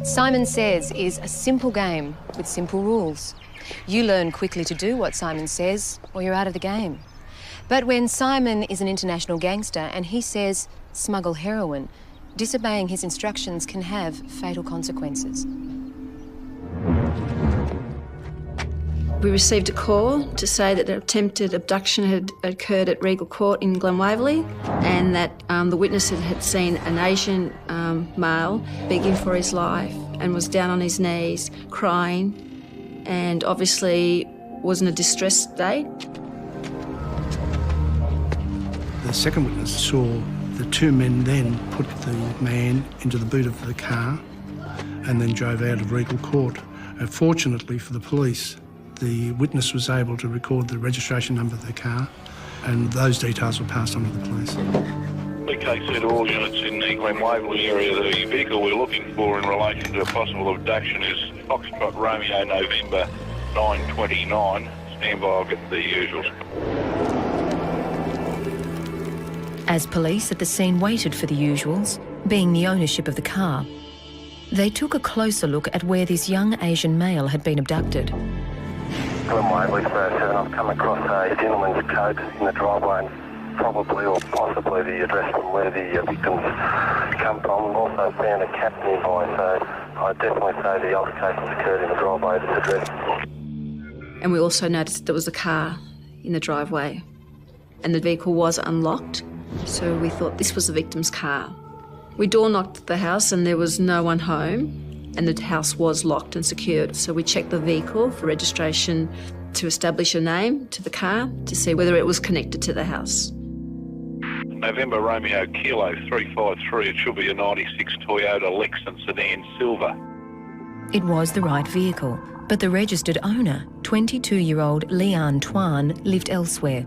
Simon Says is a simple game with simple rules. You learn quickly to do what Simon says or you're out of the game. But when Simon is an international gangster and he says smuggle heroin, disobeying his instructions can have fatal consequences. We received a call to say that an attempted abduction had occurred at Regal Court in Glen Waverley and that the witness had seen an Asian male begging for his life and was down on his knees crying and obviously was in a distressed state. The second witness saw the two men then put the man into the boot of the car and then drove out of Regal Court. Fortunately for the police, the witness was able to record the registration number of the car and those details were passed on to the police. BK to all units in the Glen Waverley area, the vehicle we're looking for in relation to a possible abduction is Foxtrot Romeo November 929. Stand by, I'll get the usuals. As police at the scene waited for the usuals, being the ownership of the car, they took a closer look at where this young Asian male had been abducted. Glen Waverley, 7, I've come across a gentleman's coat in the driveway and probably or possibly the address from where the victims come from. I've also found a cap nearby, so I'd definitely say the altercations occurred in the driveway at this address. And we also noticed there was a car in the driveway and the vehicle was unlocked, so we thought this was the victim's car. We door knocked the house and there was no one home. And the house was locked and secured. So we checked the vehicle for registration to establish a name to the car to see whether it was connected to the house. November Romeo Kilo 353, it should be a 96 Toyota Lexus sedan silver. It was the right vehicle, but the registered owner, 22-year-old Leon Tuan, lived elsewhere.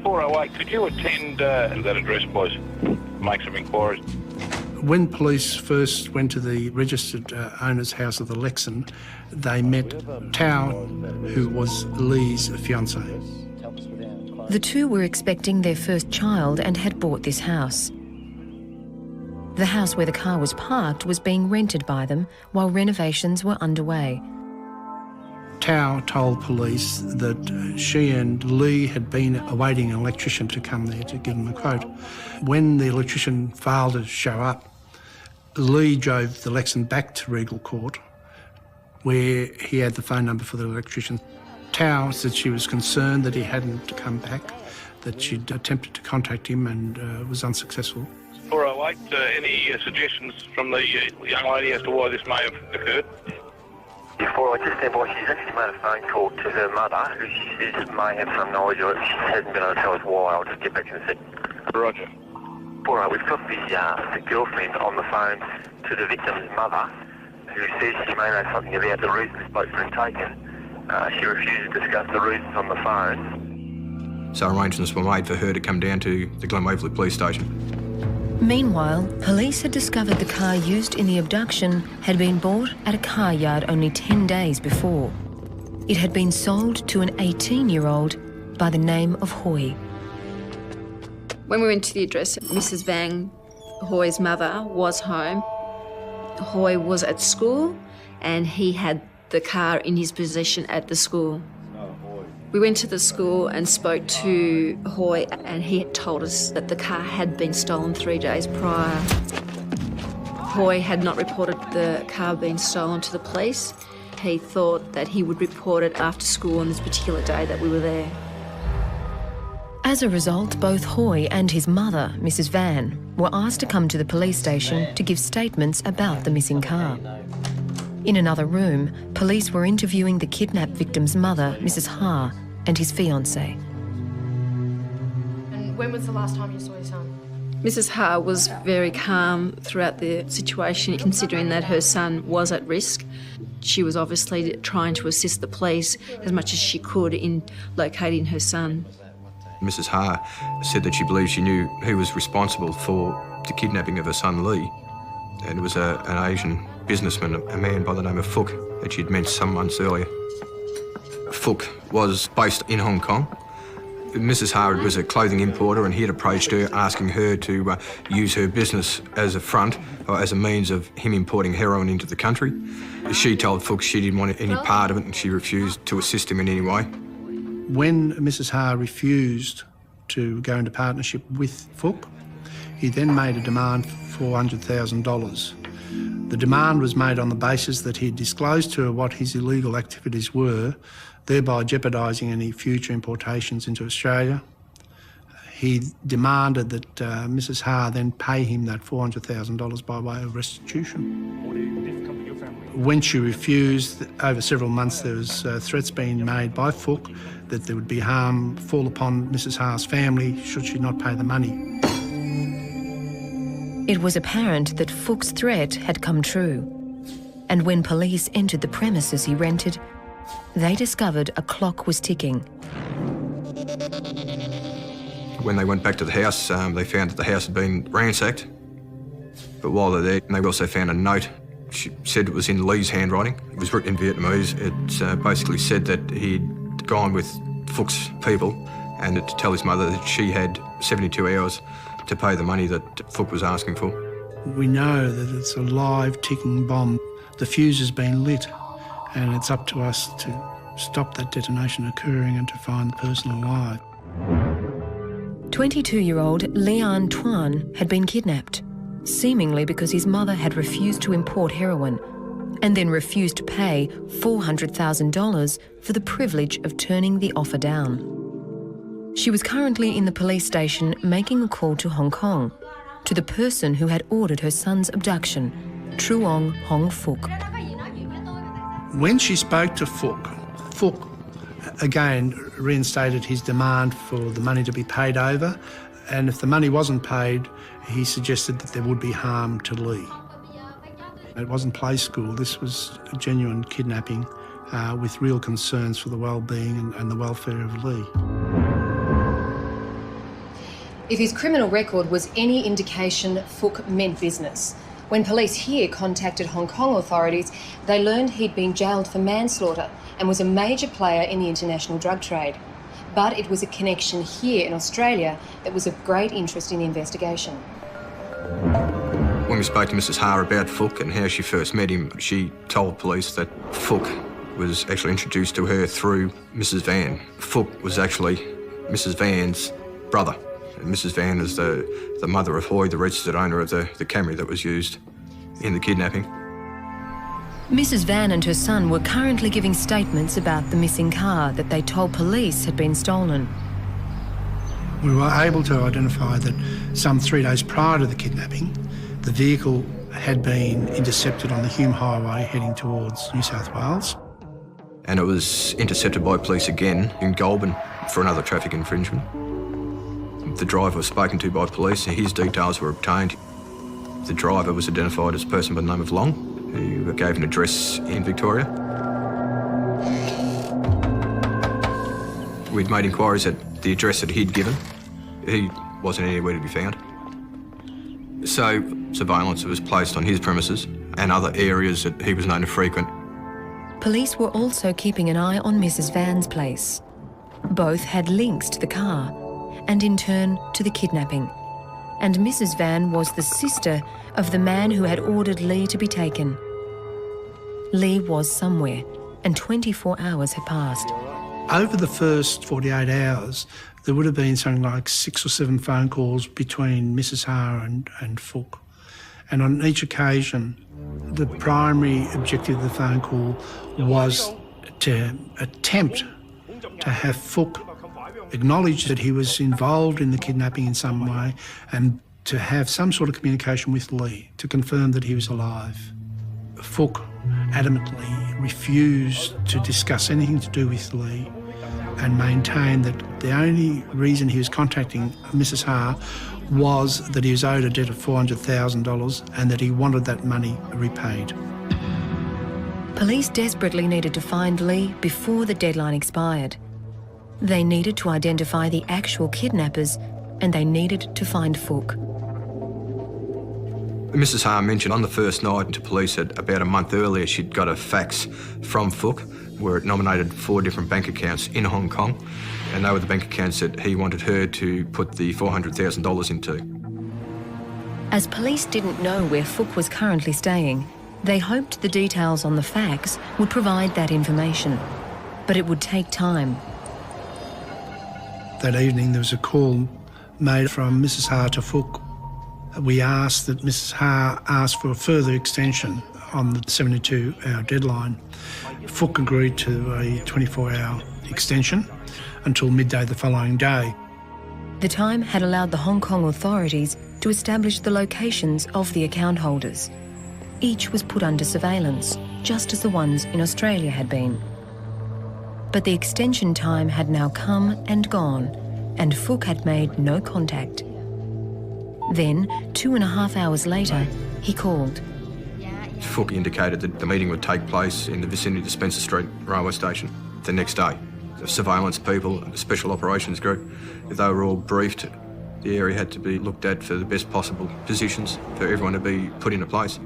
408, could you attend to that address, please? Make some inquiries. When police first went to the registered owner's house of the Lexan, they met Tao, who was Lee's fiancée. The two were expecting their first child and had bought this house. The house where the car was parked was being rented by them while renovations were underway. Tao told police that she and Lee had been awaiting an electrician to come there to give them a quote. When the electrician failed to show up, Lee drove the Lexan back to Regal Court, where he had the phone number for the electrician. Tao said she was concerned that he hadn't come back, that she'd attempted to contact him and was unsuccessful. 408, any suggestions from the young lady as to why this may have occurred? Before I just stand by, she's actually made a phone call to her mother, who she says may have some knowledge of it. She hasn't been able to tell us why. I'll just get back in a sec. Roger. All right, we've got the girlfriend on the phone to the victim's mother, who says she may know something about the reason this bloke's been taken. She refused to discuss the reasons on the phone. So arrangements were made for her to come down to the Glen Waverley police station. Meanwhile, police had discovered the car used in the abduction had been bought at a car yard only 10 days before. It had been sold to an 18-year-old by the name of Hoy. When we went to the address, Mrs. Vang, Hoy's mother, was home. Hoy was at school and he had the car in his possession at the school. We went to the school and spoke to Hoy and he had told us that the car had been stolen 3 days prior. Hoy had not reported the car being stolen to the police. He thought that he would report it after school on this particular day that we were there. As a result, both Hoy and his mother, Mrs. Van, were asked to come to the police station to give statements about the missing car. In another room, police were interviewing the kidnapped victim's mother, Mrs. Ha, and his fiancé. And when was the last time you saw your son? Mrs. Ha was very calm throughout the situation, considering that her son was at risk. She was obviously trying to assist the police as much as she could in locating her son. Mrs. Ha said that she believed she knew who was responsible for the kidnapping of her son Lee. And it was an Asian businessman, a man by the name of Fook, that she'd met some months earlier. Fook was based in Hong Kong Mrs. Howard was a clothing importer and he had approached her asking her to use her business as a front or as a means of him importing heroin into the country. She told Fuchs she didn't want any part of it and she refused to assist him in any way. When Mrs. Ha refused to go into partnership with Fuchs, he then made a demand for $400,000. The demand was made on the basis that he had disclosed to her what his illegal activities were, thereby jeopardising any future importations into Australia. He demanded that Mrs. Ha then pay him that $400,000 by way of restitution. When she refused, over several months there was threats being made by Fuchs that there would be harm fall upon Mrs. Ha's family should she not pay the money. It was apparent that Fuchs' threat had come true. And when police entered the premises he rented, they discovered a clock was ticking. When they went back to the house, they found that the house had been ransacked. But while they're there, they also found a note. She said it was in Lee's handwriting. It was written in Vietnamese. It basically said that he'd gone with Fuchs' people and to tell his mother that she had 72 hours to pay the money that Fuchs was asking for. We know that it's a live ticking bomb. The fuse has been lit and it's up to us to stop that detonation occurring and to find the person alive. 22-year-old Leon Tuan had been kidnapped, seemingly because his mother had refused to import heroin and then refused to pay $400,000 for the privilege of turning the offer down. She was currently in the police station making a call to Hong Kong, to the person who had ordered her son's abduction, Truong Hong Phuc. When she spoke to Fuchs again reinstated his demand for the money to be paid over, and if the money wasn't paid, he suggested that there would be harm to Lee. It wasn't play school, this was a genuine kidnapping with real concerns for the well-being and the welfare of Lee. If his criminal record was any indication, Phuc meant business. When police here contacted Hong Kong authorities, they learned he'd been jailed for manslaughter and was a major player in the international drug trade. But it was a connection here in Australia that was of great interest in the investigation. When we spoke to Mrs. Ha about Fuchs and how she first met him, she told police that Fuchs was actually introduced to her through Mrs. Van. Fuchs was actually Mrs. Van's brother. Mrs. Van is the mother of Hoy, the registered owner of the Camry that was used in the kidnapping. Mrs. Van and her son were currently giving statements about the missing car that they told police had been stolen. We were able to identify that some 3 days prior to the kidnapping, the vehicle had been intercepted on the Hume Highway heading towards New South Wales. And it was intercepted by police again in Goulburn for another traffic infringement. The driver was spoken to by police and his details were obtained. The driver was identified as a person by the name of Long, who gave an address in Victoria. We'd made inquiries at the address that he'd given. He wasn't anywhere to be found. So surveillance was placed on his premises and other areas that he was known to frequent. Police were also keeping an eye on Mrs. Van's place. Both had links to the car and in turn to the kidnapping. And Mrs. Van was the sister of the man who had ordered Lee to be taken. Lee was somewhere, and 24 hours had passed. Over the first 48 hours, there would have been something like 6 or 7 phone calls between Mrs. Ha and Fuchs. And on each occasion, the primary objective of the phone call was to attempt to have Fuchs acknowledge that he was involved in the kidnapping in some way and to have some sort of communication with Lee to confirm that he was alive. Fuchs adamantly refused to discuss anything to do with Lee and maintained that the only reason he was contacting Mrs. Ha was that he was owed a debt of $400,000 and that he wanted that money repaid. Police desperately needed to find Lee before the deadline expired. They needed to identify the actual kidnappers and they needed to find Fuchs. Mrs. Ha mentioned on the first night to police that about a month earlier she'd got a fax from Fuchs where it nominated 4 different bank accounts in Hong Kong And they were the bank accounts that he wanted her to put the $400,000 into. As police didn't know where Fook was currently staying, they hoped the details on the fax would provide that information. But it would take time. That evening there was a call made from Mrs Ha to Fook. We asked that Mrs Ha ask for a further extension on the 72-hour deadline. Fook agreed to a 24-hour extension until midday the following day. The time had allowed the Hong Kong authorities to establish the locations of the account holders. Each was put under surveillance, just as the ones in Australia had been. But the extension time had now come and gone, and Fook had made no contact. Then, 2.5 hours later, he called. Fook indicated that the meeting would take place in the vicinity of the Spencer Street railway station the next day. The surveillance people, the special operations group, they were all briefed. The area had to be looked at for the best possible positions for everyone to be put into place.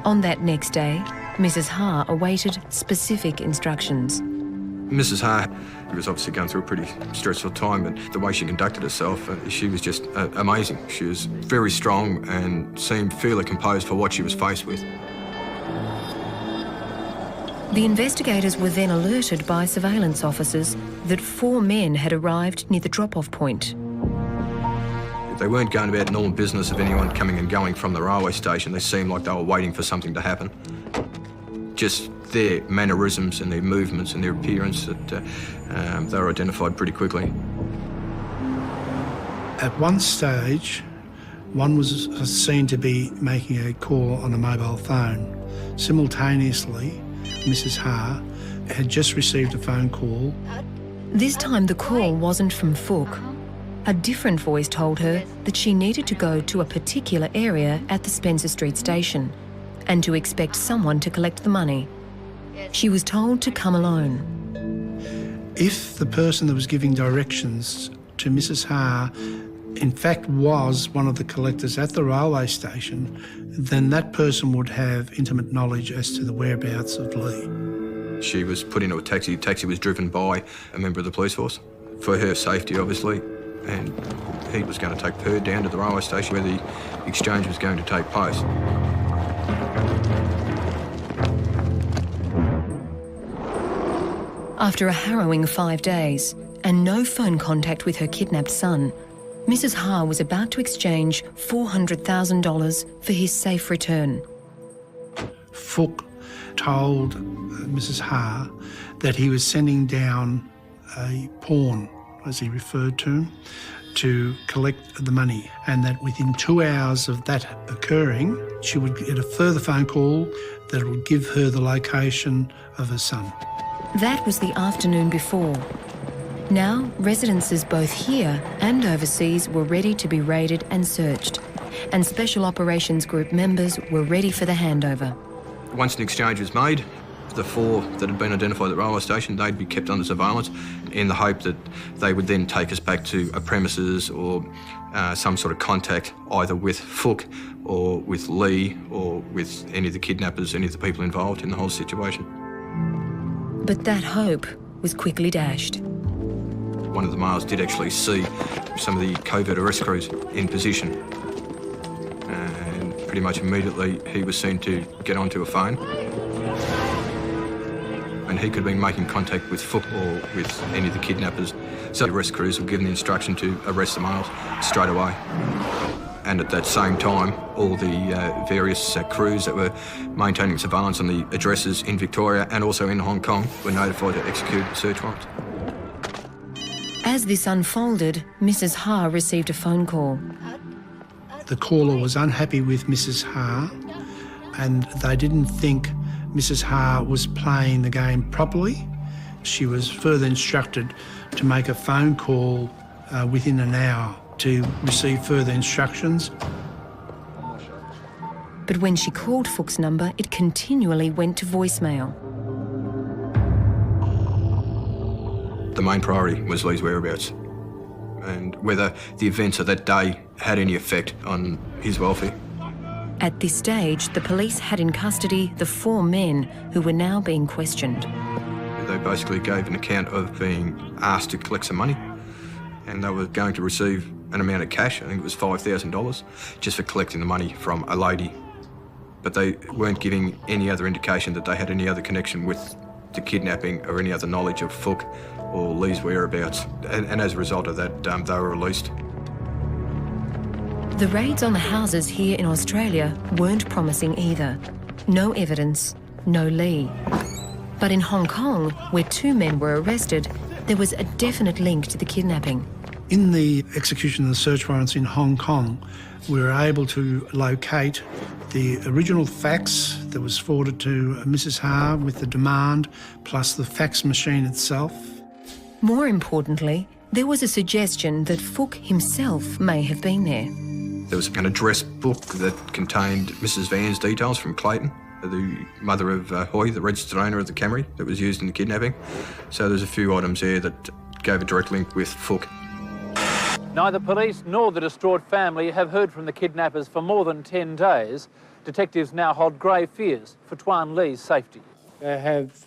On that next day, Mrs. Ha awaited specific instructions. Mrs. Ha was obviously going through a pretty stressful time, but the way she conducted herself, she was just amazing. She was very strong and seemed fairly composed for what she was faced with. The investigators were then alerted by surveillance officers that 4 men had arrived near the drop-off point. They weren't going about normal business of anyone coming and going from the railway station. They seemed like they were waiting for something to happen. Just their mannerisms and their movements and their appearance, that they were identified pretty quickly. At one stage, one was seen to be making a call on a mobile phone. Simultaneously, Mrs. Ha had just received a phone call. This time the call wasn't from Fook. A different voice told her that she needed to go to a particular area at the Spencer Street station and to expect someone to collect the money. She was told to come alone. If the person that was giving directions to Mrs. Ha in fact was one of the collectors at the railway station, then that person would have intimate knowledge as to the whereabouts of Lee. She was put into a taxi. The taxi was driven by a member of the police force for her safety, obviously, and he was going to take her down to the railway station where the exchange was going to take place. After a harrowing 5 days and no phone contact with her kidnapped son, Mrs. Ha was about to exchange $400,000 for his safe return. Fook told Mrs. Ha that he was sending down a pawn, as he referred to him, to collect the money, and that within 2 hours of that occurring, she would get a further phone call that would give her the location of her son. That was the afternoon before. Now, residences both here and overseas were ready to be raided and searched, and Special Operations Group members were ready for the handover. Once an exchange was made, the 4 that had been identified at the railway station, they'd be kept under surveillance in the hope that they would then take us back to a premises or some sort of contact either with Fook or with Lee or with any of the kidnappers, any of the people involved in the whole situation. But that hope was quickly dashed. One of the males did actually see some of the covert arrest crews in position, and pretty much immediately he was seen to get onto a phone, and he could have been making contact with Fook or with any of the kidnappers. So the arrest crews were given the instruction to arrest the males straight away. And at that same time, all the various crews that were maintaining surveillance on the addresses in Victoria and also in Hong Kong were notified to execute search warrants. As this unfolded, Mrs. Ha received a phone call. The caller was unhappy with Mrs. Ha, and they didn't think Mrs. Ha was playing the game properly. She was further instructed to make a phone call within an hour to receive further instructions. But when she called Fook's number, it continually went to voicemail. The main priority was Lee's whereabouts and whether the events of that day had any effect on his welfare. At this stage, the police had in custody the 4 men who were now being questioned. They basically gave an account of being asked to collect some money, and they were going to receive an amount of cash, I think it was $5,000, just for collecting the money from a lady. But they weren't giving any other indication that they had any other connection with the kidnapping or any other knowledge of Fook or Lee's whereabouts. And as a result of that, they were released. The raids on the houses here in Australia weren't promising either. No evidence, no Lee. But in Hong Kong, where 2 men were arrested, there was a definite link to the kidnapping. In the execution of the search warrants in Hong Kong, we were able to locate the original fax that was forwarded to Mrs. Ha with the demand, plus the fax machine itself. More importantly, there was a suggestion that Fook himself may have been there. There was an address book that contained Mrs. Van's details from Clayton, the mother of Hoy, the registered owner of the Camry that was used in the kidnapping. So there's a few items there that gave a direct link with Fook. Neither police nor the distraught family have heard from the kidnappers for more than 10 days. Detectives now hold grave fears for Tuan Lee's safety. They have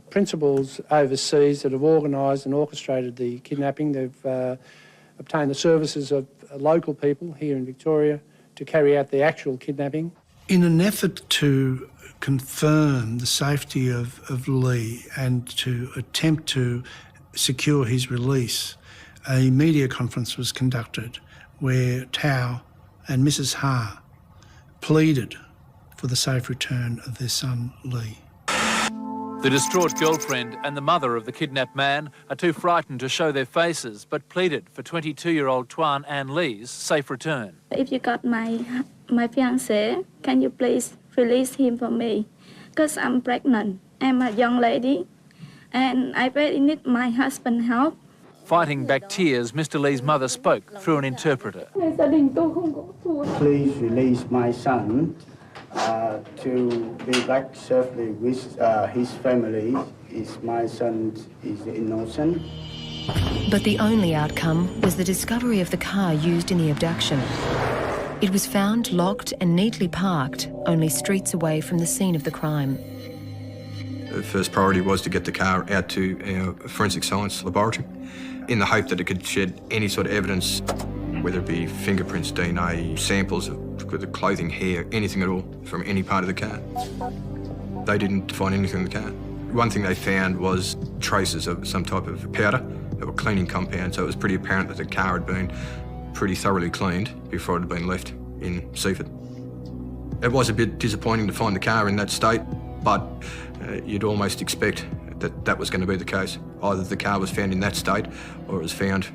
principals overseas that have organised and orchestrated the kidnapping. They've obtained the services of local people here in Victoria to carry out the actual kidnapping. In an effort to confirm the safety of Lee and to attempt to secure his release, a media conference was conducted where Tao and Mrs. Ha pleaded for the safe return of their son Lee. The distraught girlfriend and the mother of the kidnapped man are too frightened to show their faces, but pleaded for 22-year-old Tuan Ann Lee's safe return. If you got my fiancé, can you please release him for me? Because I'm pregnant. I'm a young lady and I really need my husband's help. Fighting back tears, Mr. Lee's mother spoke through an interpreter. Please release my son to be back safely with his family. My son is innocent. But the only outcome was the discovery of the car used in the abduction. It was found locked and neatly parked, only streets away from the scene of the crime. The first priority was to get the car out to our forensic science laboratory in the hope that it could shed any sort of evidence, whether it be fingerprints, DNA, samples of the clothing, hair, anything at all from any part of the car. They didn't find anything in the car. One thing they found was traces of some type of powder or cleaning compound, so it was pretty apparent that the car had been pretty thoroughly cleaned before it had been left in Seaford. It was a bit disappointing to find the car in that state, but you'd almost expect that that was going to be the case. Either the car was found in that state or it was found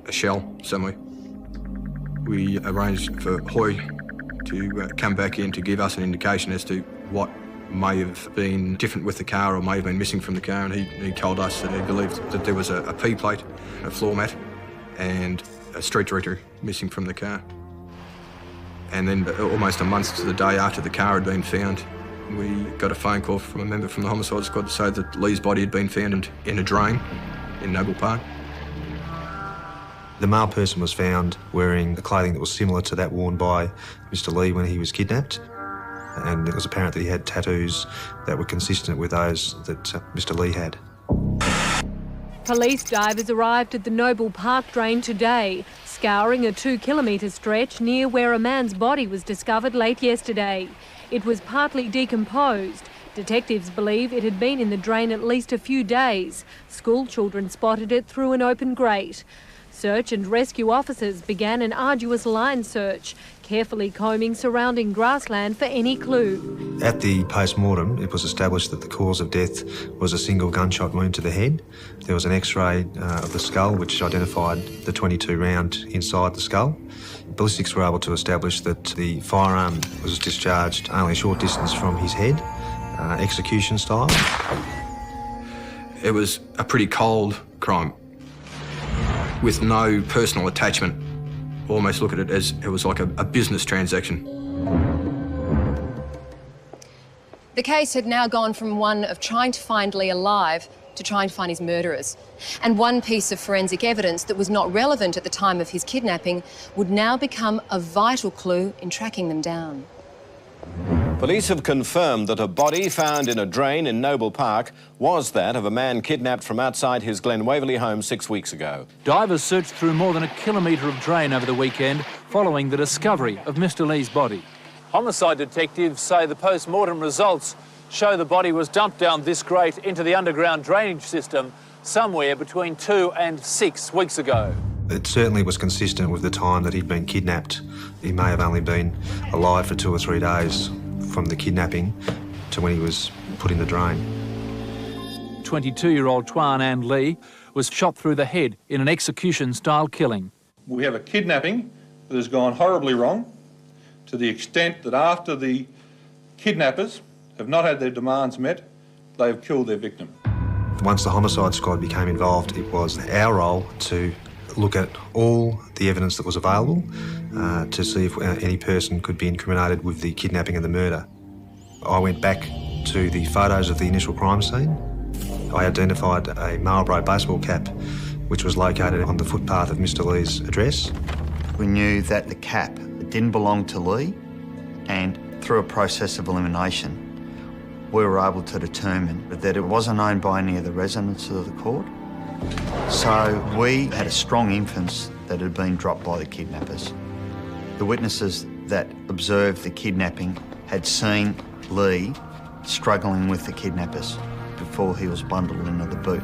a shell somewhere. We arranged for Hoy to come back in to give us an indication as to what may have been different with the car or may have been missing from the car, and he told us that he believed that there was a P-plate, a floor mat and a street directory missing from the car. And then almost a month to the day after the car had been found, we got a phone call from a member from the homicide squad to say that Lee's body had been found in a drain in Noble Park. The male person was found wearing the clothing that was similar to that worn by Mr. Lee when he was kidnapped, and it was apparent that he had tattoos that were consistent with those that Mr. Lee had. Police divers arrived at the Noble Park drain today, scouring a 2-kilometre stretch near where a man's body was discovered late yesterday. It was partly decomposed. Detectives believe it had been in the drain at least a few days. School children spotted it through an open grate. Search and rescue officers began an arduous line search, carefully combing surrounding grassland for any clue. At the post-mortem, it was established that the cause of death was a single gunshot wound to the head. There was an X-ray of the skull which identified the .22 round inside the skull. Ballistics were able to establish that the firearm was discharged only a short distance from his head, execution style. It was a pretty cold crime with no personal attachment. Almost look at it as it was like a business transaction. The case had now gone from one of trying to find Lee alive to trying to find his murderers. And one piece of forensic evidence that was not relevant at the time of his kidnapping would now become a vital clue in tracking them down. Police have confirmed that a body found in a drain in Noble Park was that of a man kidnapped from outside his Glen Waverley home 6 weeks ago. Divers searched through more than a kilometre of drain over the weekend following the discovery of Mr Lee's body. Homicide detectives say the post-mortem results show the body was dumped down this grate into the underground drainage system somewhere between 2 and 6 weeks ago. It certainly was consistent with the time that he'd been kidnapped. He may have only been alive for 2 or 3 days from the kidnapping to when he was put in the drain. 22-year-old Tuan Ann Lee was shot through the head in an execution-style killing. We have a kidnapping that has gone horribly wrong to the extent that after the kidnappers have not had their demands met, they have killed their victim. Once the homicide squad became involved, it was our role to look at all the evidence that was available to see if any person could be incriminated with the kidnapping and the murder. I went back to the photos of the initial crime scene. I identified a Marlborough baseball cap which was located on the footpath of Mr Lee's address. We knew that the cap didn't belong to Lee, and through a process of elimination we were able to determine that it wasn't owned by any of the residents of the court. So we had a strong inference that it had been dropped by the kidnappers. The witnesses that observed the kidnapping had seen Lee struggling with the kidnappers before he was bundled into the boot.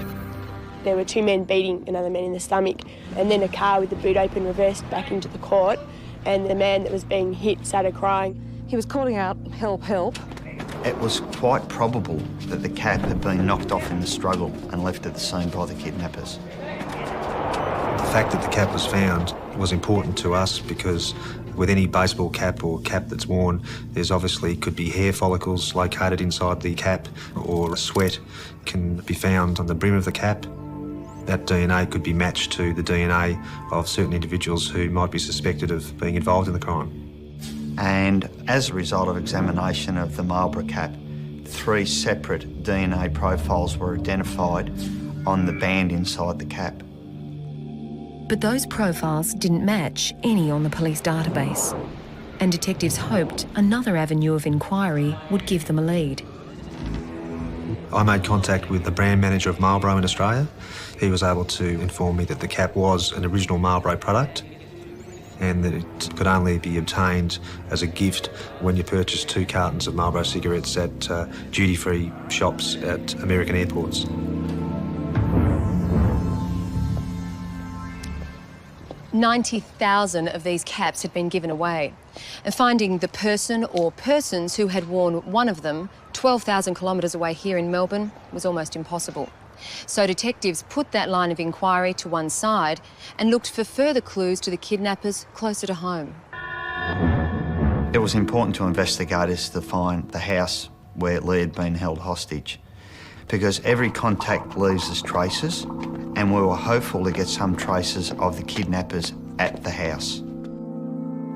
There were 2 men beating another man in the stomach, and then a car with the boot open reversed back into the court, and the man that was being hit started crying. He was calling out, "Help, help." It was quite probable that the cap had been knocked off in the struggle and left at the scene by the kidnappers. The fact that the cap was found was important to us because with any baseball cap or cap that's worn, there's obviously could be hair follicles located inside the cap, or sweat can be found on the brim of the cap. That DNA could be matched to the DNA of certain individuals who might be suspected of being involved in the crime. And as a result of examination of the Marlborough cap, 3 separate DNA profiles were identified on the band inside the cap. But those profiles didn't match any on the police database, and detectives hoped another avenue of inquiry would give them a lead. I made contact with the brand manager of Marlborough in Australia. He was able to inform me that the cap was an original Marlborough product and that it could only be obtained as a gift when you purchased 2 cartons of Marlborough cigarettes at duty-free shops at American airports. $90,000 of these caps had been given away, and finding the person or persons who had worn one of them 12,000 kilometres away here in Melbourne was almost impossible. So detectives put that line of inquiry to one side and looked for further clues to the kidnappers closer to home. It was important to investigators to find the house where Lee had been held hostage, because every contact leaves us traces, and we were hopeful to get some traces of the kidnappers at the house.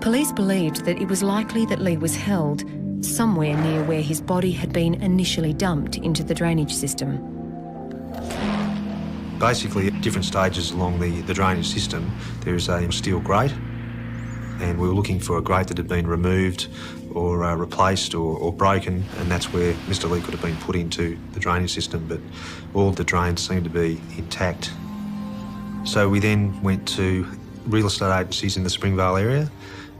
Police believed that it was likely that Lee was held somewhere near where his body had been initially dumped into the drainage system. Basically, at different stages along the drainage system, there is a steel grate, and we were looking for a grate that had been removed or replaced or broken, and that's where Mr Lee could have been put into the drainage system, but all the drains seemed to be intact. So we then went to real estate agencies in the Springvale area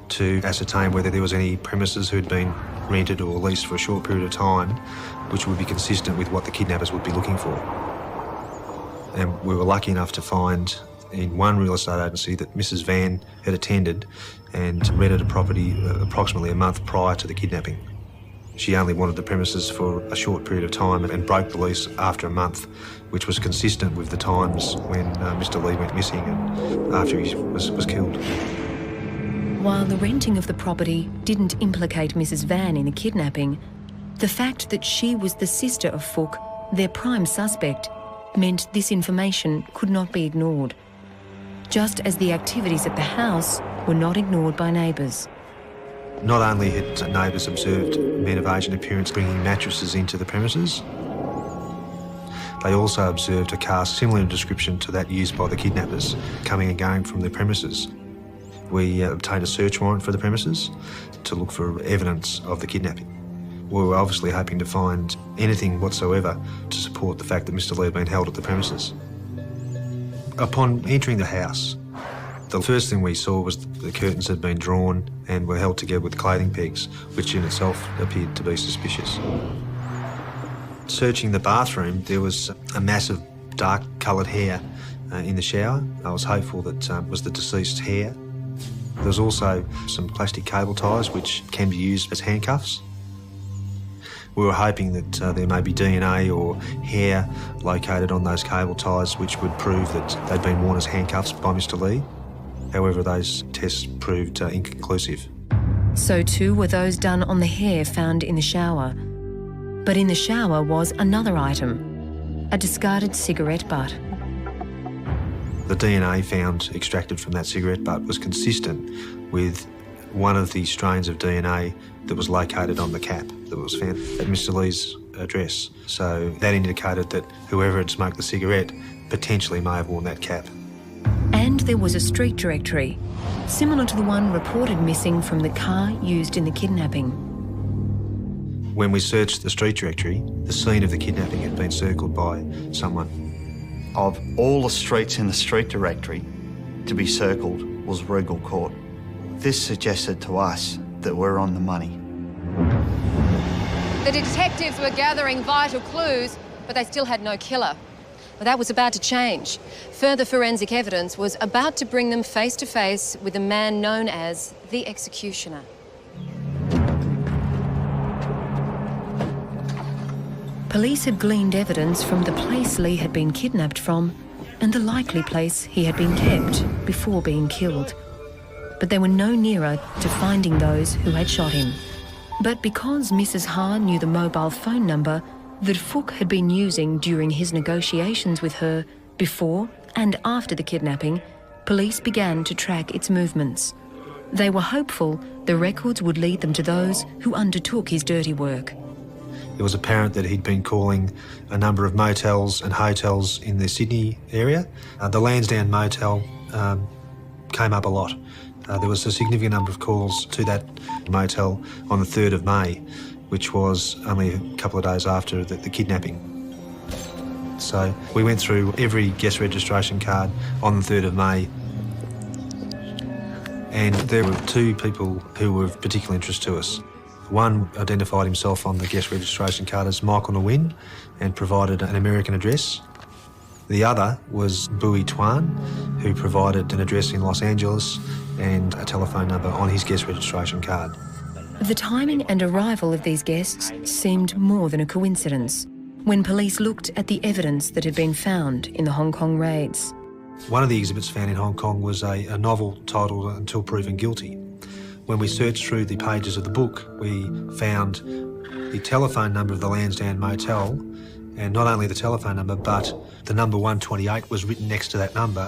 to ascertain whether there was any premises who had been rented or leased for a short period of time which would be consistent with what the kidnappers would be looking for. And we were lucky enough to find in one real estate agency that Mrs Van had attended and rented a property approximately a month prior to the kidnapping. She only wanted the premises for a short period of time and broke the lease after a month, which was consistent with the times when Mr Lee went missing and after he was killed. While the renting of the property didn't implicate Mrs Van in the kidnapping, the fact that she was the sister of Fook, their prime suspect, meant this information could not be ignored, just as the activities at the house were not ignored by neighbours. Not only had neighbours observed men of Asian appearance bringing mattresses into the premises, they also observed a car similar in description to that used by the kidnappers coming and going from the premises. We obtained a search warrant for the premises to look for evidence of the kidnapping. We were obviously hoping to find anything whatsoever to support the fact that Mr Lee had been held at the premises. Upon entering the house, the first thing we saw was the curtains had been drawn and were held together with clothing pegs, which in itself appeared to be suspicious. Searching the bathroom, there was a mass of dark coloured hair in the shower. I was hopeful that it was the deceased's hair. There was also some plastic cable ties which can be used as handcuffs. We were hoping that there may be DNA or hair located on those cable ties which would prove that they'd been worn as handcuffs by Mr Lee. However, those tests proved inconclusive. So too were those done on the hair found in the shower. But in the shower was another item, a discarded cigarette butt. The DNA found extracted from that cigarette butt was consistent with one of the strains of DNA that was located on the cap that was found at Mr Lee's address. So that indicated that whoever had smoked the cigarette potentially may have worn that cap. And there was a street directory, similar to the one reported missing from the car used in the kidnapping. When we searched the street directory, the scene of the kidnapping had been circled by someone. Of all the streets in the street directory to be circled was Regal Court. This suggested to us that we're on the money. The detectives were gathering vital clues, but they still had no killer. But that was about to change. Further forensic evidence was about to bring them face to face with a man known as the Executioner. Police had gleaned evidence from the place Lee had been kidnapped from and the likely place he had been kept before being killed. But they were no nearer to finding those who had shot him. But because Mrs. Ha knew the mobile phone number that Fook had been using during his negotiations with her before and after the kidnapping, police began to track its movements. They were hopeful the records would lead them to those who undertook his dirty work. It was apparent that he'd been calling a number of motels and hotels in the Sydney area. The Lansdowne motel came up a lot. There was a significant number of calls to that motel on the 3rd of May, which was only a couple of days after the kidnapping. So we went through every guest registration card on the 3rd of May, and there were two people who were of particular interest to us. One identified himself on the guest registration card as Michael Nguyen and provided an American address. The other was Bui Tuan, who provided an address in Los Angeles and a telephone number on his guest registration card. The timing and arrival of these guests seemed more than a coincidence when police looked at the evidence that had been found in the Hong Kong raids. One of the exhibits found in Hong Kong was a novel titled Until Proven Guilty. When we searched through the pages of the book, we found the telephone number of the Lansdowne Motel, and not only the telephone number, but the number 128 was written next to that number,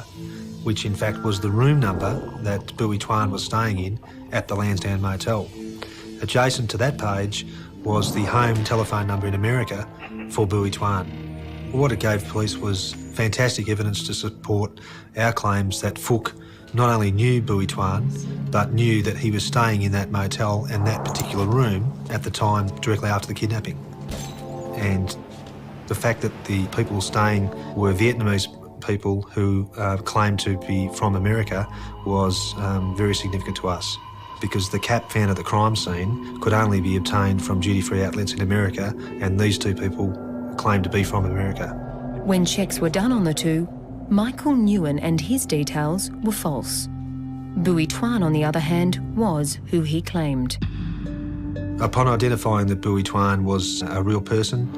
which in fact was the room number that Bui Tuan was staying in at the Lansdowne Motel. Adjacent to that page was the home telephone number in America for Bui Tuan. What it gave police was fantastic evidence to support our claims that Fook not only knew Bui Tuan, but knew that he was staying in that motel and that particular room at the time directly after the kidnapping. And the fact that the people staying were Vietnamese people who claimed to be from America was very significant to us, because the cap found at the crime scene could only be obtained from duty-free outlets in America, and these two people claimed to be from America. When checks were done on the two, Michael Nguyen and his details were false. Bui Tuan, on the other hand, was who he claimed. Upon identifying that Bui Tuan was a real person,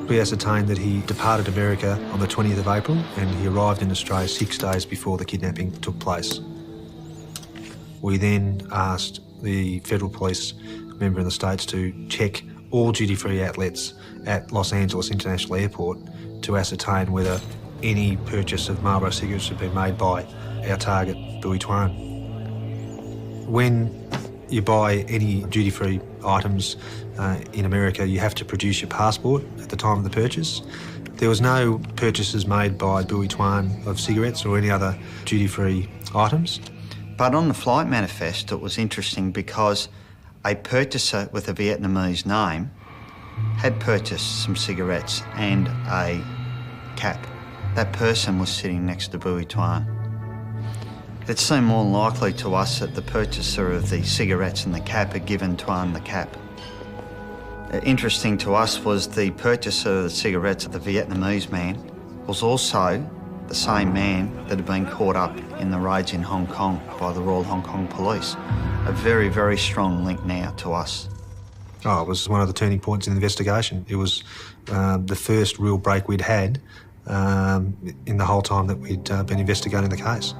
we ascertained that he departed America on the 20th of April and he arrived in Australia 6 days before the kidnapping took place. We then asked the Federal Police member in the States to check all duty-free outlets at Los Angeles International Airport to ascertain whether any purchase of Marlboro cigarettes had been made by our target, Bui Tuan. When you buy any duty-free items in America, you have to produce your passport at the time of the purchase. There was no purchases made by Bui Tuan of cigarettes or any other duty-free items. But on the flight manifest, it was interesting because a purchaser with a Vietnamese name had purchased some cigarettes and a cap. That person was sitting next to Bui Tuan. It seemed more likely to us that the purchaser of the cigarettes and the cap had given Tuan the cap. Interesting to us was the purchaser of the cigarettes, the Vietnamese man, was also the same man that had been caught up in the raids in Hong Kong by the Royal Hong Kong Police. A very, very strong link now to us. Oh, it was one of the turning points in the investigation. It was the first real break we'd had in the whole time that we'd been investigating the case.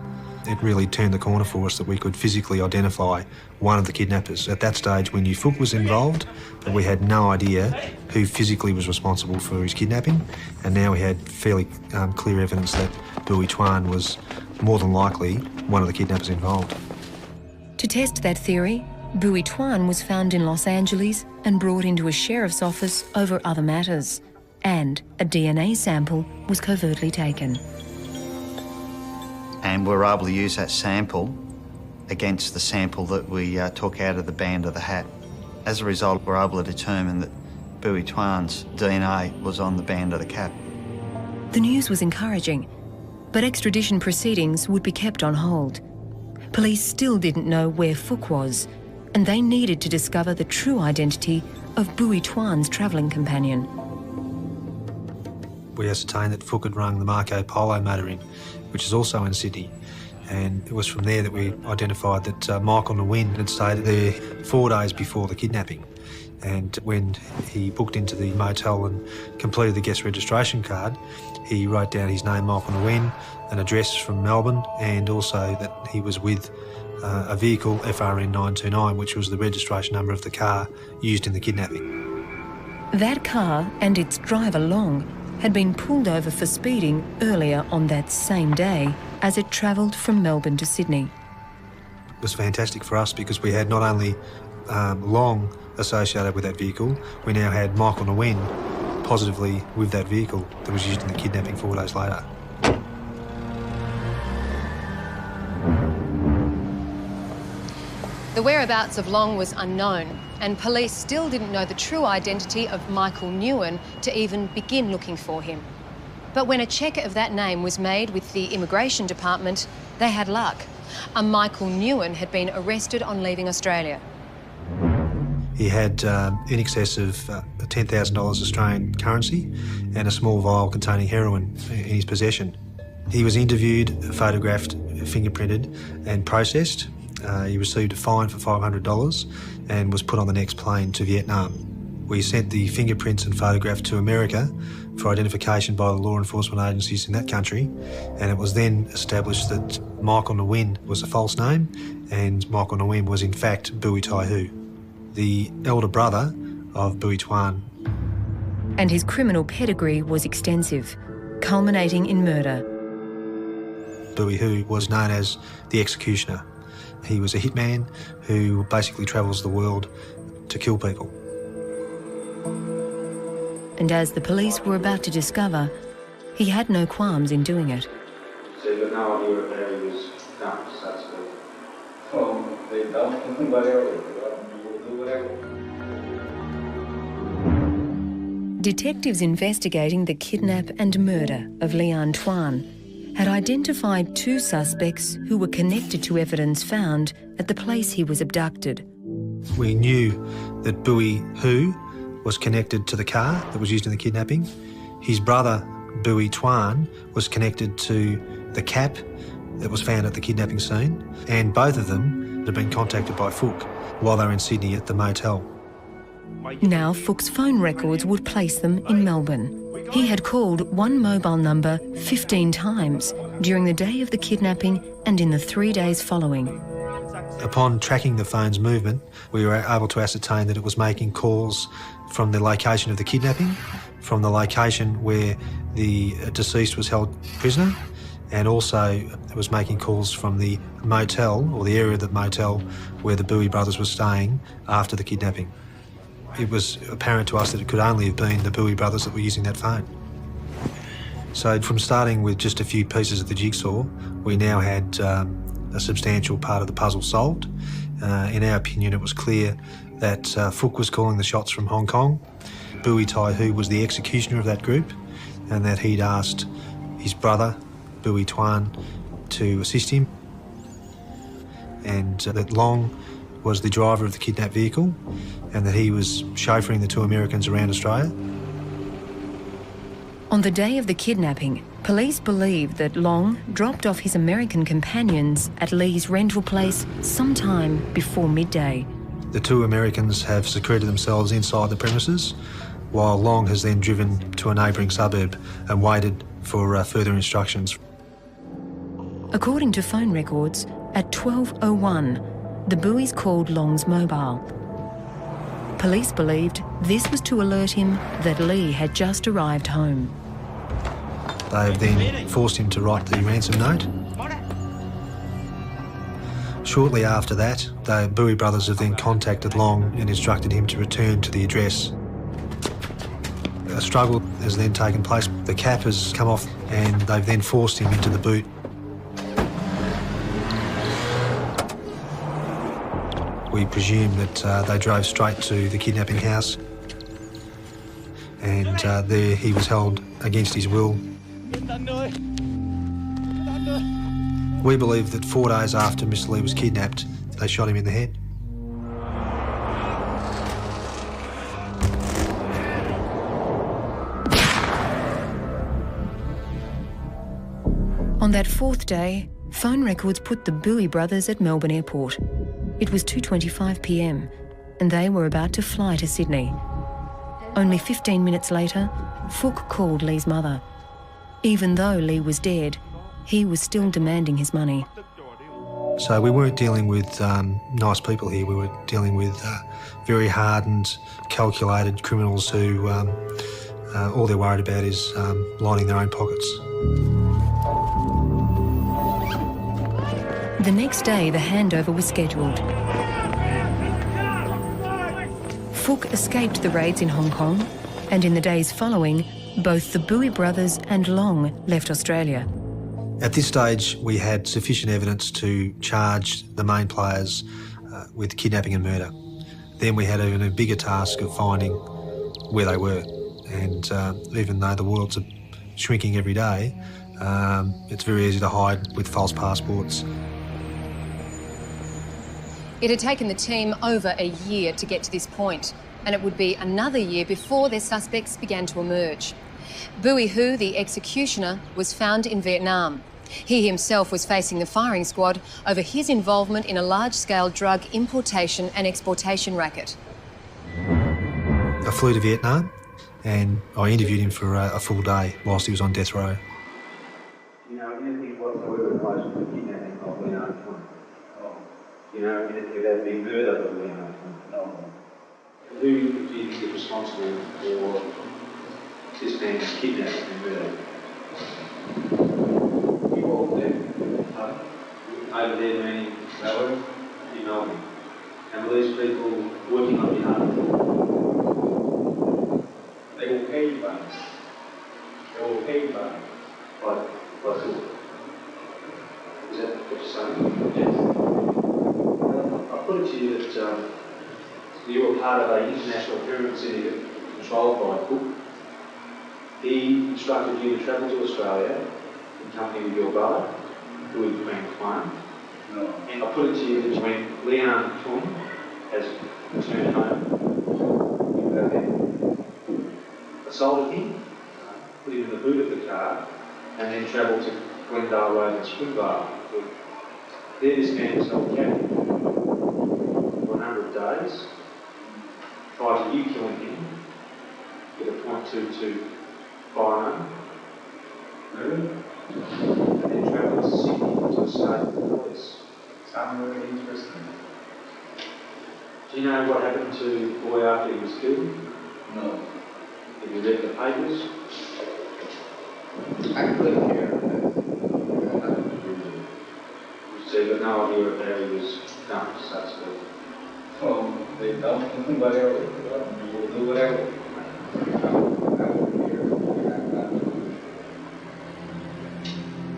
It really turned the corner for us that we could physically identify one of the kidnappers. At that stage, we knew Fook was involved, but we had no idea who physically was responsible for his kidnapping, and now we had fairly clear evidence that Bui Tuan was more than likely one of the kidnappers involved. To test that theory, Bui Tuan was found in Los Angeles and brought into a sheriff's office over other matters, and a DNA sample was covertly taken. And we were able to use that sample against the sample that we took out of the band of the hat. As a result, we were able to determine that Bui Tuan's DNA was on the band of the cap. The news was encouraging, but extradition proceedings would be kept on hold. Police still didn't know where Fook was, and they needed to discover the true identity of Bui Tuan's travelling companion. We ascertained that Fook had rung the Marco Polo motoring, which is also in Sydney, and it was from there that we identified that Michael Nguyen had stayed there 4 days before the kidnapping. And when he booked into the motel and completed the guest registration card, he wrote down his name, Michael Nguyen, an address from Melbourne, and also that he was with a vehicle, FRN 929, which was the registration number of the car used in the kidnapping. That car and its driver Long had been pulled over for speeding earlier on that same day as it travelled from Melbourne to Sydney. It was fantastic for us because we had not only Long associated with that vehicle, we now had Michael Nguyen positively with that vehicle that was used in the kidnapping 4 days later. The whereabouts of Long was unknown, and police still didn't know the true identity of Michael Nguyen to even begin looking for him. But when a check of that name was made with the Immigration Department, they had luck. A Michael Nguyen had been arrested on leaving Australia. He had in excess of $10,000 Australian currency and a small vial containing heroin in his possession. He was interviewed, photographed, fingerprinted and processed. He received a fine for $500 and was put on the next plane to Vietnam. We sent the fingerprints and photographs to America for identification by the law enforcement agencies in that country, and it was then established that Michael Nguyen was a false name and Michael Nguyen was in fact Bui Tai Hu, the elder brother of Bui Tuan. And his criminal pedigree was extensive, culminating in murder. Bui Hu was known as the executioner. He was a hitman who basically travels the world to kill people. And as the police were about to discover, he had no qualms in doing it. So you got no idea where he was going, so to speak? Well, they don't, whatever. Detectives investigating the kidnap and murder of Leanne Tuan had identified 2 suspects who were connected to evidence found at the place he was abducted. We knew that Bui Hu was connected to the car that was used in the kidnapping. His brother, Bui Tuan, was connected to the cap that was found at the kidnapping scene, and both of them had been contacted by Fook while they were in Sydney at the motel. Now Fook's phone records would place them in Melbourne. He had called one mobile number 15 times during the day of the kidnapping and in the 3 days following. Upon tracking the phone's movement, we were able to ascertain that it was making calls from the location of the kidnapping, from the location where the deceased was held prisoner, and also it was making calls from the motel, or the area of the motel, where the Bui brothers were staying after the kidnapping. It was apparent to us that it could only have been the Bui brothers that were using that phone. So from starting with just a few pieces of the jigsaw, we now had a substantial part of the puzzle solved. In our opinion, it was clear that Fook was calling the shots from Hong Kong. Bui Tai Hu was the executioner of that group and that he'd asked his brother, Bui Tuan, to assist him, and that Long was the driver of the kidnapped vehicle and that he was chauffeuring the two Americans around Australia. On the day of the kidnapping, police believe that Long dropped off his American companions at Lee's rental place sometime before midday. The two Americans have secreted themselves inside the premises, while Long has then driven to a neighbouring suburb and waited for further instructions. According to phone records, at 12:01, the buoys called Long's mobile. Police believed this was to alert him that Lee had just arrived home. They have then forced him to write the ransom note. Shortly after that, the Bui brothers have then contacted Long and instructed him to return to the address. A struggle has then taken place. The cap has come off and they've then forced him into the boot. We presume that they drove straight to the kidnapping house and there he was held against his will. We believe that 4 days after Mr. Lee was kidnapped, they shot him in the head. On that fourth day, phone records put the Bui brothers at Melbourne Airport. It was 2:25 p.m. and they were about to fly to Sydney. Only 15 minutes later, Fook called Lee's mother. Even though Lee was dead, he was still demanding his money. So we weren't dealing with nice people here. We were dealing with very hardened, calculated criminals who all they're worried about is lining their own pockets. The next day, the handover was scheduled. Fook escaped the raids in Hong Kong, and in the days following, both the Bui brothers and Long left Australia. At this stage, we had sufficient evidence to charge the main players with kidnapping and murder. Then we had even a bigger task of finding where they were. And even though the world's shrinking every day, it's very easy to hide with false passports. It had taken the team over a year to get to this point, and it would be another year before their suspects began to emerge. Bui Hu, the executioner, was found in Vietnam. He himself was facing the firing squad over his involvement in a large-scale drug importation and exportation racket. I flew to Vietnam and I interviewed him for a full day whilst he was on death row. You know, anything whatsoever in relation to kidnapping of Leon? You know, anything about being murdered of Leon? No. Who do you think is responsible for this man's kidnapping and murder? You all there? Over there meaning Melbourne? In Melbourne. And were these people working on behalf of them? They were paid by us. They were paid by who? Is that what you're saying? Yes. I put it to you that you were part of an international pyramid syndicate controlled by Cook. He instructed you to travel to Australia in company with your brother, who was being Kwan. No. And I put it to you that when Leon Tung has returned home, you go there, assaulted him, put him in the boot of the car, and then travelled to Glendale Road and Springvale. There this man was held captive for a number of days, prior to you killing him with a .22 firearm. Really? And then travelled to Sydney to escape the police. Sounds really interesting. Do you know what happened to the boy after he was killed? No. Have you read the papers? I couldn't hear it. So you got no idea of how he was dumped, so to speak? Well, they dumped him, whatever. You will do whatever.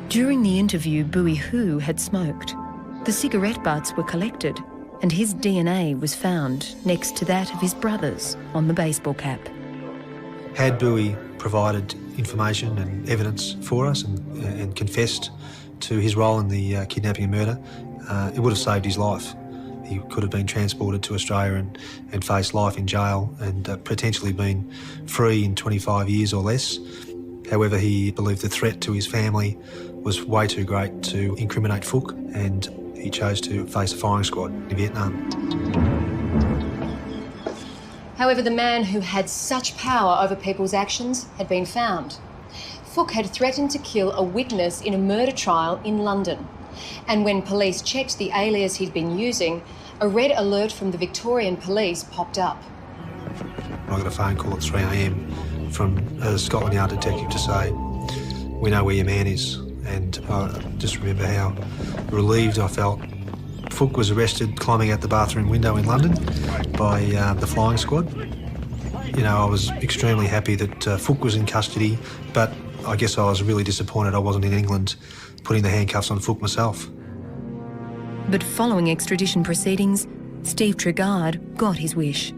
During the interview, Bui Hu had smoked. The cigarette butts were collected, and his DNA was found next to that of his brother's on the baseball cap. Had Bowie provided information and evidence for us and confessed to his role in the kidnapping and murder, it would have saved his life. He could have been transported to Australia and faced life in jail and potentially been free in 25 years or less. However, he believed the threat to his family was way too great to incriminate Fook, and he chose to face a firing squad in Vietnam. However, the man who had such power over people's actions had been found. Fook had threatened to kill a witness in a murder trial in London. And when police checked the alias he'd been using, a red alert from the Victorian police popped up. I got a phone call at 3 a.m. from a Scotland Yard detective to say, "We know where your man is." And I just remember how relieved I felt. Fook was arrested climbing out the bathroom window in London by the flying squad. You know, I was extremely happy that Fook was in custody, but I guess I was really disappointed I wasn't in England putting the handcuffs on Fook myself. But following extradition proceedings, Steve Trigard got his wish.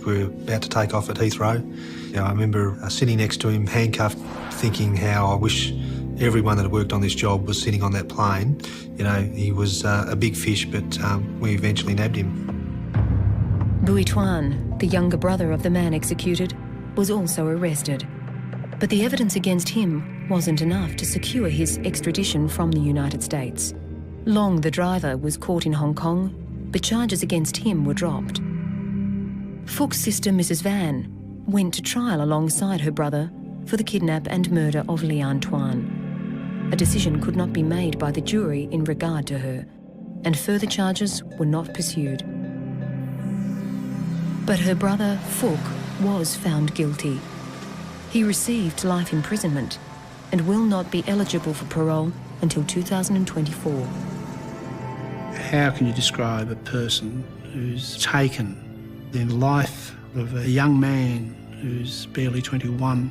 We were about to take off at Heathrow. You know, I remember sitting next to him, handcuffed, thinking how I wish everyone that had worked on this job was sitting on that plane. You know, he was a big fish, but we eventually nabbed him. Bui Tuan, the younger brother of the man executed, was also arrested. But the evidence against him wasn't enough to secure his extradition from the United States. Long, the driver, was caught in Hong Kong, but charges against him were dropped. Fook's sister, Mrs. Van, went to trial alongside her brother for the kidnap and murder of Leanne Tuan. A decision could not be made by the jury in regard to her, and further charges were not pursued. But her brother, Fook, was found guilty. He received life imprisonment and will not be eligible for parole until 2024. How can you describe a person who's taken the life of a young man who's barely 21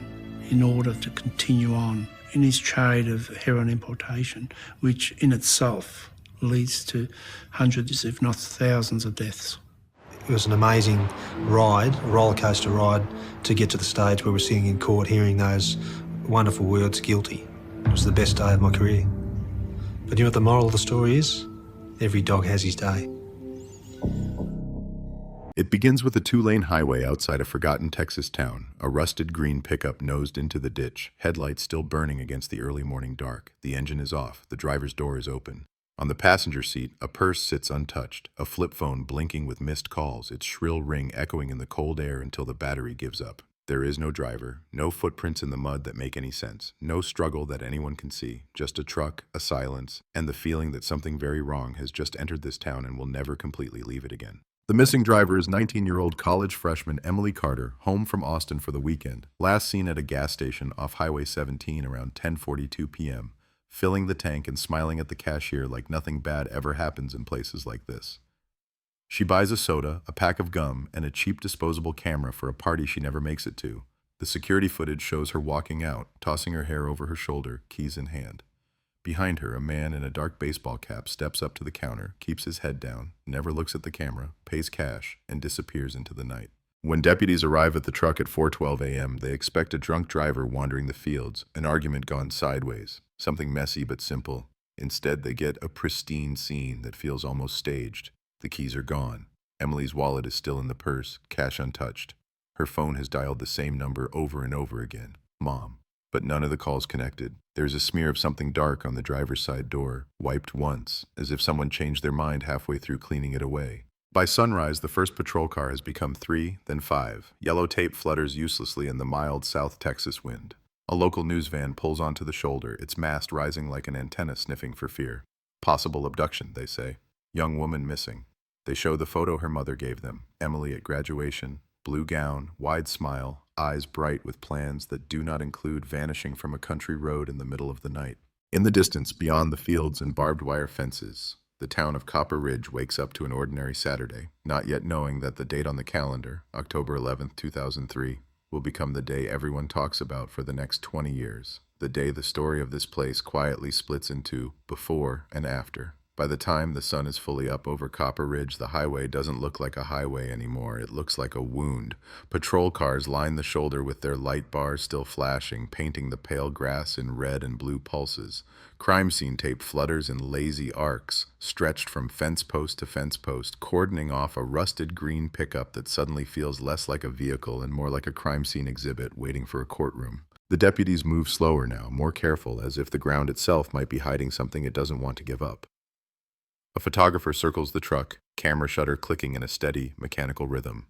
in order to continue on in his trade of heroin importation, which in itself leads to hundreds, if not thousands, of deaths? It was an amazing ride, a rollercoaster ride, to get to the stage where we're sitting in court hearing those wonderful words, guilty. It was the best day of my career. But you know what the moral of the story is? Every dog has his day. It begins with a 2-lane highway outside a forgotten Texas town. A rusted green pickup nosed into the ditch, headlights still burning against the early morning dark. The engine is off, the driver's door is open. On the passenger seat, a purse sits untouched, a flip phone blinking with missed calls, its shrill ring echoing in the cold air until the battery gives up. There is no driver, no footprints in the mud that make any sense, no struggle that anyone can see, just a truck, a silence, and the feeling that something very wrong has just entered this town and will never completely leave it again. The missing driver is 19-year-old college freshman Emily Carter, home from Austin for the weekend, last seen at a gas station off Highway 17 around 10:42 p.m., filling the tank and smiling at the cashier like nothing bad ever happens in places like this. She buys a soda, a pack of gum, and a cheap disposable camera for a party she never makes it to. The security footage shows her walking out, tossing her hair over her shoulder, keys in hand. Behind her, a man in a dark baseball cap steps up to the counter, keeps his head down, never looks at the camera, pays cash, and disappears into the night. When deputies arrive at the truck at 4:12 a.m., they expect a drunk driver wandering the fields, an argument gone sideways, something messy but simple. Instead, they get a pristine scene that feels almost staged. The keys are gone. Emily's wallet is still in the purse, cash untouched. Her phone has dialed the same number over and over again, Mom. But none of the calls connected. There's a smear of something dark on the driver's side door, wiped once, as if someone changed their mind halfway through cleaning it away. By sunrise, the first patrol car has become 3, then 5. Yellow tape flutters uselessly in the mild South Texas wind. A local news van pulls onto the shoulder, its mast rising like an antenna sniffing for fear. Possible abduction, they say. Young woman missing. They show the photo her mother gave them, Emily at graduation, blue gown, wide smile, eyes bright with plans that do not include vanishing from a country road in the middle of the night. In the distance, beyond the fields and barbed wire fences, the town of Copper Ridge wakes up to an ordinary Saturday, not yet knowing that the date on the calendar, October 11th, 2003, will become the day everyone talks about for the next 20 years, the day the story of this place quietly splits into before and after. By the time the sun is fully up over Copper Ridge, the highway doesn't look like a highway anymore. It looks like a wound. Patrol cars line the shoulder with their light bars still flashing, painting the pale grass in red and blue pulses. Crime scene tape flutters in lazy arcs, stretched from fence post to fence post, cordoning off a rusted green pickup that suddenly feels less like a vehicle and more like a crime scene exhibit waiting for a courtroom. The deputies move slower now, more careful, as if the ground itself might be hiding something it doesn't want to give up. A photographer circles the truck, camera shutter clicking in a steady, mechanical rhythm.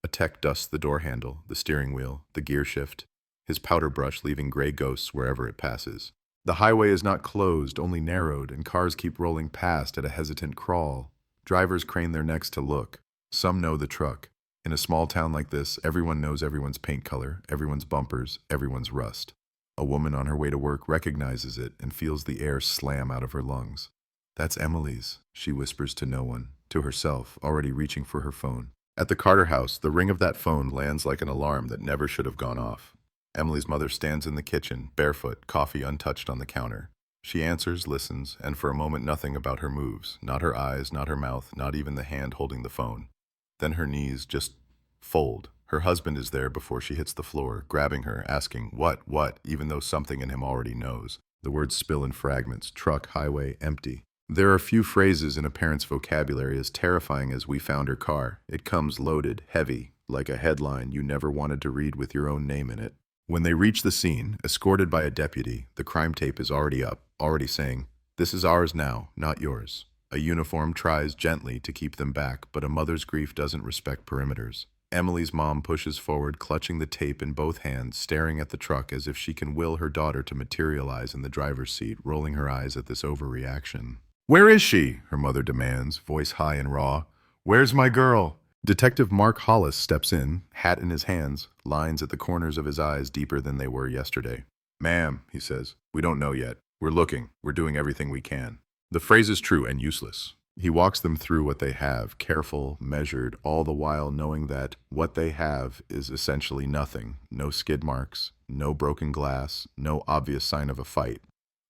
A tech dusts the door handle, the steering wheel, the gear shift, his powder brush leaving gray ghosts wherever it passes. The highway is not closed, only narrowed, and cars keep rolling past at a hesitant crawl. Drivers crane their necks to look. Some know the truck. In a small town like this, everyone knows everyone's paint color, everyone's bumpers, everyone's rust. A woman on her way to work recognizes it and feels the air slam out of her lungs. "That's Emily's," she whispers to no one, to herself, already reaching for her phone. At the Carter house, the ring of that phone lands like an alarm that never should have gone off. Emily's mother stands in the kitchen, barefoot, coffee untouched on the counter. She answers, listens, and for a moment nothing about her moves, not her eyes, not her mouth, not even the hand holding the phone. Then her knees just fold. Her husband is there before she hits the floor, grabbing her, asking, what, even though something in him already knows. The words spill in fragments, truck, highway, empty. There are few phrases in a parent's vocabulary as terrifying as "we found her car." It comes loaded, heavy, like a headline you never wanted to read with your own name in it. When they reach the scene, escorted by a deputy, the crime tape is already up, already saying, "This is ours now, not yours." A uniform tries gently to keep them back, but a mother's grief doesn't respect perimeters. Emily's mom pushes forward, clutching the tape in both hands, staring at the truck as if she can will her daughter to materialize in the driver's seat, rolling her eyes at this overreaction. "Where is she?" her mother demands, voice high and raw. "Where's my girl?" Detective Mark Hollis steps in, hat in his hands, lines at the corners of his eyes deeper than they were yesterday. "Ma'am," he says, "we don't know yet. We're looking. We're doing everything we can." The phrase is true and useless. He walks them through what they have, careful, measured, all the while knowing that what they have is essentially nothing. No skid marks, no broken glass, no obvious sign of a fight.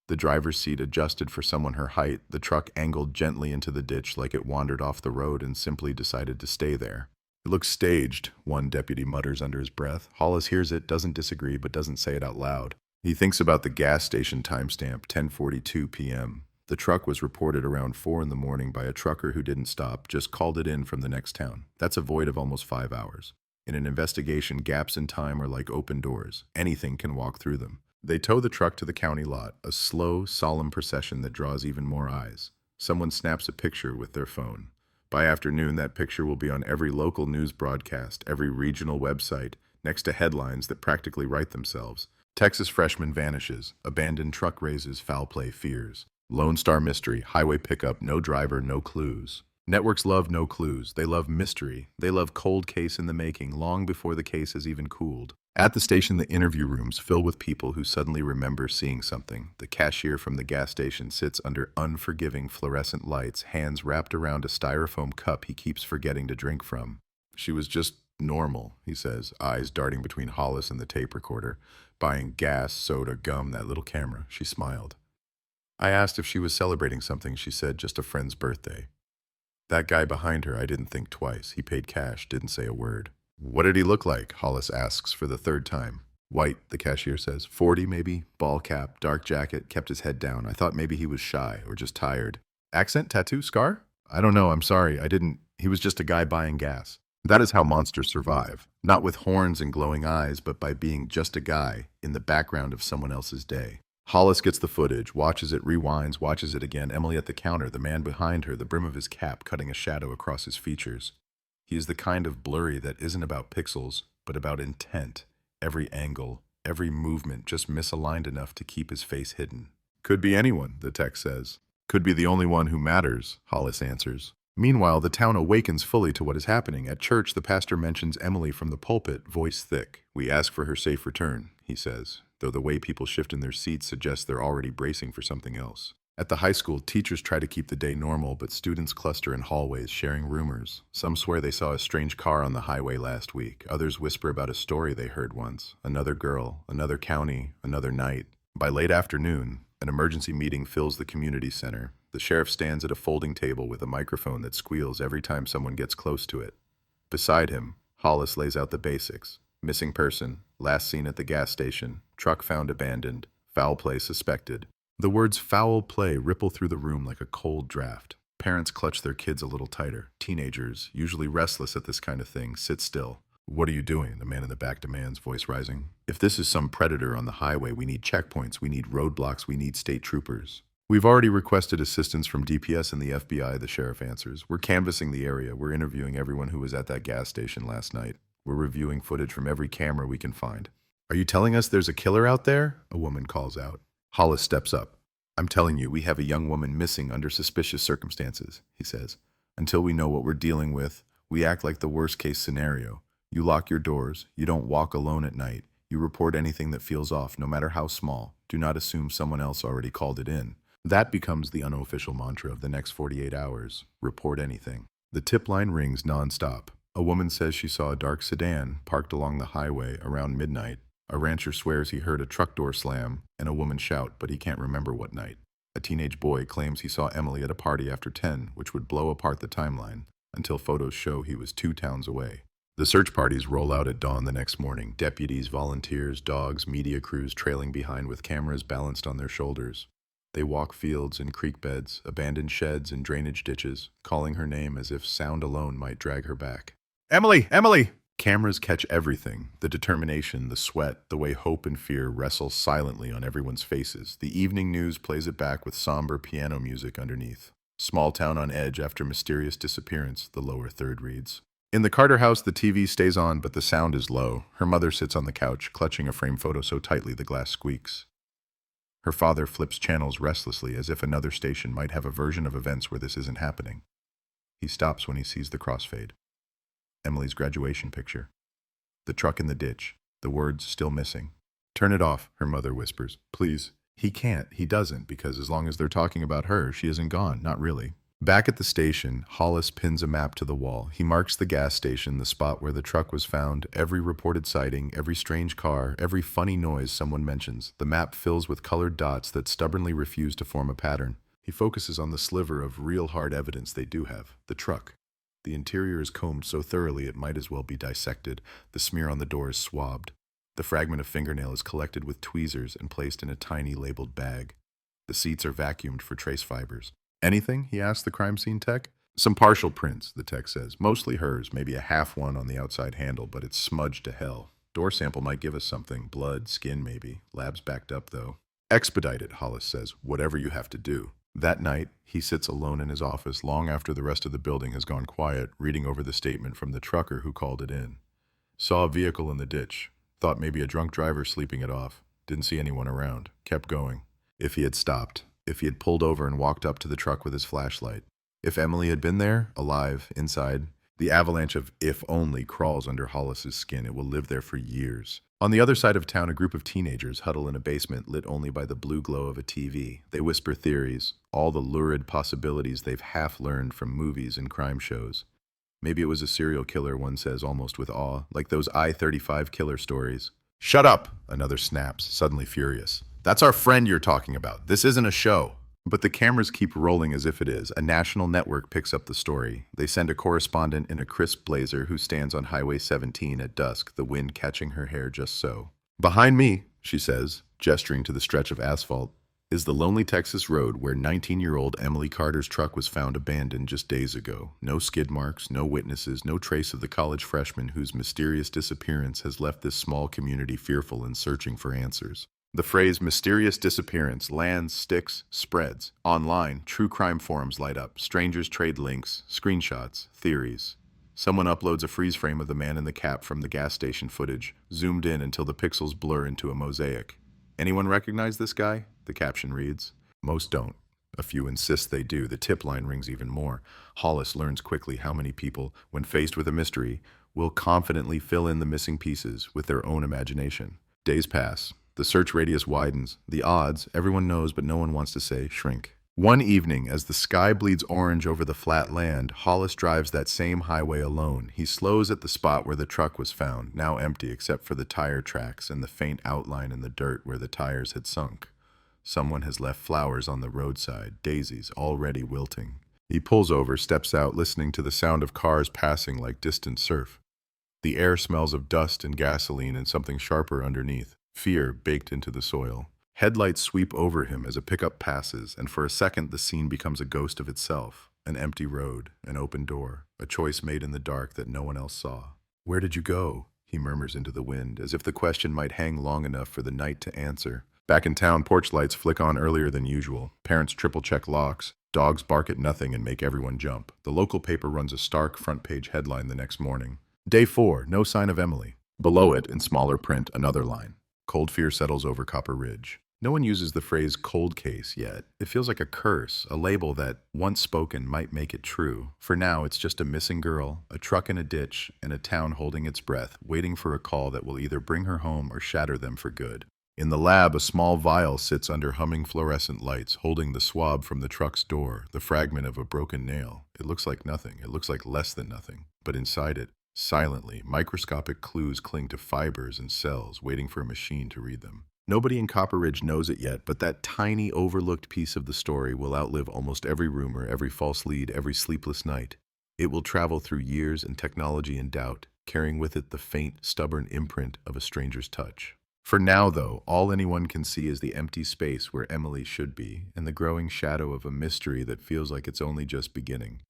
The driver's seat adjusted for someone her height, the truck angled gently into the ditch like it wandered off the road and simply decided to stay there. "It looks staged," one deputy mutters under his breath. Hollis hears it, doesn't disagree, but doesn't say it out loud. He thinks about the gas station timestamp, 10:42 p.m. The truck was reported around 4 in the morning by a trucker who didn't stop, just called it in from the next town. That's a void of almost 5 hours. In an investigation, gaps in time are like open doors. Anything can walk through them. They tow the truck to the county lot, a slow, solemn procession that draws even more eyes. Someone snaps a picture with their phone. By afternoon, that picture will be on every local news broadcast, every regional website, next to headlines that practically write themselves. Texas freshman vanishes, abandoned truck raises, foul play fears. Lone Star mystery, highway pickup, no driver, no clues. Networks love no clues. They love mystery. They love cold case in the making, long before the case has even cooled. At the station, the interview rooms fill with people who suddenly remember seeing something. The cashier from the gas station sits under unforgiving fluorescent lights, hands wrapped around a styrofoam cup he keeps forgetting to drink from. "She was just normal," he says, eyes darting between Hollis and the tape recorder. "Buying gas, soda, gum, that little camera." She smiled. "I asked if she was celebrating something. She said just a friend's birthday." That guy behind her, I didn't think twice. He paid cash, didn't say a word. "What did he look like?" Hollis asks for the third time. "White," the cashier says. 40 maybe, ball cap, dark jacket, kept his head down. I thought maybe he was shy or just tired. "Accent, tattoo, scar?" "I don't know, I'm sorry, I didn't. He was just a guy buying gas." That is how monsters survive. Not with horns and glowing eyes, but by being just a guy in the background of someone else's day. Hollis gets the footage, watches it, rewinds, watches it again. Emily at the counter, the man behind her, the brim of his cap cutting a shadow across his features. He is the kind of blurry that isn't about pixels, but about intent. Every angle, every movement just misaligned enough to keep his face hidden. "Could be anyone," the text says. "Could be the only one who matters," Hollis answers. Meanwhile, the town awakens fully to what is happening. At church, the pastor mentions Emily from the pulpit, voice thick. "We ask for her safe return," he says, though the way people shift in their seats suggests they're already bracing for something else. At the high school, teachers try to keep the day normal, but students cluster in hallways, sharing rumors. Some swear they saw a strange car on the highway last week. Others whisper about a story they heard once. Another girl, another county, another night. By late afternoon, an emergency meeting fills the community center. The sheriff stands at a folding table with a microphone that squeals every time someone gets close to it. Beside him, Hollis lays out the basics. Missing person, last seen at the gas station, truck found abandoned, foul play suspected. The words foul play ripple through the room like a cold draft. Parents clutch their kids a little tighter. Teenagers, usually restless at this kind of thing, sit still. "What are you doing?" the man in the back demands, voice rising. "If this is some predator on the highway, we need checkpoints, we need roadblocks, we need state troopers." "We've already requested assistance from DPS and the FBI," the sheriff answers. "We're canvassing the area. We're interviewing everyone who was at that gas station last night. We're reviewing footage from every camera we can find." "Are you telling us there's a killer out there?" a woman calls out. Hollis steps up. "I'm telling you, we have a young woman missing under suspicious circumstances," he says. "Until we know what we're dealing with, we act like the worst-case scenario. You lock your doors. You don't walk alone at night. You report anything that feels off, no matter how small. Do not assume someone else already called it in." That becomes the unofficial mantra of the next 48 hours. Report anything. The tip line rings nonstop. A woman says she saw a dark sedan parked along the highway around midnight. A rancher swears he heard a truck door slam and a woman shout, but he can't remember what night. A teenage boy claims he saw Emily at a party after 10, which would blow apart the timeline, until photos show he was 2 towns away. The search parties roll out at dawn the next morning. Deputies, volunteers, dogs, media crews trailing behind with cameras balanced on their shoulders. They walk fields and creek beds, abandoned sheds and drainage ditches, calling her name as if sound alone might drag her back. "Emily! Emily!" Cameras catch everything. The determination, the sweat, the way hope and fear wrestle silently on everyone's faces. The evening news plays it back with somber piano music underneath. "Small town on edge after mysterious disappearance," the lower third reads. In the Carter house, the TV stays on, but the sound is low. Her mother sits on the couch, clutching a framed photo so tightly the glass squeaks. Her father flips channels restlessly, as if another station might have a version of events where this isn't happening. He stops when he sees the crossfade. Emily's graduation picture. The truck in the ditch. The words still missing. "Turn it off," her mother whispers. "Please." He can't. He doesn't, because as long as they're talking about her, she isn't gone. Not really. Back at the station, Hollis pins a map to the wall. He marks the gas station, the spot where the truck was found, every reported sighting, every strange car, every funny noise someone mentions. The map fills with colored dots that stubbornly refuse to form a pattern. He focuses on the sliver of real hard evidence they do have, the truck. The interior is combed so thoroughly it might as well be dissected. The smear on the door is swabbed. The fragment of fingernail is collected with tweezers and placed in a tiny labeled bag. The seats are vacuumed for trace fibers. "Anything?" he asks the crime scene tech. "Some partial prints," the tech says. "Mostly hers, maybe a half one on the outside handle, but it's smudged to hell. Door sample might give us something. Blood, skin maybe. Lab's backed up, though." "Expedite it," Hollis says. "Whatever you have to do." That night, he sits alone in his office long after the rest of the building has gone quiet, reading over the statement from the trucker who called it in. "Saw a vehicle in the ditch. Thought maybe a drunk driver sleeping it off. Didn't see anyone around. Kept going. If he had stopped. If he had pulled over and walked up to the truck with his flashlight. If Emily had been there, alive, inside. The avalanche of if only crawls under Hollis's skin. It will live there for years. On the other side of town, a group of teenagers huddle in a basement lit only by the blue glow of a TV. They whisper theories, all the lurid possibilities they've half learned from movies and crime shows. Maybe it was a serial killer, one says almost with awe, like those I-35 killer stories. "Shut up!" another snaps, suddenly furious. "That's our friend you're talking about. This isn't a show." But the cameras keep rolling as if it is. A national network picks up the story. They send a correspondent in a crisp blazer who stands on Highway 17 at dusk, the wind catching her hair just so. "Behind me," she says, gesturing to the stretch of asphalt, "is the lonely Texas road where 19-year-old Emily Carter's truck was found abandoned just days ago. No skid marks, no witnesses, no trace of the college freshman whose mysterious disappearance has left this small community fearful and searching for answers." The phrase "mysterious disappearance" lands, sticks, spreads. Online, true crime forums light up. Strangers trade links, screenshots, theories. Someone uploads a freeze frame of the man in the cap from the gas station footage, zoomed in until the pixels blur into a mosaic. "Anyone recognize this guy?" the caption reads. Most don't. A few insist they do. The tip line rings even more. Hollis learns quickly how many people, when faced with a mystery, will confidently fill in the missing pieces with their own imagination. Days pass. The search radius widens. The odds, everyone knows but no one wants to say, shrink. One evening, as the sky bleeds orange over the flat land, Hollis drives that same highway alone. He slows at the spot where the truck was found, now empty except for the tire tracks and the faint outline in the dirt where the tires had sunk. Someone has left flowers on the roadside, daisies already wilting. He pulls over, steps out, listening to the sound of cars passing like distant surf. The air smells of dust and gasoline and something sharper underneath, fear baked into the soil. Headlights sweep over him as a pickup passes, and for a second the scene becomes a ghost of itself. An empty road, an open door, a choice made in the dark that no one else saw. "Where did you go?" he murmurs into the wind, as if the question might hang long enough for the night to answer. Back in town, porch lights flick on earlier than usual. Parents triple-check locks. Dogs bark at nothing and make everyone jump. The local paper runs a stark front-page headline the next morning. Day 4, no sign of Emily. Below it, in smaller print, another line. Cold fear settles over Copper Ridge. No one uses the phrase cold case yet. It feels like a curse, a label that, once spoken, might make it true. For now, it's just a missing girl, a truck in a ditch, and a town holding its breath, waiting for a call that will either bring her home or shatter them for good. In the lab, a small vial sits under humming fluorescent lights, holding the swab from the truck's door, the fragment of a broken nail. It looks like nothing. It looks like less than nothing. But inside it, silently, microscopic clues cling to fibers and cells, waiting for a machine to read them. Nobody in Copper Ridge knows it yet, but that tiny, overlooked piece of the story will outlive almost every rumor, every false lead, every sleepless night. It will travel through years and technology and doubt, carrying with it the faint, stubborn imprint of a stranger's touch. For now, though, all anyone can see is the empty space where Emily should be, and the growing shadow of a mystery that feels like it's only just beginning.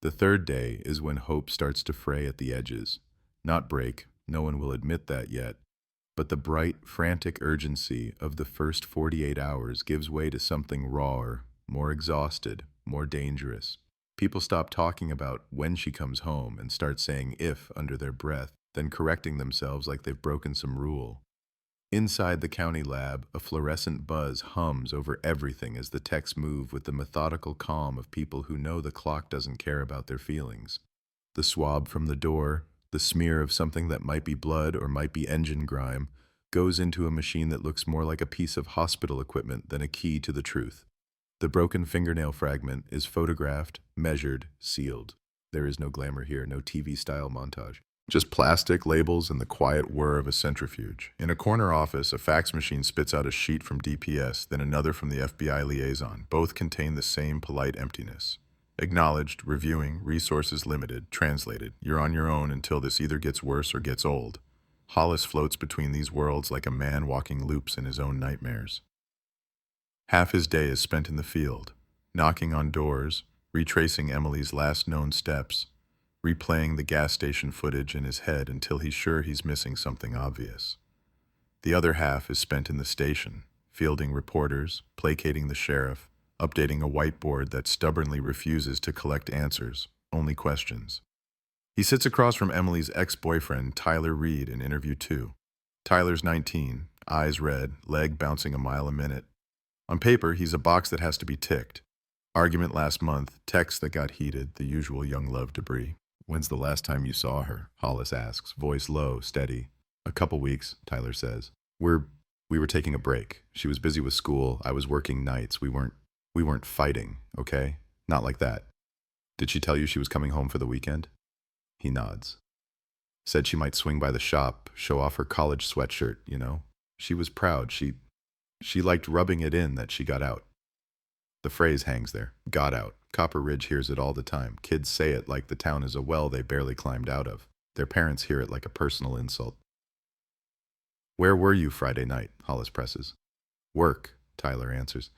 The third day is when hope starts to fray at the edges. Not break, no one will admit that yet, but the bright, frantic urgency of the first 48 hours gives way to something rawer, more exhausted, more dangerous. People stop talking about when she comes home and start saying if under their breath, then correcting themselves like they've broken some rule. Inside the county lab, a fluorescent buzz hums over everything as the techs move with the methodical calm of people who know the clock doesn't care about their feelings. The swab from the door, the smear of something that might be blood or might be engine grime, goes into a machine that looks more like a piece of hospital equipment than a key to the truth. The broken fingernail fragment is photographed, measured, sealed. There is no glamour here, no TV-style montage. Just plastic, labels, and the quiet whir of a centrifuge. In a corner office, a fax machine spits out a sheet from DPS, then another from the FBI liaison. Both contain the same polite emptiness. Acknowledged, reviewing, resources limited, translated. You're on your own until this either gets worse or gets old. Hollis floats between these worlds like a man walking loops in his own nightmares. Half his day is spent in the field, knocking on doors, retracing Emily's last known steps, replaying the gas station footage in his head until he's sure he's missing something obvious. The other half is spent in the station, fielding reporters, placating the sheriff, updating a whiteboard that stubbornly refuses to collect answers, only questions. He sits across from Emily's ex-boyfriend, Tyler Reed, in interview 2. Tyler's 19, eyes red, leg bouncing a mile a minute. On paper, he's a box that has to be ticked. Argument last month, text that got heated, the usual young love debris. "When's the last time you saw her?" Hollis asks, voice low, steady. "A couple weeks," Tyler says. We were taking a break. She was busy with school. I was working nights. We weren't fighting, okay? Not like that." "Did she tell you she was coming home for the weekend?" He nods. "Said she might swing by the shop, show off her college sweatshirt, you know. She was proud. She liked rubbing it in that she got out." The phrase hangs there. Got out. Copper Ridge hears it all the time. Kids say it like the town is a well they barely climbed out of. Their parents hear it like a personal insult. "Where were you Friday night?" Hollis presses. "Work," Tyler answers.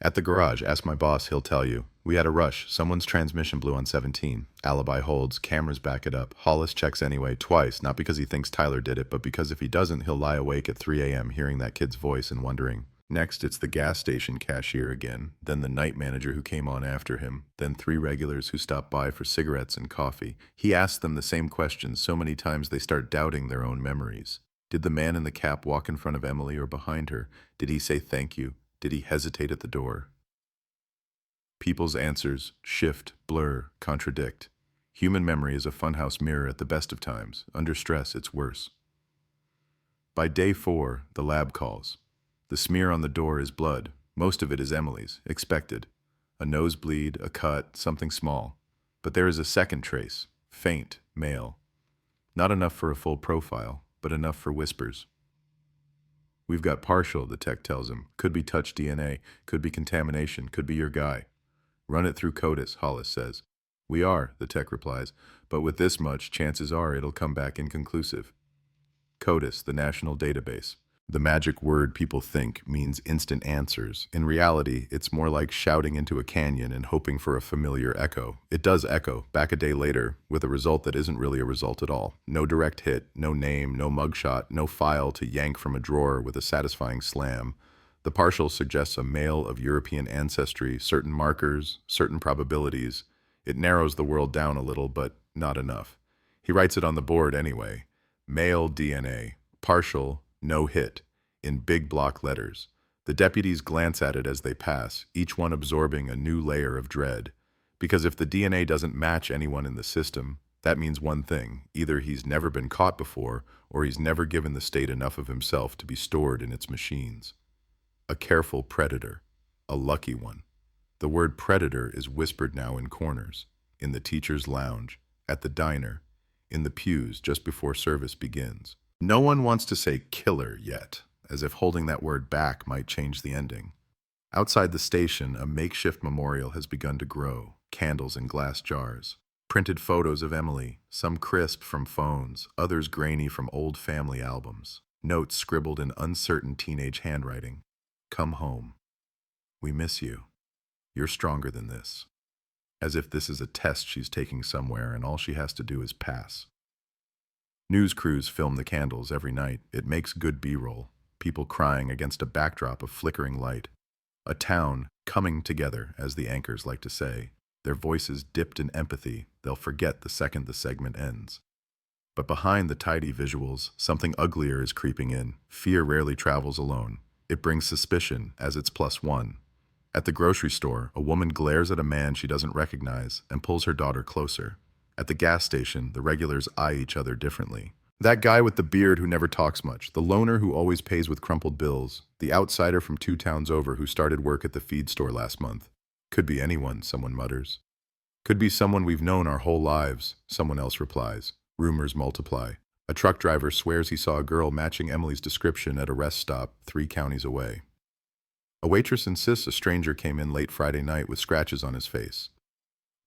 "At the garage. Ask my boss, he'll tell you. We had a rush. Someone's transmission blew on 17. Alibi holds. Cameras back it up. Hollis checks anyway, twice, not because he thinks Tyler did it, but because if he doesn't, he'll lie awake at 3 a.m. hearing that kid's voice and wondering. Next, it's the gas station cashier again, then the night manager who came on after him, then 3 regulars who stopped by for cigarettes and coffee. He asks them the same questions so many times they start doubting their own memories. Did the man in the cap walk in front of Emily or behind her? Did he say thank you? Did he hesitate at the door? People's answers shift, blur, contradict. Human memory is a funhouse mirror at the best of times. Under stress, it's worse. By day 4, the lab calls. The smear on the door is blood. Most of it is Emily's, expected. A nosebleed, a cut, something small. But there is a second trace, faint, male. Not enough for a full profile, but enough for whispers. We've got partial, the tech tells him. Could be touch DNA, could be contamination, could be your guy. Run it through CODIS, Hollis says. We are, the tech replies, but with this much, chances are it'll come back inconclusive. CODIS, the national database. The magic word people think means instant answers. In reality, it's more like shouting into a canyon and hoping for a familiar echo. It does echo, back a day later, with a result that isn't really a result at all. No direct hit, no name, no mugshot, no file to yank from a drawer with a satisfying slam. The partial suggests a male of European ancestry, certain markers, certain probabilities. It narrows the world down a little, but not enough. He writes it on the board anyway. Male DNA, partial, no hit, in big block letters. The deputies glance at it as they pass, each one absorbing a new layer of dread. Because if the DNA doesn't match anyone in the system, that means one thing. Either he's never been caught before, or he's never given the state enough of himself to be stored in its machines. A careful predator. A lucky one. The word predator is whispered now in corners, in the teacher's lounge, at the diner, in the pews just before service begins. No one wants to say killer yet, as if holding that word back might change the ending. Outside the station, a makeshift memorial has begun to grow, candles in glass jars. Printed photos of Emily, some crisp from phones, others grainy from old family albums. Notes scribbled in uncertain teenage handwriting. Come home. We miss you. You're stronger than this. As if this is a test she's taking somewhere and all she has to do is pass. News crews film the candles every night. It makes good B-roll. People crying against a backdrop of flickering light. A town coming together, as the anchors like to say. Their voices dipped in empathy. They'll forget the second the segment ends. But behind the tidy visuals, something uglier is creeping in. Fear rarely travels alone. It brings suspicion as its +1. At the grocery store, a woman glares at a man she doesn't recognize and pulls her daughter closer. At the gas station, the regulars eye each other differently. That guy with the beard who never talks much, the loner who always pays with crumpled bills, the outsider from 2 towns over who started work at the feed store last month. Could be anyone, someone mutters. Could be someone we've known our whole lives, someone else replies. Rumors multiply. A truck driver swears he saw a girl matching Emily's description at a rest stop 3 counties away. A waitress insists a stranger came in late Friday night with scratches on his face.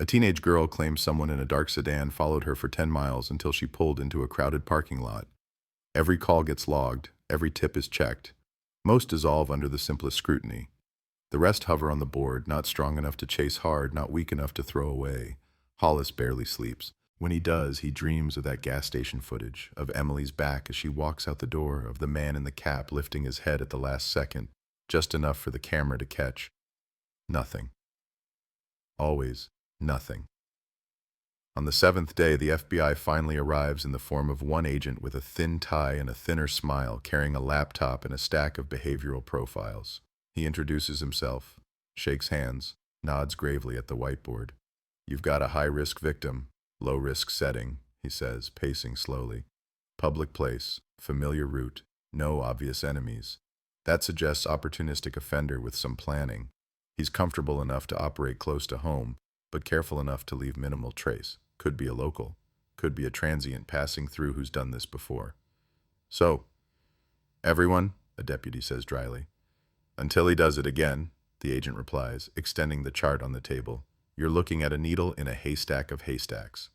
A teenage girl claims someone in a dark sedan followed her for 10 miles until she pulled into a crowded parking lot. Every call gets logged, every tip is checked. Most dissolve under the simplest scrutiny. The rest hover on the board, not strong enough to chase hard, not weak enough to throw away. Hollis barely sleeps. When he does, he dreams of that gas station footage, of Emily's back as she walks out the door, of the man in the cap lifting his head at the last second, just enough for the camera to catch. Nothing. Always. Nothing. On the 7th day, the FBI finally arrives in the form of one agent with a thin tie and a thinner smile, carrying a laptop and a stack of behavioral profiles. He introduces himself, shakes hands, nods gravely at the whiteboard. You've got a high-risk victim, low-risk setting, he says, pacing slowly. Public place, familiar route, no obvious enemies. That suggests opportunistic offender with some planning. He's comfortable enough to operate close to home, but careful enough to leave minimal trace. Could be a local. Could be a transient passing through who's done this before. So, everyone, a deputy says dryly. Until he does it again, the agent replies, extending the chart on the table. You're looking at a needle in a haystack of haystacks.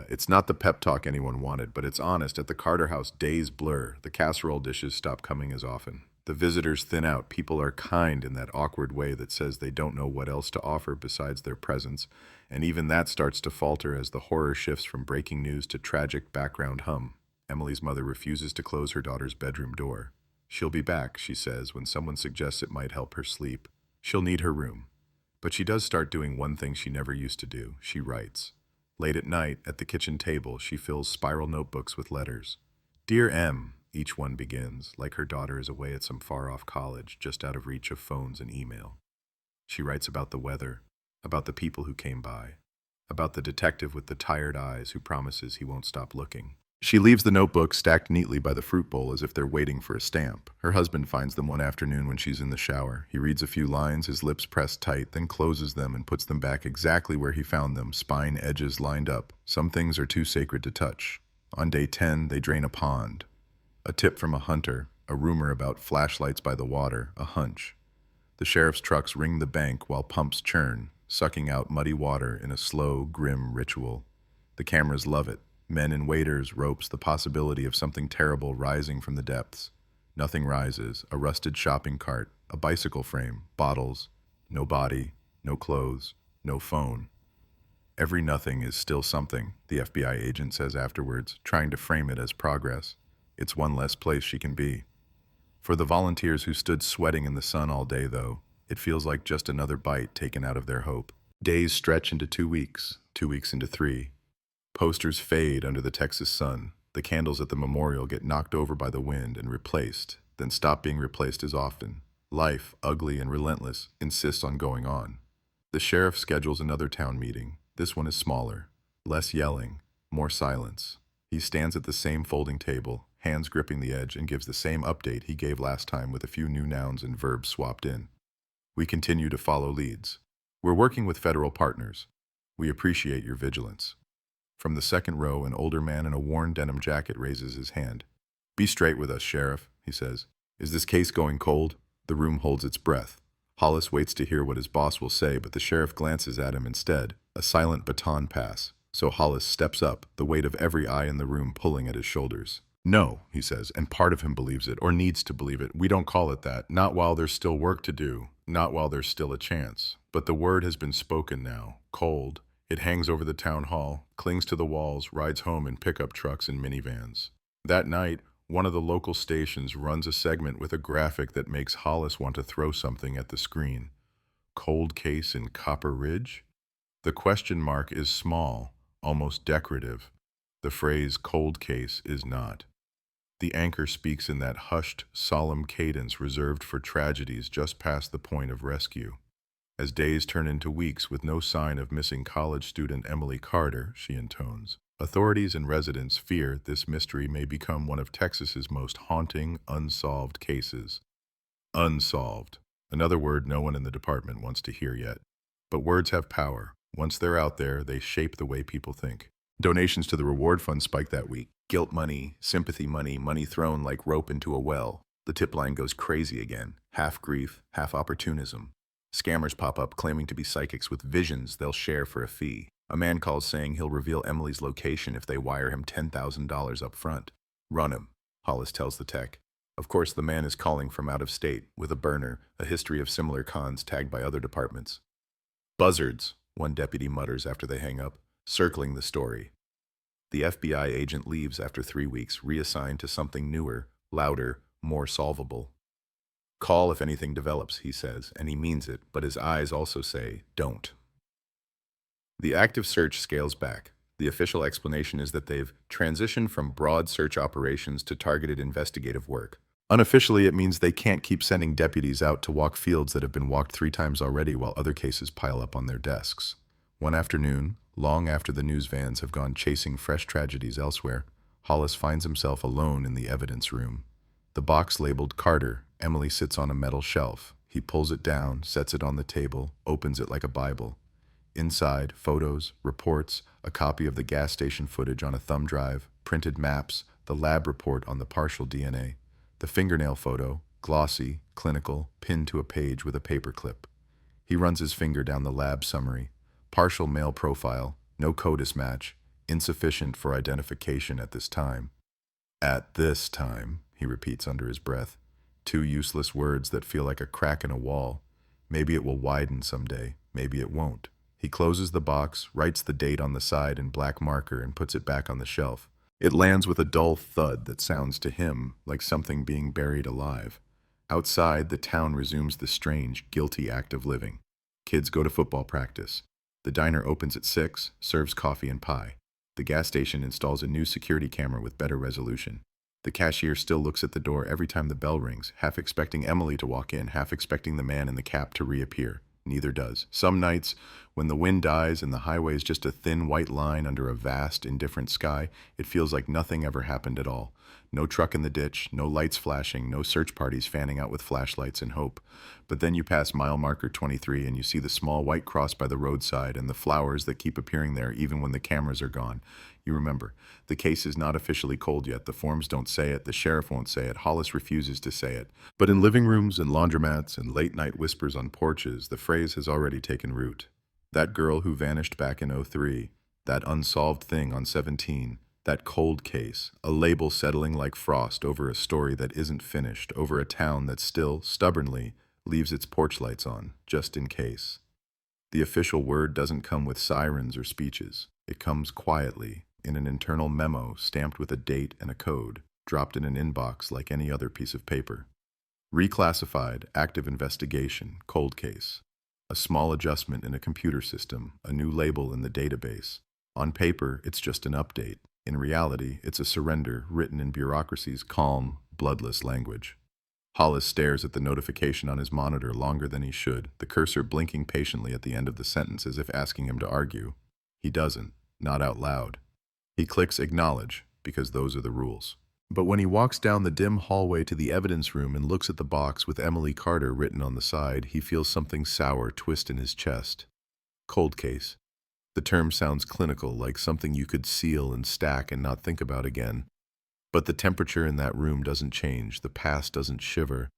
It's not the pep talk anyone wanted, but it's honest. At the Carter house, days blur. The casserole dishes stop coming as often. The visitors thin out. People are kind in that awkward way that says they don't know what else to offer besides their presence, and even that starts to falter as the horror shifts from breaking news to tragic background hum. Emily's mother refuses to close her daughter's bedroom door. She'll be back, she says, when someone suggests it might help her sleep. She'll need her room. But she does start doing one thing she never used to do. She writes. Late at night, at the kitchen table, she fills spiral notebooks with letters. Dear M, each one begins, like her daughter is away at some far-off college, just out of reach of phones and email. She writes about the weather, about the people who came by, about the detective with the tired eyes who promises he won't stop looking. She leaves the notebook stacked neatly by the fruit bowl as if they're waiting for a stamp. Her husband finds them one afternoon when she's in the shower. He reads a few lines, his lips pressed tight, then closes them and puts them back exactly where he found them, spine edges lined up. Some things are too sacred to touch. On day 10, they drain a pond. A tip from a hunter. a rumor about flashlights by the water, a hunch. The sheriff's trucks ring the bank while pumps churn, sucking out muddy water in a slow, grim ritual. The cameras love it. Men in waders, ropes, the possibility of something terrible rising from the depths. Nothing rises, a rusted shopping cart, a bicycle frame, bottles, no body, no clothes, no phone. Every nothing is still something, the FBI agent says afterwards, trying to frame it as progress. It's one less place she can be. For the volunteers who stood sweating in the sun all day, though, it feels like just another bite taken out of their hope. Days stretch into 2 weeks, 2 weeks into 3. Posters fade under the Texas sun. The candles at the memorial get knocked over by the wind and replaced, then stop being replaced as often. Life, ugly and relentless, insists on going on. The sheriff schedules another town meeting. This one is smaller, less yelling, more silence. He stands at the same folding table, hands gripping the edge, and gives the same update he gave last time with a few new nouns and verbs swapped in. We continue to follow leads. We're working with federal partners. We appreciate your vigilance. From the second row, an older man in a worn denim jacket raises his hand. Be straight with us, Sheriff, he says. Is this case going cold? The room holds its breath. Hollis waits to hear what his boss will say, but the sheriff glances at him instead, a silent baton pass. So Hollis steps up, the weight of every eye in the room pulling at his shoulders. No, he says, and part of him believes it, or needs to believe it. We don't call it that. Not while there's still work to do. Not while there's still a chance. But the word has been spoken now. Cold. It hangs over the town hall, clings to the walls, rides home in pickup trucks and minivans. That night, one of the local stations runs a segment with a graphic that makes Hollis want to throw something at the screen. Cold case in Copper Ridge? The question mark is small, almost decorative. The phrase cold case is not. The anchor speaks in that hushed, solemn cadence reserved for tragedies just past the point of rescue. As days turn into weeks with no sign of missing college student Emily Carter, she intones, authorities and residents fear this mystery may become one of Texas's most haunting, unsolved cases. Unsolved. Another word no one in the department wants to hear yet. But words have power. Once they're out there, they shape the way people think. Donations to the reward fund spike that week. Guilt money, sympathy money, money thrown like rope into a well. The tip line goes crazy again. Half grief, half opportunism. Scammers pop up claiming to be psychics with visions they'll share for a fee. A man calls saying he'll reveal Emily's location if they wire him $10,000 up front. Run him, Hollis tells the tech. Of course, the man is calling from out of state, with a burner, a history of similar cons tagged by other departments. Buzzards, one deputy mutters after they hang up, circling the story. The FBI agent leaves after 3 weeks, reassigned to something newer, louder, more solvable. Call if anything develops, he says, and he means it, but his eyes also say, don't. The active search scales back. The official explanation is that they've transitioned from broad search operations to targeted investigative work. Unofficially, it means they can't keep sending deputies out to walk fields that have been walked 3 times already while other cases pile up on their desks. One afternoon, long after the news vans have gone chasing fresh tragedies elsewhere, Hollis finds himself alone in the evidence room. The box labeled Carter, Emily sits on a metal shelf. He pulls it down, sets it on the table, opens it like a Bible. Inside, photos, reports, a copy of the gas station footage on a thumb drive, printed maps, the lab report on the partial DNA, the fingernail photo, glossy, clinical, pinned to a page with a paper clip. He runs his finger down the lab summary. Partial male profile, no CODIS match, insufficient for identification at this time. At this time, he repeats under his breath. 2 useless words that feel like a crack in a wall. Maybe it will widen someday, maybe it won't. He closes the box, writes the date on the side in black marker, and puts it back on the shelf. It lands with a dull thud that sounds to him like something being buried alive. Outside, the town resumes the strange, guilty act of living. Kids go to football practice. The diner opens at 6, serves coffee and pie. The gas station installs a new security camera with better resolution. The cashier still looks at the door every time the bell rings, half expecting Emily to walk in, half expecting the man in the cap to reappear. Neither does. Some nights, when the wind dies and the highway is just a thin white line under a vast, indifferent sky, it feels like nothing ever happened at all. No truck in the ditch, no lights flashing, no search parties fanning out with flashlights in hope. But then you pass mile marker 23 and you see the small white cross by the roadside and the flowers that keep appearing there even when the cameras are gone. You remember, the case is not officially cold yet. The forms don't say it. The sheriff won't say it. Hollis refuses to say it. But in living rooms and laundromats and late-night whispers on porches, the phrase has already taken root. That girl who vanished back in 03, that unsolved thing on 17, that cold case, a label settling like frost over a story that isn't finished, over a town that still, stubbornly, leaves its porch lights on, just in case. The official word doesn't come with sirens or speeches. It comes quietly, in an internal memo stamped with a date and a code, dropped in an inbox like any other piece of paper. Reclassified, active investigation, cold case. A small adjustment in a computer system, a new label in the database. On paper, it's just an update. In reality, it's a surrender written in bureaucracy's calm, bloodless language. Hollis stares at the notification on his monitor longer than he should, the cursor blinking patiently at the end of the sentence as if asking him to argue. He doesn't, not out loud. He clicks acknowledge, because those are the rules. But when he walks down the dim hallway to the evidence room and looks at the box with Emily Carter written on the side, he feels something sour twist in his chest. Cold case. The term sounds clinical, like something you could seal and stack and not think about again. But the temperature in that room doesn't change, the past doesn't shiver.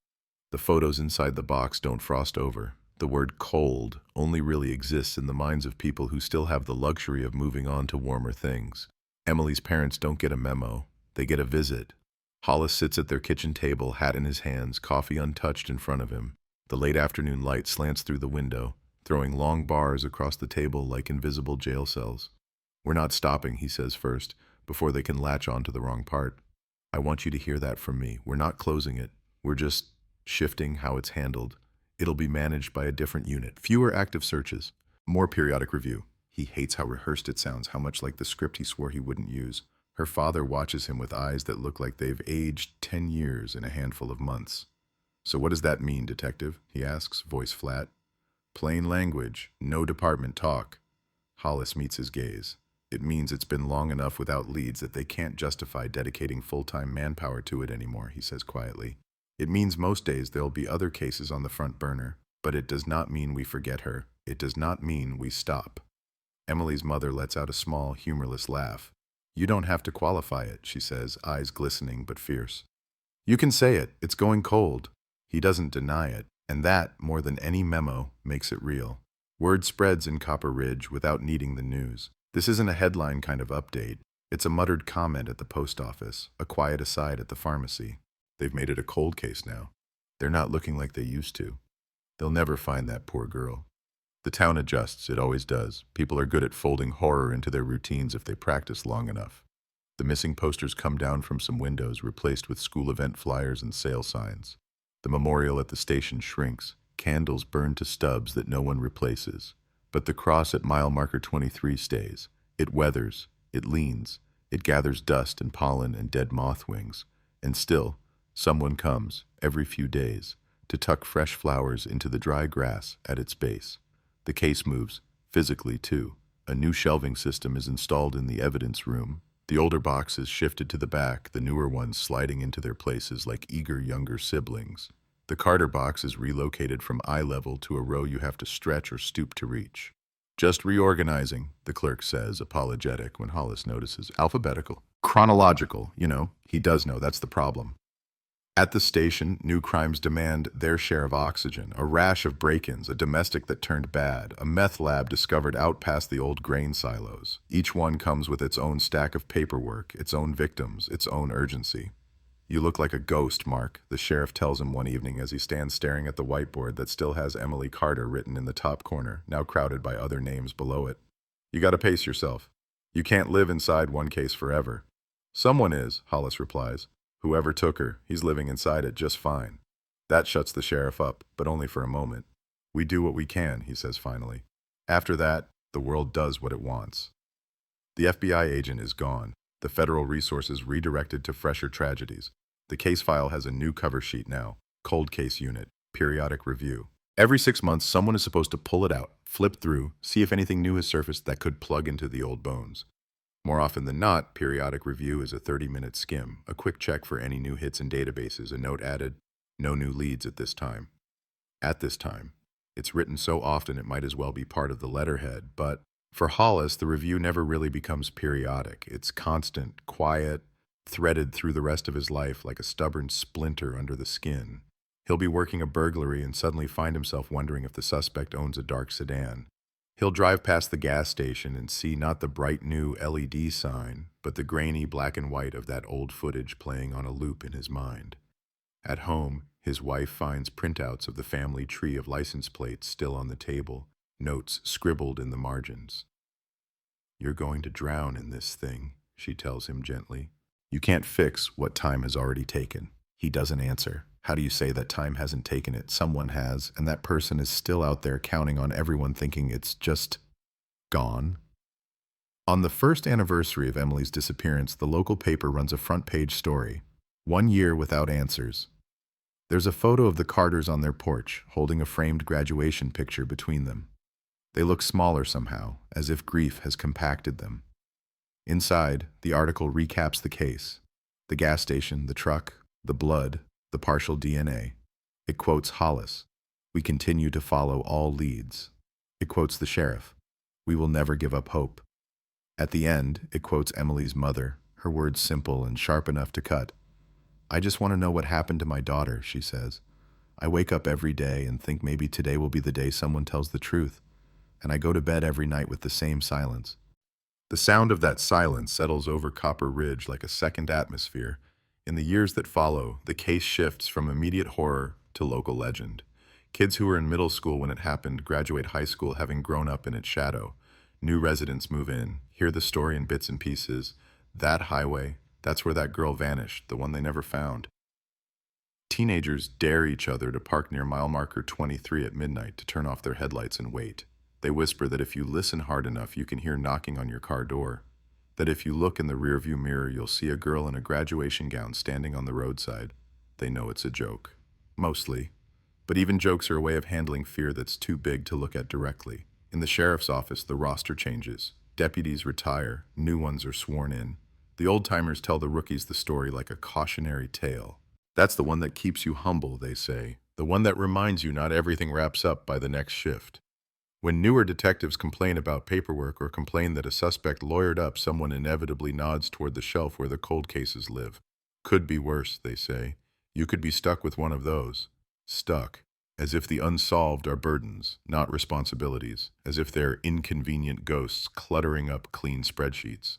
The photos inside the box don't frost over. The word cold only really exists in the minds of people who still have the luxury of moving on to warmer things. Emily's parents don't get a memo, they get a visit. Hollis sits at their kitchen table, hat in his hands, coffee untouched in front of him. The late afternoon light slants through the window, throwing long bars across the table like invisible jail cells. "We're not stopping," he says first, before they can latch on to the wrong part. "I want you to hear that from me. We're not closing it. We're just shifting how it's handled. It'll be managed by a different unit. Fewer active searches. More periodic review." He hates how rehearsed it sounds, how much like the script he swore he wouldn't use. Her father watches him with eyes that look like they've aged 10 years in a handful of months. "So what does that mean, detective?" he asks, voice flat. "Plain language, no department talk." Hollis meets his gaze. "It means it's been long enough without leads that they can't justify dedicating full-time manpower to it anymore," he says quietly. "It means most days there'll be other cases on the front burner, but it does not mean we forget her. It does not mean we stop." Emily's mother lets out a small, humorless laugh. "You don't have to qualify it," she says, eyes glistening but fierce. "You can say it. It's going cold." He doesn't deny it, and that, more than any memo, makes it real. Word spreads in Copper Ridge without needing the news. This isn't a headline kind of update. It's a muttered comment at the post office, a quiet aside at the pharmacy. They've made it a cold case now. They're not looking like they used to. They'll never find that poor girl. The town adjusts, it always does. People are good at folding horror into their routines if they practice long enough. The missing posters come down from some windows, replaced with school event flyers and sale signs. The memorial at the station shrinks, candles burn to stubs that no one replaces. But the cross at mile marker 23 stays. It weathers, it leans, it gathers dust and pollen and dead moth wings. And still, someone comes, every few days, to tuck fresh flowers into the dry grass at its base. The case moves, physically too. A new shelving system is installed in the evidence room. The older boxes shifted to the back, the newer ones sliding into their places like eager younger siblings. The Carter box is relocated from eye level to a row you have to stretch or stoop to reach. "Just reorganizing," the clerk says, apologetic, when Hollis notices. "Alphabetical. Chronological, you know." He does know, that's the problem. At the station, new crimes demand their share of oxygen. A rash of break-ins, a domestic that turned bad, a meth lab discovered out past the old grain silos. Each one comes with its own stack of paperwork, its own victims, its own urgency. "You look like a ghost, Mark," the sheriff tells him one evening as he stands staring at the whiteboard that still has Emily Carter written in the top corner, now crowded by other names below it. "You gotta pace yourself. You can't live inside one case forever." "Someone is," Hollis replies. "Whoever took her, he's living inside it just fine." That shuts the sheriff up, but only for a moment. "We do what we can," he says finally. After that, the world does what it wants. The FBI agent is gone, the federal resources redirected to fresher tragedies. The case file has a new cover sheet now, cold case unit, periodic review. Every 6 months, someone is supposed to pull it out, flip through, see if anything new has surfaced that could plug into the old bones. More often than not, periodic review is a 30-minute skim, a quick check for any new hits in databases, a note added, no new leads at this time. At this time. It's written so often it might as well be part of the letterhead, but for Hollis, the review never really becomes periodic. It's constant, quiet, threaded through the rest of his life like a stubborn splinter under the skin. He'll be working a burglary and suddenly find himself wondering if the suspect owns a dark sedan. He'll drive past the gas station and see not the bright new LED sign, but the grainy black and white of that old footage playing on a loop in his mind. At home, his wife finds printouts of the family tree of license plates still on the table, notes scribbled in the margins. "You're going to drown in this thing," she tells him gently. "You can't fix what time has already taken." He doesn't answer. How do you say that time hasn't taken it? Someone has, and that person is still out there counting on everyone thinking it's just gone. On the first anniversary of Emily's disappearance, the local paper runs a front-page story. 1 year without answers. There's a photo of the Carters on their porch, holding a framed graduation picture between them. They look smaller somehow, as if grief has compacted them. Inside, the article recaps the case. The gas station, the truck, the blood, the partial DNA. It quotes Hollis. "We continue to follow all leads." It quotes the sheriff. "We will never give up hope." At the end, it quotes Emily's mother, her words simple and sharp enough to cut. "I just want to know what happened to my daughter," she says. "I wake up every day and think maybe today will be the day someone tells the truth. And I go to bed every night with the same silence." The sound of that silence settles over Copper Ridge like a second atmosphere. In the years that follow, the case shifts from immediate horror to local legend. Kids who were in middle school when it happened graduate high school having grown up in its shadow. New residents move in, hear the story in bits and pieces. That highway, that's where that girl vanished, the one they never found. Teenagers dare each other to park near mile marker 23 at midnight to turn off their headlights and wait. They whisper that if you listen hard enough, you can hear knocking on your car door. That if you look in the rearview mirror, you'll see a girl in a graduation gown standing on the roadside. They know it's a joke. Mostly. But even jokes are a way of handling fear that's too big to look at directly. In the sheriff's office, the roster changes. Deputies retire. New ones are sworn in. The old-timers tell the rookies the story like a cautionary tale. That's the one that keeps you humble, they say. The one that reminds you not everything wraps up by the next shift. When newer detectives complain about paperwork or complain that a suspect lawyered up, someone inevitably nods toward the shelf where the cold cases live. Could be worse, they say. You could be stuck with one of those. Stuck. As if the unsolved are burdens, not responsibilities. As if they're inconvenient ghosts cluttering up clean spreadsheets.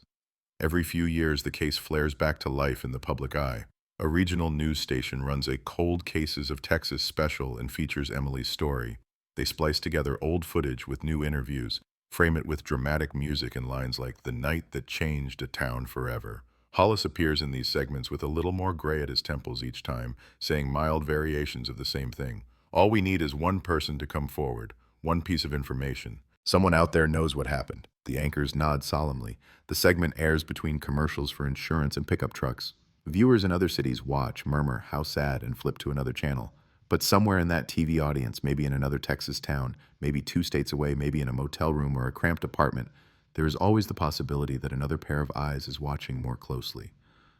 Every few years, the case flares back to life in the public eye. A regional news station runs a Cold Cases of Texas special and features Emily's story. They splice together old footage with new interviews, frame it with dramatic music and lines like "The night that changed a town forever." Hollis appears in these segments with a little more gray at his temples each time, saying mild variations of the same thing. All we need is one person to come forward, one piece of information. Someone out there knows what happened. The anchors nod solemnly. The segment airs between commercials for insurance and pickup trucks. Viewers in other cities watch, murmur, "How sad," and flip to another channel. But somewhere in that TV audience, maybe in another Texas town, maybe 2 states away, maybe in a motel room or a cramped apartment, there is always the possibility that another pair of eyes is watching more closely.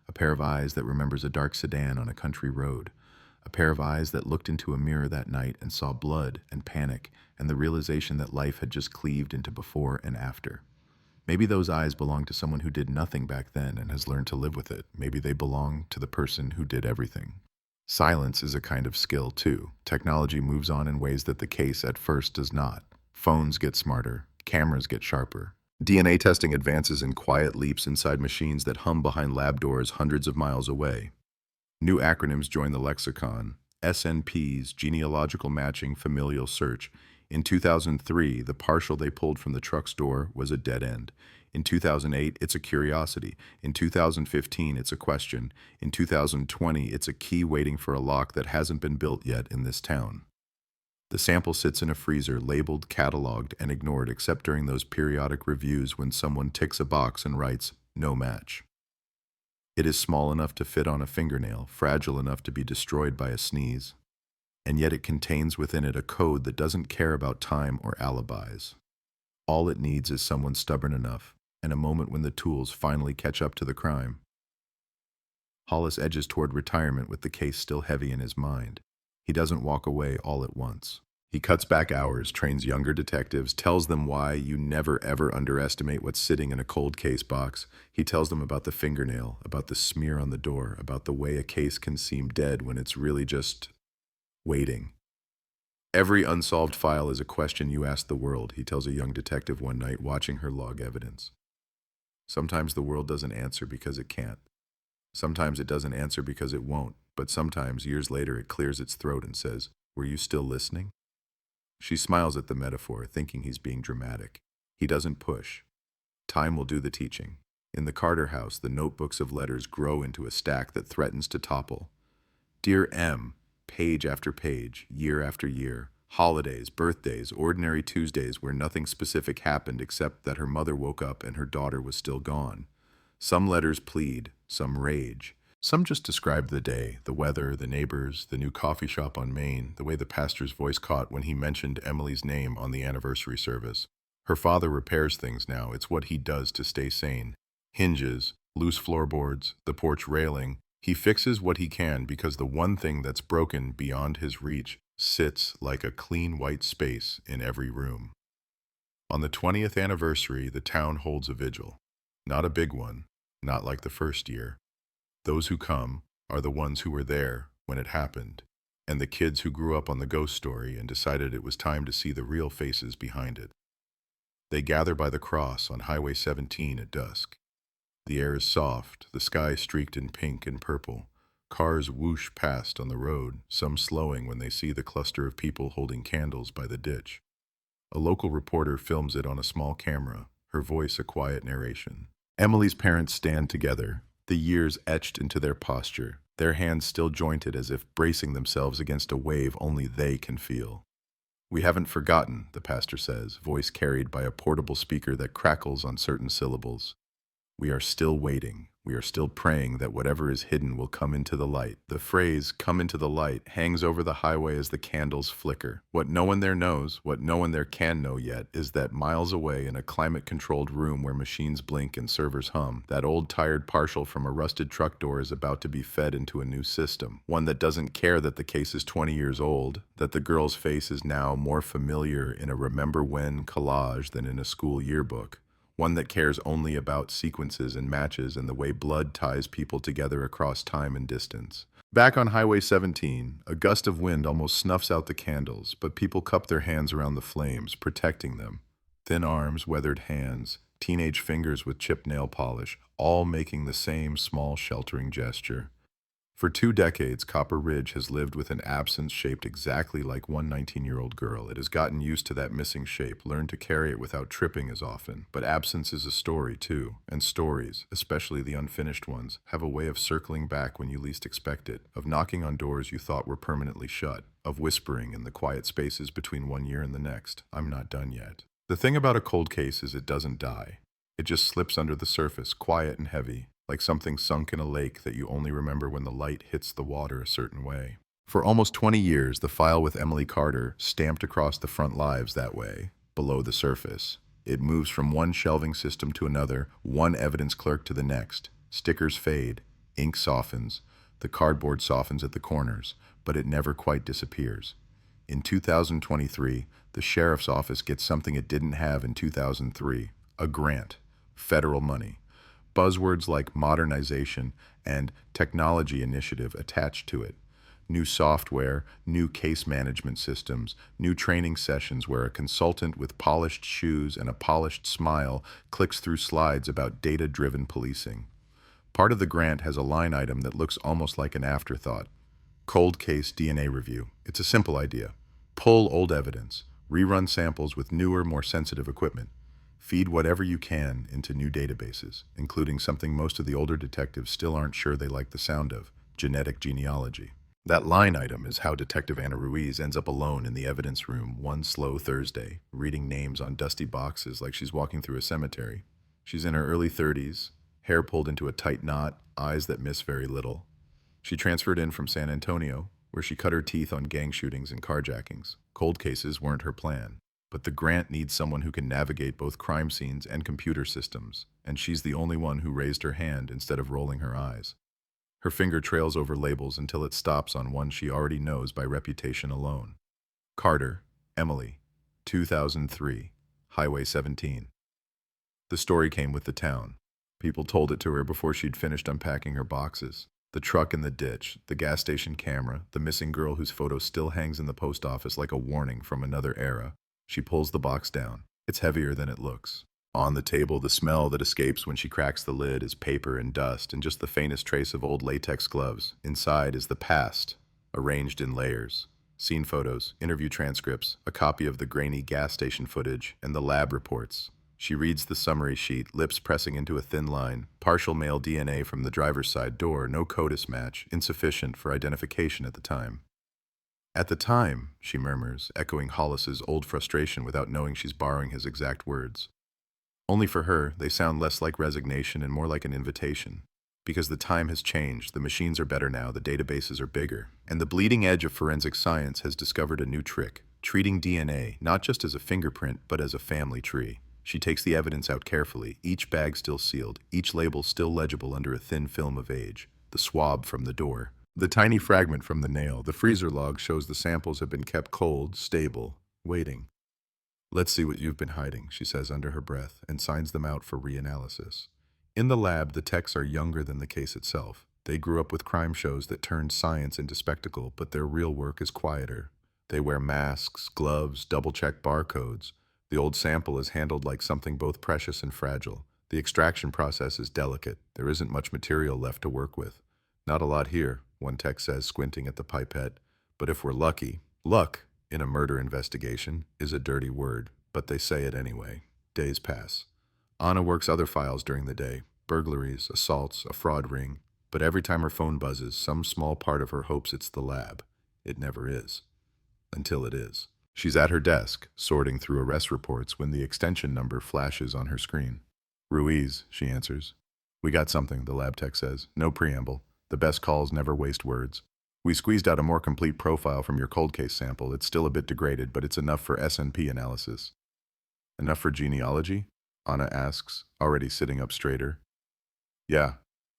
A pair of eyes that remembers a dark sedan on a country road. A pair of eyes that looked into a mirror that night and saw blood and panic and the realization that life had just cleaved into before and after. Maybe those eyes belong to someone who did nothing back then and has learned to live with it. Maybe they belong to the person who did everything. Silence is a kind of skill, too. Technology moves on in ways that the case at first does not. Phones get smarter. Cameras get sharper. DNA testing advances in quiet leaps inside machines that hum behind lab doors hundreds of miles away. New acronyms join the lexicon. SNPs, genealogical matching, familial search. In 2003, the partial they pulled from the truck's door was a dead end. In 2008, it's a curiosity. In 2015, it's a question. In 2020, it's a key waiting for a lock that hasn't been built yet in this town. The sample sits in a freezer, labeled, cataloged, and ignored except during those periodic reviews when someone ticks a box and writes, "No match." It is small enough to fit on a fingernail, fragile enough to be destroyed by a sneeze. And yet it contains within it a code that doesn't care about time or alibis. All it needs is someone stubborn enough, and a moment when the tools finally catch up to the crime. Hollis edges toward retirement with the case still heavy in his mind. He doesn't walk away all at once. He cuts back hours, trains younger detectives, tells them why you never ever underestimate what's sitting in a cold case box. He tells them about the fingernail, about the smear on the door, about the way a case can seem dead when it's really just waiting. Every unsolved file is a question you ask the world, he tells a young detective one night watching her log evidence. Sometimes the world doesn't answer because it can't. Sometimes it doesn't answer because it won't, but sometimes, years later, it clears its throat and says, "Were you still listening?" She smiles at the metaphor, thinking he's being dramatic. He doesn't push. Time will do the teaching. In the Carter house, the notebooks of letters grow into a stack that threatens to topple. Dear M, page after page, year after year, holidays, birthdays, ordinary Tuesdays where nothing specific happened except that her mother woke up and her daughter was still gone. Some letters plead, some rage. Some just describe the day, the weather, the neighbors, the new coffee shop on Main, the way the pastor's voice caught when he mentioned Emily's name on the anniversary service. Her father repairs things now. It's what he does to stay sane. Hinges, loose floorboards, the porch railing. He fixes what he can because the one thing that's broken beyond his reach sits like a clean white space in every room. On the 20th anniversary, the town holds a vigil. Not a big one, not like the first year. Those who come are the ones who were there when it happened, and the kids who grew up on the ghost story and decided it was time to see the real faces behind it. They gather by the cross on Highway 17 at dusk. The air is soft, the sky streaked in pink and purple. Cars whoosh past on the road, some slowing when they see the cluster of people holding candles by the ditch. A local reporter films it on a small camera, her voice a quiet narration. Emily's parents stand together, the years etched into their posture, their hands still jointed as if bracing themselves against a wave only they can feel. "We haven't forgotten," the pastor says, voice carried by a portable speaker that crackles on certain syllables. "We are still waiting. We are still praying that whatever is hidden will come into the light." The phrase, "come into the light," hangs over the highway as the candles flicker. What no one there knows, what no one there can know yet, is that miles away in a climate-controlled room where machines blink and servers hum, that old tired partial from a rusted truck door is about to be fed into a new system, one that doesn't care that the case is 20 years old, that the girl's face is now more familiar in a remember when collage than in a school yearbook. One that cares only about sequences and matches and the way blood ties people together across time and distance. Back on Highway 17, a gust of wind almost snuffs out the candles, but people cup their hands around the flames, protecting them. Thin arms, weathered hands, teenage fingers with chipped nail polish, all making the same small sheltering gesture. For 2 decades, Copper Ridge has lived with an absence shaped exactly like one 19-year-old girl. It has gotten used to that missing shape, learned to carry it without tripping as often. But absence is a story, too. And stories, especially the unfinished ones, have a way of circling back when you least expect it, of knocking on doors you thought were permanently shut, of whispering in the quiet spaces between one year and the next, "I'm not done yet." The thing about a cold case is it doesn't die. It just slips under the surface, quiet and heavy, like something sunk in a lake that you only remember when the light hits the water a certain way. For almost 20 years, the file with Emily Carter stamped across the front lives that way, below the surface. It moves from one shelving system to another, one evidence clerk to the next. Stickers fade, ink softens, the cardboard softens at the corners, but it never quite disappears. In 2023, the sheriff's office gets something it didn't have in 2003, a grant, federal money. Buzzwords like modernization and technology initiative attached to it. New software, new case management systems, new training sessions where a consultant with polished shoes and a polished smile clicks through slides about data-driven policing. Part of the grant has a line item that looks almost like an afterthought. Cold case DNA review. It's a simple idea. Pull old evidence, rerun samples with newer, more sensitive equipment. Feed whatever you can into new databases, including something most of the older detectives still aren't sure they like the sound of, genetic genealogy. That line item is how Detective Anna Ruiz ends up alone in the evidence room one slow Thursday, reading names on dusty boxes like she's walking through a cemetery. She's in her early 30s, hair pulled into a tight knot, eyes that miss very little. She transferred in from San Antonio, where she cut her teeth on gang shootings and carjackings. Cold cases weren't her plan. But the grant needs someone who can navigate both crime scenes and computer systems, and she's the only one who raised her hand instead of rolling her eyes. Her finger trails over labels until it stops on one she already knows by reputation alone. Carter, Emily, 2003, Highway 17. The story came with the town. People told it to her before she'd finished unpacking her boxes. The truck in the ditch, the gas station camera, the missing girl whose photo still hangs in the post office like a warning from another era. She pulls the box down. It's heavier than it looks. On the table, the smell that escapes when she cracks the lid is paper and dust and just the faintest trace of old latex gloves. Inside is the past, arranged in layers. Scene photos, interview transcripts, a copy of the grainy gas station footage, and the lab reports. She reads the summary sheet, lips pressing into a thin line. Partial male DNA from the driver's side door, no CODIS match, insufficient for identification at the time. At the time, she murmurs, echoing Hollis's old frustration without knowing she's borrowing his exact words. Only for her, they sound less like resignation and more like an invitation. Because the time has changed, the machines are better now, the databases are bigger, and the bleeding edge of forensic science has discovered a new trick, treating DNA not just as a fingerprint, but as a family tree. She takes the evidence out carefully, each bag still sealed, each label still legible under a thin film of age, the swab from the door. The tiny fragment from the nail, the freezer log shows the samples have been kept cold, stable, waiting. "Let's see what you've been hiding," she says under her breath, and signs them out for reanalysis. In the lab, the techs are younger than the case itself. They grew up with crime shows that turned science into spectacle, but their real work is quieter. They wear masks, gloves, double-check barcodes. The old sample is handled like something both precious and fragile. The extraction process is delicate. There isn't much material left to work with. "Not a lot here," one tech says, squinting at the pipette. "But if we're lucky," luck, in a murder investigation, is a dirty word, but they say it anyway. Days pass. Anna works other files during the day, burglaries, assaults, a fraud ring, but every time her phone buzzes, some small part of her hopes it's the lab. It never is. Until it is. She's at her desk, sorting through arrest reports when the extension number flashes on her screen. "Ruiz," she answers. "We got something," the lab tech says. "No preamble. The best calls never waste words. We squeezed out a more complete profile from your cold case sample. It's still a bit degraded, but it's enough for SNP analysis." "Enough for genealogy?" Anna asks, already sitting up straighter. "Yeah,"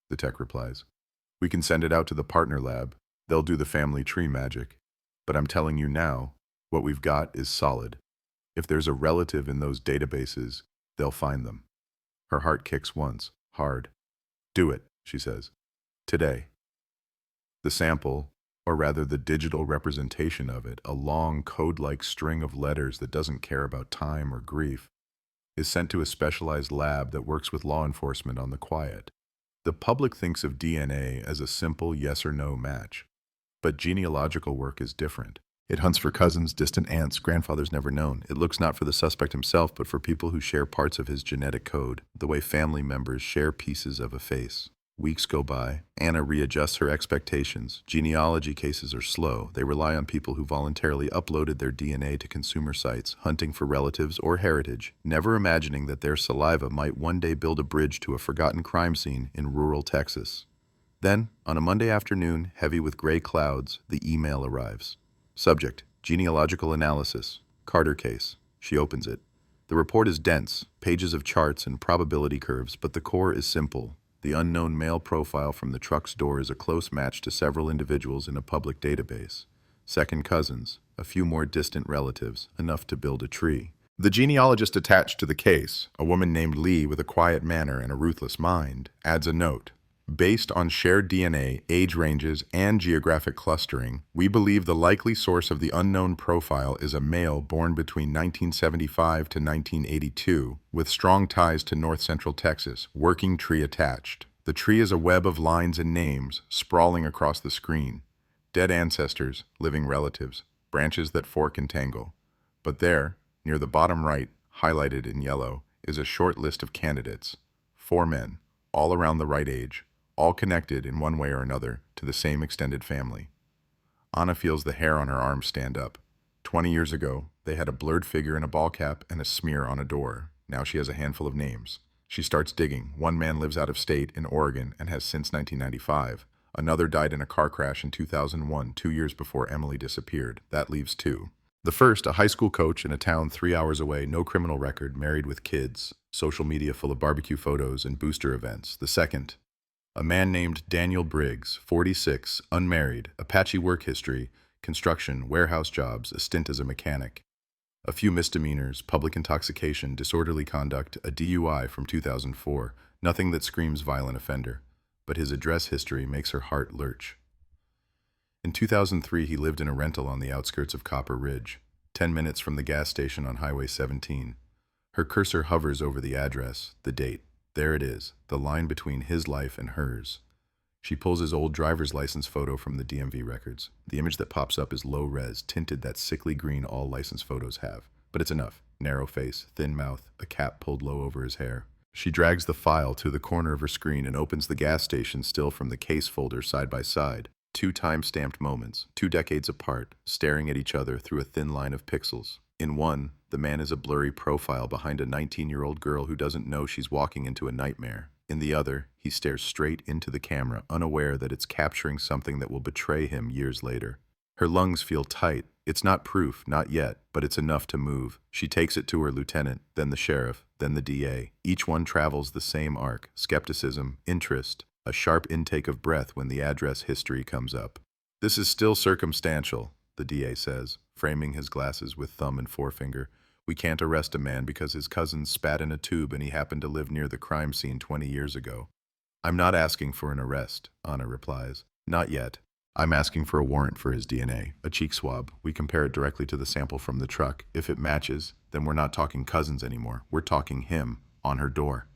the tech replies. "We can send it out to the partner lab. They'll do the family tree magic. But I'm telling you now, what we've got is solid. If there's a relative in those databases, they'll find them." Her heart kicks once, hard. "Do it," she says. "Today." The sample, or rather the digital representation of it, a long code-like string of letters that doesn't care about time or grief, is sent to a specialized lab that works with law enforcement on the quiet. The public thinks of DNA as a simple yes or no match, but genealogical work is different. It hunts for cousins, distant aunts, grandfathers never known. It looks not for the suspect himself, but for people who share parts of his genetic code, the way family members share pieces of a face. Weeks go by. Anna readjusts her expectations. Genealogy cases are slow. They rely on people who voluntarily uploaded their DNA to consumer sites, hunting for relatives or heritage, never imagining that their saliva might one day build a bridge to a forgotten crime scene in rural Texas. Then, on a Monday afternoon, heavy with gray clouds, the email arrives. Subject: genealogical analysis. Carter case. She opens it. The report is dense, pages of charts and probability curves, but the core is simple. The unknown male profile from the truck's door is a close match to several individuals in a public database. Second cousins, a few more distant relatives, enough to build a tree. The genealogist attached to the case, a woman named Lee with a quiet manner and a ruthless mind, adds a note. Based on shared DNA, age ranges, and geographic clustering, we believe the likely source of the unknown profile is a male born between 1975 to 1982, with strong ties to north central Texas, working tree attached. The tree is a web of lines and names, sprawling across the screen. Dead ancestors, living relatives, branches that fork and tangle. But there, near the bottom right, highlighted in yellow, is a short list of candidates. 4 men, all around the right age, all connected in one way or another to the same extended family. Anna feels the hair on her arm stand up. 20 years ago, they had a blurred figure in a ball cap and a smear on a door. Now she has a handful of names. She starts digging. One man lives out of state in Oregon and has since 1995. Another died in a car crash in 2001, 2 years before Emily disappeared. That leaves 2. The first, a high school coach in a town 3 hours away, no criminal record, married with kids, social media full of barbecue photos and booster events. The second, a man named Daniel Briggs, 46, unmarried, Apache work history, construction, warehouse jobs, a stint as a mechanic. A few misdemeanors, public intoxication, disorderly conduct, a DUI from 2004, nothing that screams violent offender. But his address history makes her heart lurch. In 2003, he lived in a rental on the outskirts of Copper Ridge, 10 minutes from the gas station on Highway 17. Her cursor hovers over the address, the date. There it is, the line between his life and hers. She pulls his old driver's license photo from the DMV records. The image that pops up is low-res, tinted that sickly green all license photos have. But it's enough. Narrow face, thin mouth, a cap pulled low over his hair. She drags the file to the corner of her screen and opens the gas station still from the case folder side by side. 2 time-stamped moments, 2 decades apart, staring at each other through a thin line of pixels. In one, the man is a blurry profile behind a 19-year-old girl who doesn't know she's walking into a nightmare. In the other, he stares straight into the camera, unaware that it's capturing something that will betray him years later. Her lungs feel tight. It's not proof, not yet, but it's enough to move. She takes it to her lieutenant, then the sheriff, then the DA. Each one travels the same arc: skepticism, interest, a sharp intake of breath when the address history comes up. "This is still circumstantial," the DA says, framing his glasses with thumb and forefinger. "We can't arrest a man because his cousin spat in a tube and he happened to live near the crime scene 20 years ago." "I'm not asking for an arrest," Anna replies. "Not yet. I'm asking for a warrant for his DNA, a cheek swab. We compare it directly to the sample from the truck. If it matches, then we're not talking cousins anymore. We're talking him, on her door."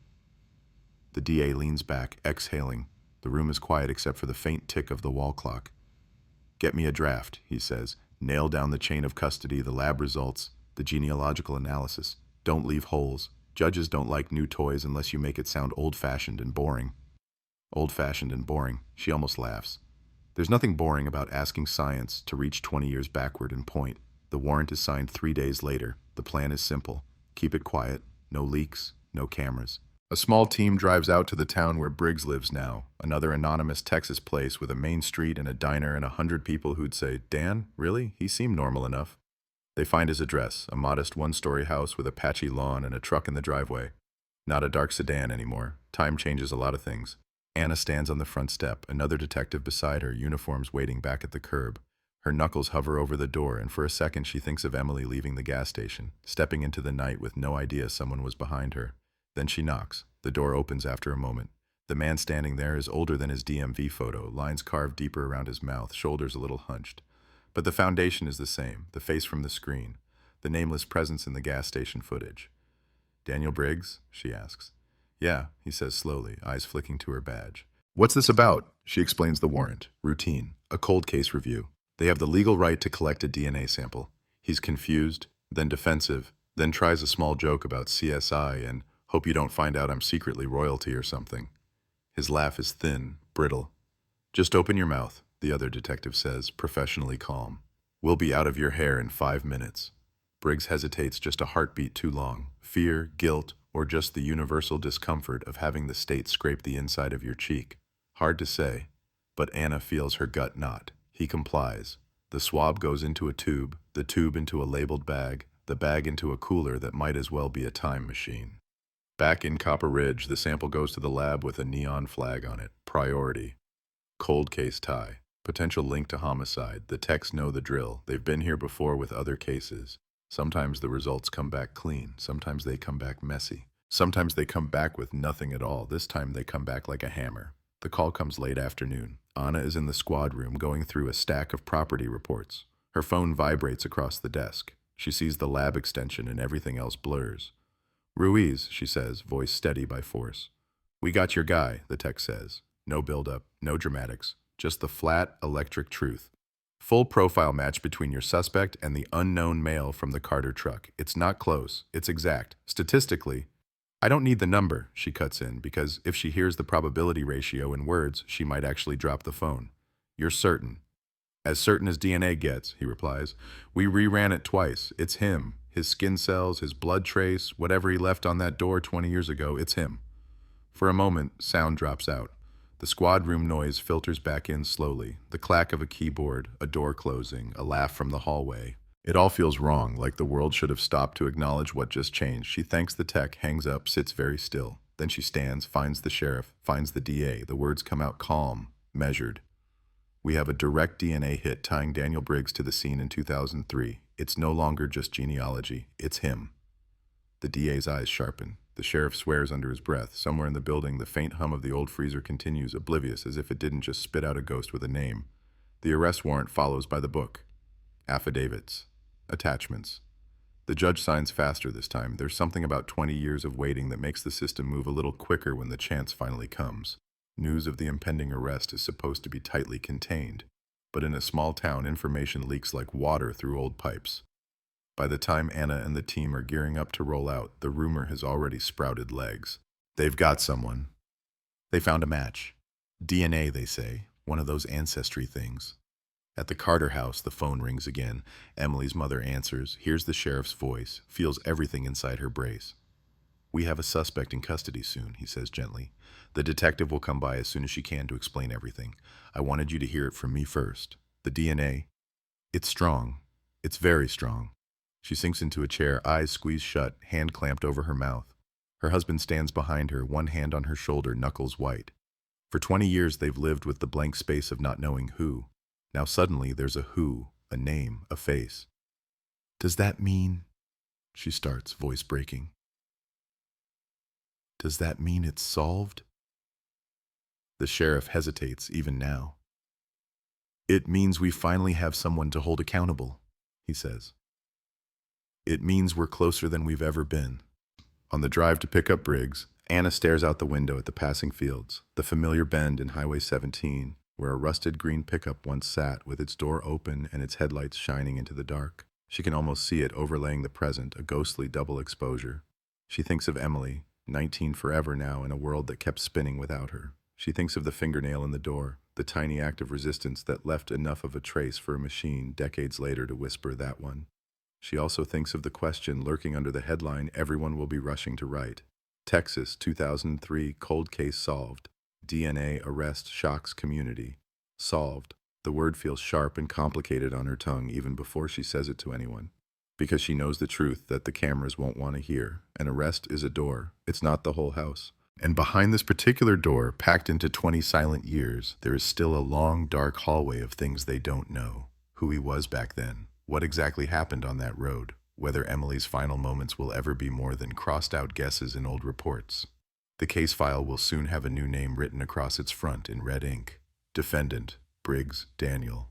The DA leans back, exhaling. The room is quiet except for the faint tick of the wall clock. "Get me a draft," he says. "Nail down the chain of custody, the lab results, the genealogical analysis. Don't leave holes. Judges don't like new toys unless you make it sound old-fashioned and boring." Old-fashioned and boring. She almost laughs. There's nothing boring about asking science to reach 20 years backward and point. The warrant is signed 3 days later. The plan is simple. Keep it quiet. No leaks. No cameras. A small team drives out to the town where Briggs lives now, another anonymous Texas place with a main street and a diner and 100 people who'd say, "Dan, really? He seemed normal enough." They find his address, a modest 1-story house with a patchy lawn and a truck in the driveway. Not a dark sedan anymore. Time changes a lot of things. Anna stands on the front step, another detective beside her, uniforms waiting back at the curb. Her knuckles hover over the door, and for a second she thinks of Emily leaving the gas station, stepping into the night with no idea someone was behind her. Then she knocks. The door opens after a moment. The man standing there is older than his DMV photo, lines carved deeper around his mouth, shoulders a little hunched. But the foundation is the same, the face from the screen, the nameless presence in the gas station footage. "Daniel Briggs?" she asks. "Yeah," he says slowly, eyes flicking to her badge. "What's this about?" She explains the warrant. Routine. A cold case review. They have the legal right to collect a DNA sample. He's confused, then defensive, then tries a small joke about CSI and "hope you don't find out I'm secretly royalty or something." His laugh is thin, brittle. "Just open your mouth," the other detective says, professionally calm. "We'll be out of your hair in 5 minutes." Briggs hesitates just a heartbeat too long. Fear, guilt, or just the universal discomfort of having the state scrape the inside of your cheek. Hard to say, but Anna feels her gut knot. He complies. The swab goes into a tube, the tube into a labeled bag, the bag into a cooler that might as well be a time machine. Back in Copper Ridge, the sample goes to the lab with a neon flag on it. Priority. Cold case tie. Potential link to homicide. The techs know the drill. They've been here before with other cases. Sometimes the results come back clean. Sometimes they come back messy. Sometimes they come back with nothing at all. This time they come back like a hammer. The call comes late afternoon. Anna is in the squad room going through a stack of property reports. Her phone vibrates across the desk. She sees the lab extension and everything else blurs. "Ruiz," she says, voice steady by force. "We got your guy," the tech says. No build-up, no dramatics, just the flat, electric truth. Full profile match between your suspect and the unknown male from the Carter truck. It's not close. It's exact. Statistically, "I don't need the number," she cuts in, because if she hears the probability ratio in words, she might actually drop the phone. "You're certain?" "As certain as DNA gets," he replies. "We reran it twice. It's him. His skin cells, his blood trace, whatever he left on that door 20 years ago, it's him." For a moment, sound drops out. The squad room noise filters back in slowly. The clack of a keyboard, a door closing, a laugh from the hallway. It all feels wrong, like the world should have stopped to acknowledge what just changed. She thanks the tech, hangs up, sits very still. Then she stands, finds the sheriff, finds the DA. The words come out calm, measured. We have a direct DNA hit tying Daniel Briggs to the scene in 2003. It's no longer just genealogy, it's him. The DA's eyes sharpen. The sheriff swears under his breath. Somewhere in the building, the faint hum of the old freezer continues, oblivious, as if it didn't just spit out a ghost with a name. The arrest warrant follows by the book. Affidavits. Attachments. The judge signs faster this time. There's something about 20 years of waiting that makes the system move a little quicker when the chance finally comes. News of the impending arrest is supposed to be tightly contained, but in a small town, information leaks like water through old pipes. By the time Anna and the team are gearing up to roll out, the rumor has already sprouted legs. They've got someone. They found a match. DNA, they say, one of those ancestry things. At the Carter house, the phone rings again. Emily's mother answers, hears the sheriff's voice, feels everything inside her brace. We have a suspect in custody soon, he says gently. The detective will come by as soon as she can to explain everything. I wanted you to hear it from me first. The DNA, it's strong. It's very strong. She sinks into a chair, eyes squeezed shut, hand clamped over her mouth. Her husband stands behind her, one hand on her shoulder, knuckles white. For 20 years they've lived with the blank space of not knowing who. Now suddenly there's a who, a name, a face. Does that mean... She starts, voice breaking. Does that mean it's solved? The sheriff hesitates, even now. It means we finally have someone to hold accountable, he says. It means we're closer than we've ever been. On the drive to pick up Briggs, Anna stares out the window at the passing fields, the familiar bend in Highway 17, where a rusted green pickup once sat with its door open and its headlights shining into the dark. She can almost see it overlaying the present, a ghostly double exposure. She thinks of Emily, 19 forever now in a world that kept spinning without her. She thinks of the fingernail in the door, the tiny act of resistance that left enough of a trace for a machine decades later to whisper that one. She also thinks of the question lurking under the headline everyone will be rushing to write. Texas, 2003, cold case solved. DNA arrest shocks community. Solved. The word feels sharp and complicated on her tongue even before she says it to anyone. Because she knows the truth that the cameras won't want to hear. An arrest is a door. It's not the whole house. And behind this particular door, packed into 20 silent years, there is still a long, dark hallway of things they don't know. Who he was back then. What exactly happened on that road. Whether Emily's final moments will ever be more than crossed-out guesses in old reports. The case file will soon have a new name written across its front in red ink. Defendant, Briggs Daniel.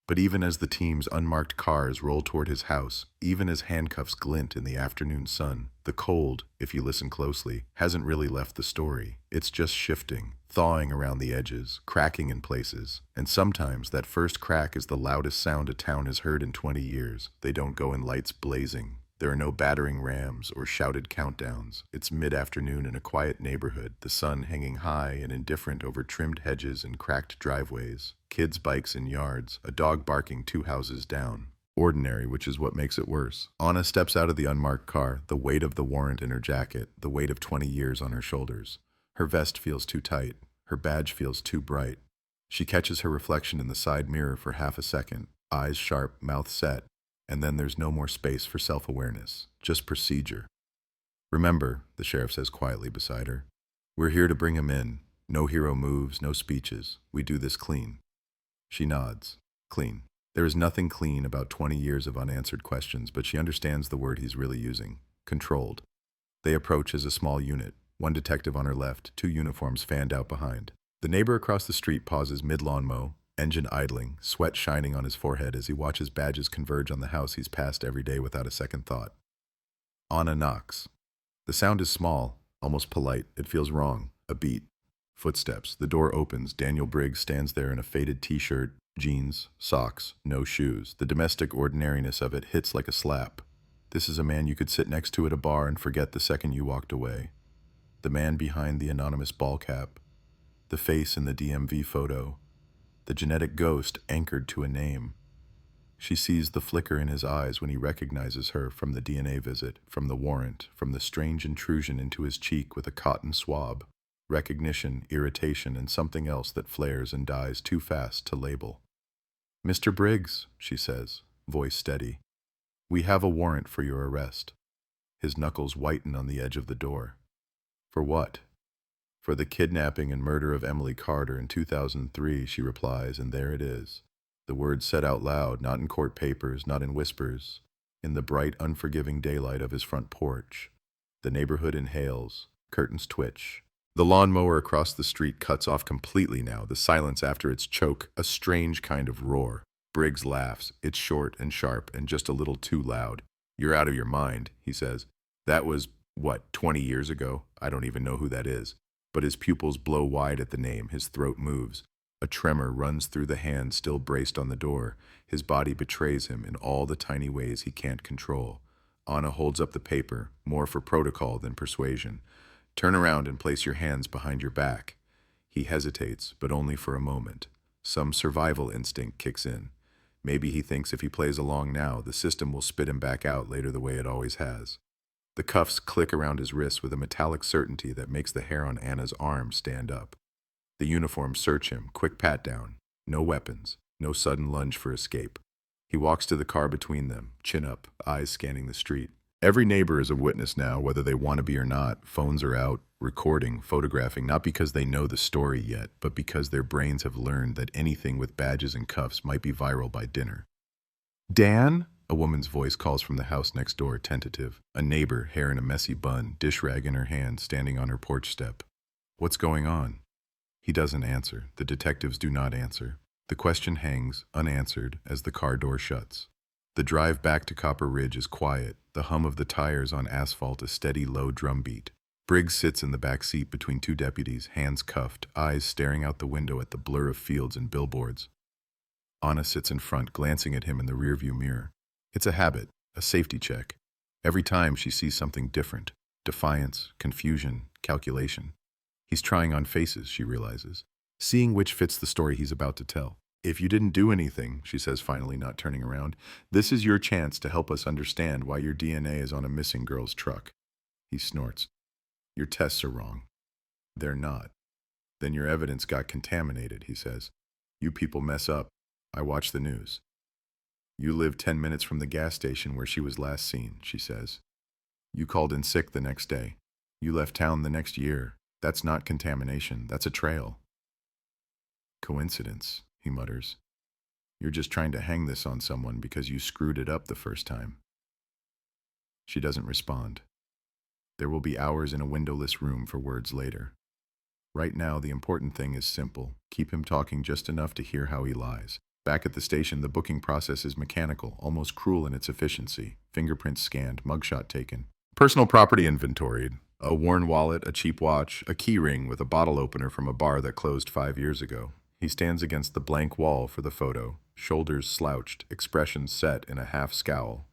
But even as the team's unmarked cars roll toward his house, even as handcuffs glint in the afternoon sun, the cold, if you listen closely, hasn't really left the story. It's just shifting, thawing around the edges, cracking in places. And sometimes that first crack is the loudest sound a town has heard in 20 years. They don't go in lights blazing. There are no battering rams or shouted countdowns. It's mid-afternoon in a quiet neighborhood, the sun hanging high and indifferent over trimmed hedges and cracked driveways, kids' bikes in yards, a dog barking 2 houses down. Ordinary, which is what makes it worse. Anna steps out of the unmarked car, the weight of the warrant in her jacket, the weight of 20 years on her shoulders. Her vest feels too tight. Her badge feels too bright. She catches her reflection in the side mirror for half a second, eyes sharp, mouth set. And then there's no more space for self-awareness, just procedure. Remember, the sheriff says quietly beside her, we're here to bring him in. No hero moves, no speeches. We do this clean. She nods. Clean. There is nothing clean about 20 years of unanswered questions, but she understands the word he's really using. Controlled. They approach as a small unit, one detective on her left, 2 uniforms fanned out behind. The neighbor across the street pauses mid-lawn mow, engine idling, sweat shining on his forehead as he watches badges converge on the house he's passed every day without a second thought. Anna knocks. The sound is small, almost polite. It feels wrong. A beat. Footsteps. The door opens. Daniel Briggs stands there in a faded t-shirt, jeans, socks, no shoes. The domestic ordinariness of it hits like a slap. This is a man you could sit next to at a bar and forget the second you walked away. The man behind the anonymous ball cap. The face in the DMV photo. The genetic ghost anchored to a name. She sees the flicker in his eyes when he recognizes her from the DNA visit, from the warrant, from the strange intrusion into his cheek with a cotton swab. Recognition, irritation, and something else that flares and dies too fast to label. Mr. Briggs, she says, voice steady. "We have a warrant for your arrest." His knuckles whiten on the edge of the door. "For what?" "For the kidnapping and murder of Emily Carter in 2003, she replies, and there it is. The words said out loud, not in court papers, not in whispers, in the bright, unforgiving daylight of his front porch. The neighborhood inhales, curtains twitch. The lawnmower across the street cuts off completely now, the silence after its choke, a strange kind of roar. Briggs laughs. It's short and sharp and just a little too loud. "You're out of your mind," he says. "That was, 20 years ago? I don't even know who that is." But his pupils blow wide at the name, his throat moves. A tremor runs through the hand still braced on the door. His body betrays him in all the tiny ways he can't control. Anna holds up the paper, more for protocol than persuasion. "Turn around and place your hands behind your back." He hesitates, but only for a moment. Some survival instinct kicks in. Maybe he thinks if he plays along now, the system will spit him back out later the way it always has. The cuffs click around his wrists with a metallic certainty that makes the hair on Anna's arm stand up. The uniforms search him, quick pat down. No weapons, no sudden lunge for escape. He walks to the car between them, chin up, eyes scanning the street. Every neighbor is a witness now, whether they want to be or not. Phones are out, recording, photographing, not because they know the story yet, but because their brains have learned that anything with badges and cuffs might be viral by dinner. "Dan?" A woman's voice calls from the house next door, tentative. A neighbor, hair in a messy bun, dish rag in her hand, standing on her porch step. "What's going on?" He doesn't answer. The detectives do not answer. The question hangs, unanswered, as the car door shuts. The drive back to Copper Ridge is quiet, the hum of the tires on asphalt a steady, low drumbeat. Briggs sits in the back seat between two deputies, hands cuffed, eyes staring out the window at the blur of fields and billboards. Anna sits in front, glancing at him in the rearview mirror. It's a habit, a safety check. Every time she sees something different, defiance, confusion, calculation. He's trying on faces, she realizes, seeing which fits the story he's about to tell. "If you didn't do anything," she says finally, not turning around, "this is your chance to help us understand why your DNA is on a missing girl's truck." He snorts. "Your tests are wrong." "They're not." "Then your evidence got contaminated," he says. "You people mess up. I watch the news." "You live 10 minutes from the gas station where she was last seen," she says. "You called in sick the next day. You left town the next year. That's not contamination. That's a trail." "Coincidence," he mutters. "You're just trying to hang this on someone because you screwed it up the first time." She doesn't respond. There will be hours in a windowless room for words later. Right now, the important thing is simple. Keep him talking just enough to hear how he lies. Back at the station, the booking process is mechanical, almost cruel in its efficiency. Fingerprints scanned, mugshot taken. Personal property inventoried. A worn wallet, a cheap watch, a key ring with a bottle opener from a bar that closed 5 years ago. He stands against the blank wall for the photo, shoulders slouched, expression set in a half scowl.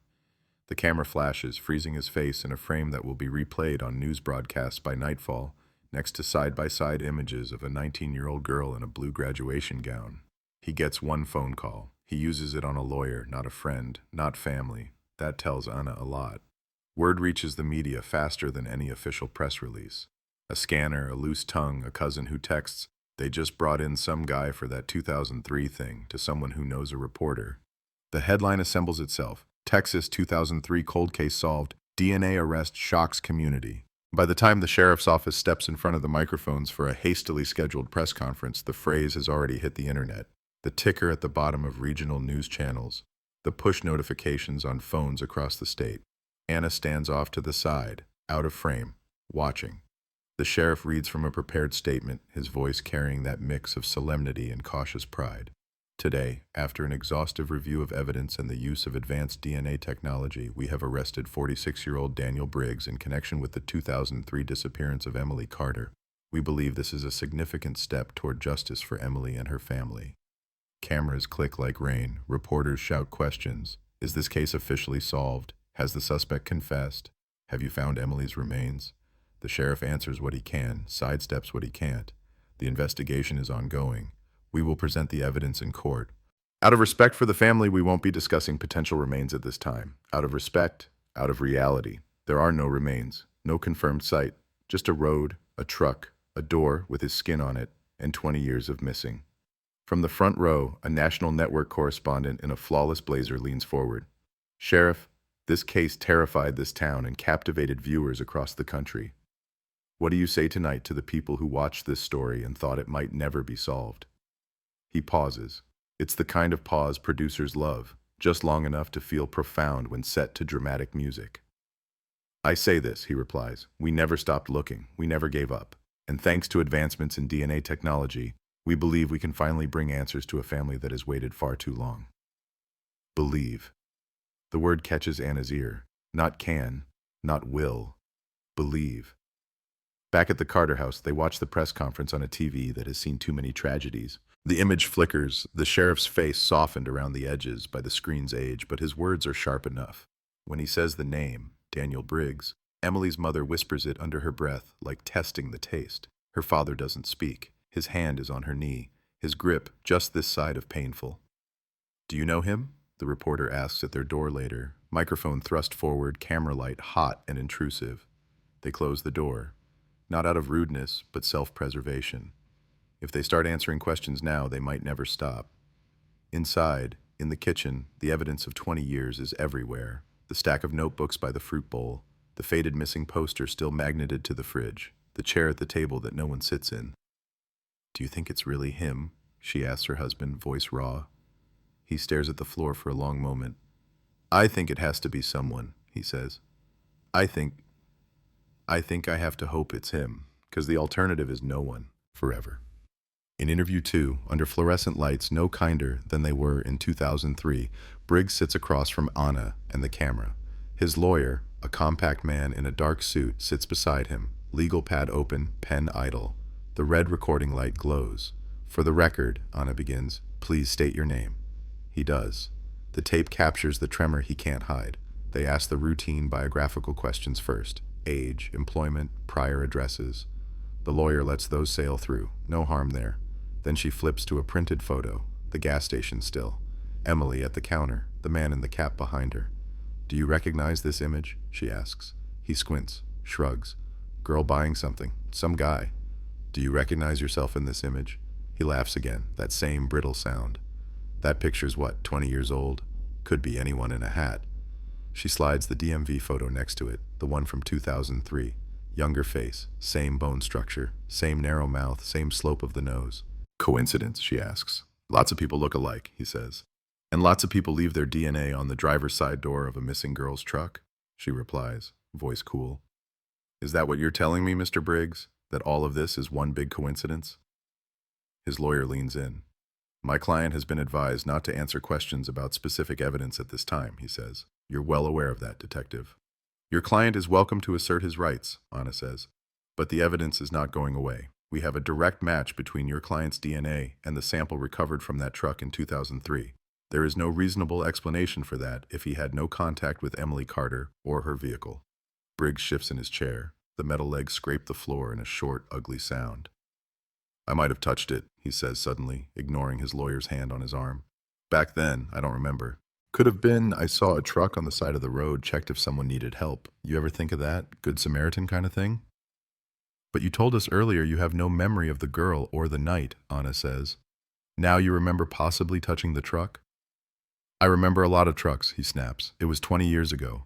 The camera flashes, freezing his face in a frame that will be replayed on news broadcasts by nightfall, next to side-by-side images of a 19-year-old girl in a blue graduation gown. He gets one phone call. He uses it on a lawyer, not a friend, not family. That tells Anna a lot. Word reaches the media faster than any official press release. A scanner, a loose tongue, a cousin who texts, "They just brought in some guy for that 2003 thing," to someone who knows a reporter. The headline assembles itself. Texas 2003 cold case solved. DNA arrest shocks community. By the time the sheriff's office steps in front of the microphones for a hastily scheduled press conference, the phrase has already hit the internet. The ticker at the bottom of regional news channels. The push notifications on phones across the state. Anna stands off to the side, out of frame, watching. The sheriff reads from a prepared statement, his voice carrying that mix of solemnity and cautious pride. "Today, after an exhaustive review of evidence and the use of advanced DNA technology, we have arrested 46-year-old Daniel Briggs in connection with the 2003 disappearance of Emily Carter. We believe this is a significant step toward justice for Emily and her family." Cameras click like rain. Reporters shout questions. Is this case officially solved? Has the suspect confessed? Have you found Emily's remains? The sheriff answers what he can, sidesteps what he can't. The investigation is ongoing. We will present the evidence in court. Out of respect for the family, we won't be discussing potential remains at this time. Out of respect, out of reality. There are no remains, no confirmed site, just a road, a truck, a door with his skin on it, and 20 years of missing. From the front row, a national network correspondent in a flawless blazer leans forward. "Sheriff, This case terrified this town and captivated viewers across the country. What do you say tonight to the people who watched this story and thought it might never be solved? He pauses. It's the kind of pause producers love, just long enough to feel profound when set to dramatic music. I say this, he replies. We never stopped looking. We never gave up. And thanks to advancements in DNA technology, we believe we can finally bring answers to a family that has waited far too long. Believe. The word catches Anna's ear. Not can, not will. Believe. Back at the Carter house, they watch the press conference on a TV that has seen too many tragedies. The image flickers, the sheriff's face softened around the edges by the screen's age, but his words are sharp enough. When he says the name, Daniel Briggs, Emily's mother whispers it under her breath, like testing the taste. Her father doesn't speak. His hand is on her knee, his grip just this side of painful. Do you know him? The reporter asks at their door later, microphone thrust forward, camera light hot and intrusive. They close the door, not out of rudeness, but self-preservation. If they start answering questions now, they might never stop. Inside, in the kitchen, the evidence of 20 years is everywhere. The stack of notebooks by the fruit bowl, the faded missing poster still magneted to the fridge, the chair at the table that no one sits in. Do you think it's really him? She asks her husband, voice raw. He stares at the floor for a long moment. I think it has to be someone, he says. I think I have to hope it's him, because the alternative is no one, forever. In interview 2, under fluorescent lights no kinder than they were in 2003, Briggs sits across from Anna and the camera. His lawyer, a compact man in a dark suit, sits beside him, legal pad open, pen idle. The red recording light glows. For the record, Anna begins, please state your name. He does. The tape captures the tremor he can't hide. They ask the routine biographical questions first. Age, employment, prior addresses. The lawyer lets those sail through. No harm there. Then she flips to a printed photo. The gas station still. Emily at the counter, the man in the cap behind her. Do you recognize this image? She asks. He squints, shrugs. Girl buying something. Some guy. Do you recognize yourself in this image? He laughs again, that same brittle sound. That picture's what, 20 years old? Could be anyone in a hat. She slides the DMV photo next to it, the one from 2003. Younger face, same bone structure, same narrow mouth, same slope of the nose. Coincidence, she asks. Lots of people look alike, he says. And lots of people leave their DNA on the driver's side door of a missing girl's truck, she replies, voice cool. Is that what you're telling me, Mr. Briggs? That all of this is one big coincidence? His lawyer leans in. My client has been advised not to answer questions about specific evidence at this time, he says. You're well aware of that, detective. Your client is welcome to assert his rights, Anna says. But the evidence is not going away. We have a direct match between your client's DNA and the sample recovered from that truck in 2003. There is no reasonable explanation for that if he had no contact with Emily Carter or her vehicle. Briggs shifts in his chair. The metal legs scrape the floor in a short, ugly sound. I might have touched it, he says suddenly, ignoring his lawyer's hand on his arm. Back then, I don't remember. Could have been I saw a truck on the side of the road, checked if someone needed help. You ever think of that? Good Samaritan kind of thing? But you told us earlier you have no memory of the girl or the night, Anna says. Now you remember possibly touching the truck? I remember a lot of trucks, he snaps. It was 20 years ago.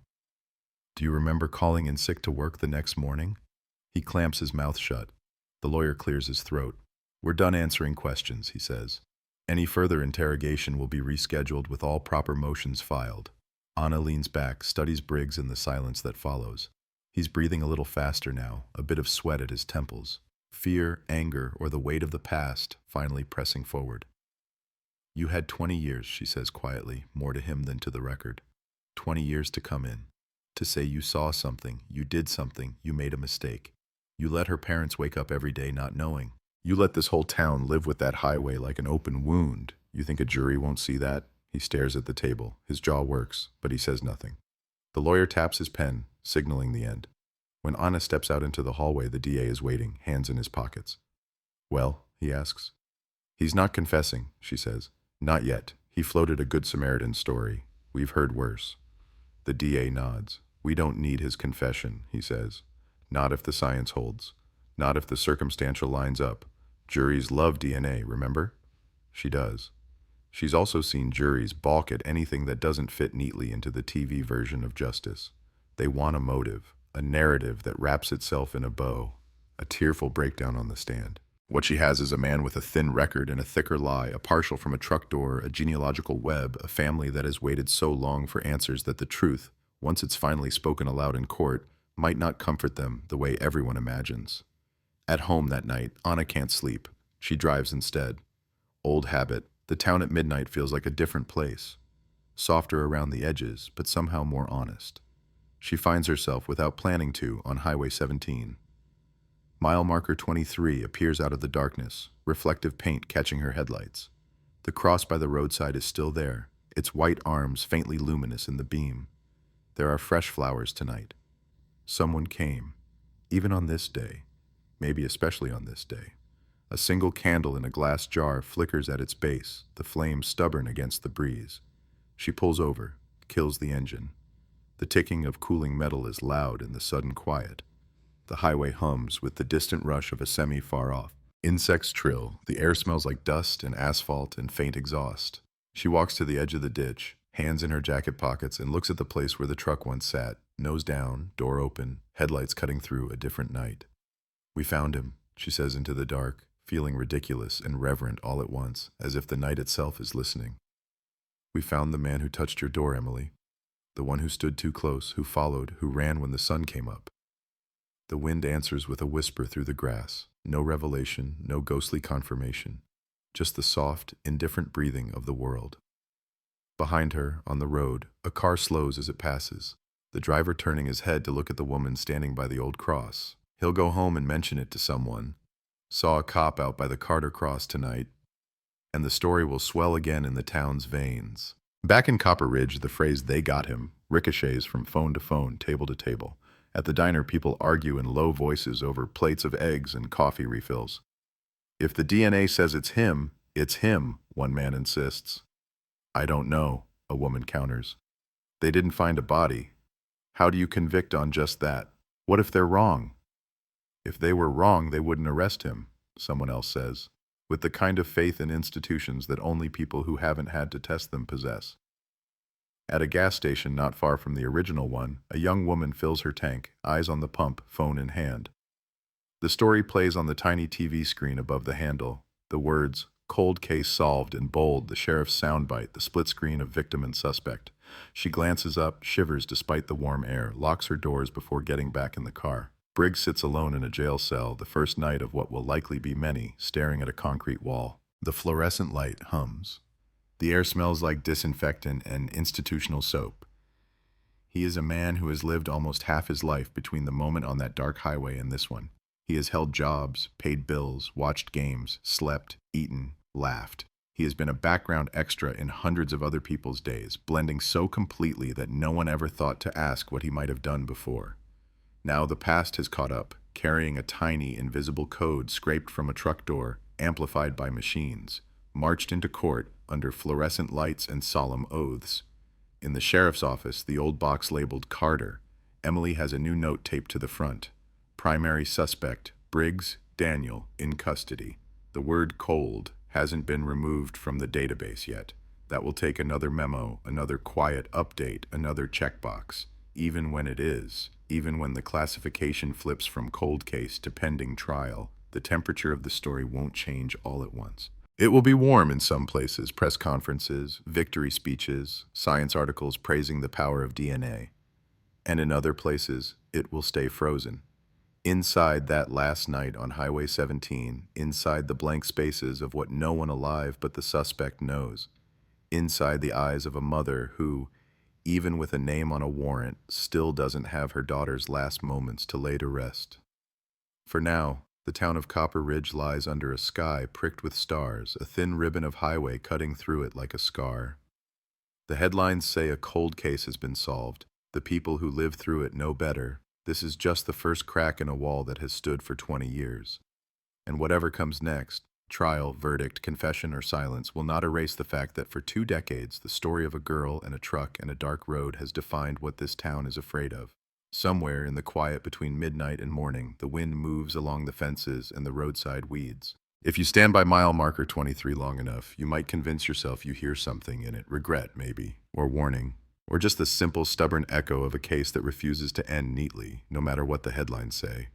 Do you remember calling in sick to work the next morning? He clamps his mouth shut. The lawyer clears his throat. We're done answering questions, he says. Any further interrogation will be rescheduled with all proper motions filed. Anna leans back, studies Briggs in the silence that follows. He's breathing a little faster now, a bit of sweat at his temples. Fear, anger, or the weight of the past finally pressing forward. You had 20 years, she says quietly, more to him than to the record. 20 years to come in. To say you saw something, you did something, you made a mistake. You let her parents wake up every day not knowing. You let this whole town live with that highway like an open wound. You think a jury won't see that? He stares at the table. His jaw works, but he says nothing. The lawyer taps his pen, signaling the end. When Anna steps out into the hallway, the DA is waiting, hands in his pockets. Well, he asks. He's not confessing, she says. Not yet. He floated a Good Samaritan story. We've heard worse. The DA nods. We don't need his confession, he says. Not if the science holds. Not if the circumstantial lines up. Juries love DNA, remember? She does. She's also seen juries balk at anything that doesn't fit neatly into the TV version of justice. They want a motive, a narrative that wraps itself in a bow, a tearful breakdown on the stand. What she has is a man with a thin record and a thicker lie, a partial from a truck door, a genealogical web, a family that has waited so long for answers that the truth, once it's finally spoken aloud in court, might not comfort them the way everyone imagines. At home that night, Anna can't sleep. She drives instead. Old habit, the town at midnight feels like a different place. Softer around the edges, but somehow more honest. She finds herself, without planning to, on Highway 17. Mile marker 23 appears out of the darkness, reflective paint catching her headlights. The cross by the roadside is still there, its white arms faintly luminous in the beam. There are fresh flowers tonight. Someone came, even on this day, maybe especially on this day. A single candle in a glass jar flickers at its base, the flame stubborn against the breeze. She pulls over, kills the engine. The ticking of cooling metal is loud in the sudden quiet. The highway hums with the distant rush of a semi far off. Insects trill, the air smells like dust and asphalt and faint exhaust. She walks to the edge of the ditch, hands in her jacket pockets, and looks at the place where the truck once sat, nose down, door open, headlights cutting through a different night. We found him, she says into the dark, feeling ridiculous and reverent all at once, as if the night itself is listening. We found the man who touched your door, Emily. The one who stood too close, who followed, who ran when the sun came up. The wind answers with a whisper through the grass. No revelation, no ghostly confirmation. Just the soft, indifferent breathing of the world. Behind her, on the road, a car slows as it passes, the driver turning his head to look at the woman standing by the old cross. He'll go home and mention it to someone. Saw a cop out by the Carter Cross tonight. And the story will swell again in the town's veins. Back in Copper Ridge, the phrase "they got him" ricochets from phone to phone, table to table. At the diner, people argue in low voices over plates of eggs and coffee refills. If the DNA says it's him, one man insists. I don't know, a woman counters. They didn't find a body. How do you convict on just that? What if they're wrong? If they were wrong, they wouldn't arrest him, someone else says, with the kind of faith in institutions that only people who haven't had to test them possess. At a gas station not far from the original one, a young woman fills her tank, eyes on the pump, phone in hand. The story plays on the tiny TV screen above the handle. The words, "Cold case solved" in bold, the sheriff's soundbite, the split screen of victim and suspect. She glances up, shivers despite the warm air, locks her doors before getting back in the car. Briggs sits alone in a jail cell, the first night of what will likely be many, staring at a concrete wall. The fluorescent light hums. The air smells like disinfectant and institutional soap. He is a man who has lived almost half his life between the moment on that dark highway and this one. He has held jobs, paid bills, watched games, slept, eaten, laughed. He has been a background extra in hundreds of other people's days, blending so completely that no one ever thought to ask what he might have done before. Now the past has caught up, carrying a tiny, invisible code scraped from a truck door, amplified by machines, marched into court under fluorescent lights and solemn oaths. In the sheriff's office, the old box labeled Carter, Emily has a new note taped to the front. Primary suspect, Briggs Daniel, in custody. The word "cold" hasn't been removed from the database yet. That will take another memo, another quiet update, another checkbox. Even when it is, even when the classification flips from cold case to pending trial, the temperature of the story won't change all at once. It will be warm in some places, press conferences, victory speeches, science articles praising the power of DNA. And in other places, it will stay frozen. Inside that last night on Highway 17, inside the blank spaces of what no one alive but the suspect knows, inside the eyes of a mother who, even with a name on a warrant, still doesn't have her daughter's last moments to lay to rest. For now, the town of Copper Ridge lies under a sky pricked with stars, a thin ribbon of highway cutting through it like a scar. The headlines say a cold case has been solved. The people who live through it know better. This is just the first crack in a wall that has stood for 20 years. And whatever comes next, trial, verdict, confession, or silence, will not erase the fact that for 2 decades, the story of a girl and a truck and a dark road has defined what this town is afraid of. Somewhere in the quiet between midnight and morning, the wind moves along the fences and the roadside weeds. If you stand by mile marker 23 long enough, you might convince yourself you hear something in it, regret maybe, or warning, or just the simple, stubborn echo of a case that refuses to end neatly, no matter what the headlines say.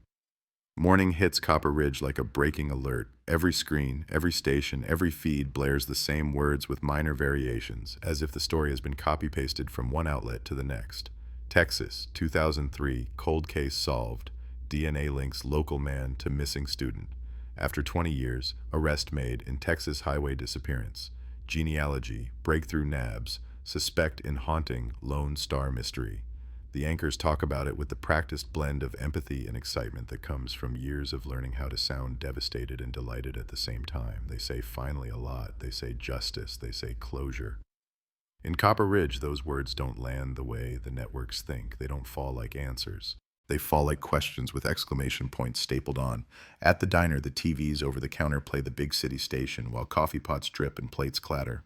Morning hits Copper Ridge like a breaking alert. Every screen, every station, every feed blares the same words with minor variations, as if the story has been copy-pasted from one outlet to the next. Texas, 2003, cold case solved. DNA links local man to missing student. After 20 years, arrest made in Texas highway disappearance. Genealogy, breakthrough nabs, suspect in haunting Lone Star mystery. The anchors talk about it with the practiced blend of empathy and excitement that comes from years of learning how to sound devastated and delighted at the same time. They say finally a lot. They say justice. They say closure. In Copper Ridge, those words don't land the way the networks think. They don't fall like answers. They fall like questions with exclamation points stapled on. At the diner, the TVs over the counter play the big city station while coffee pots drip and plates clatter.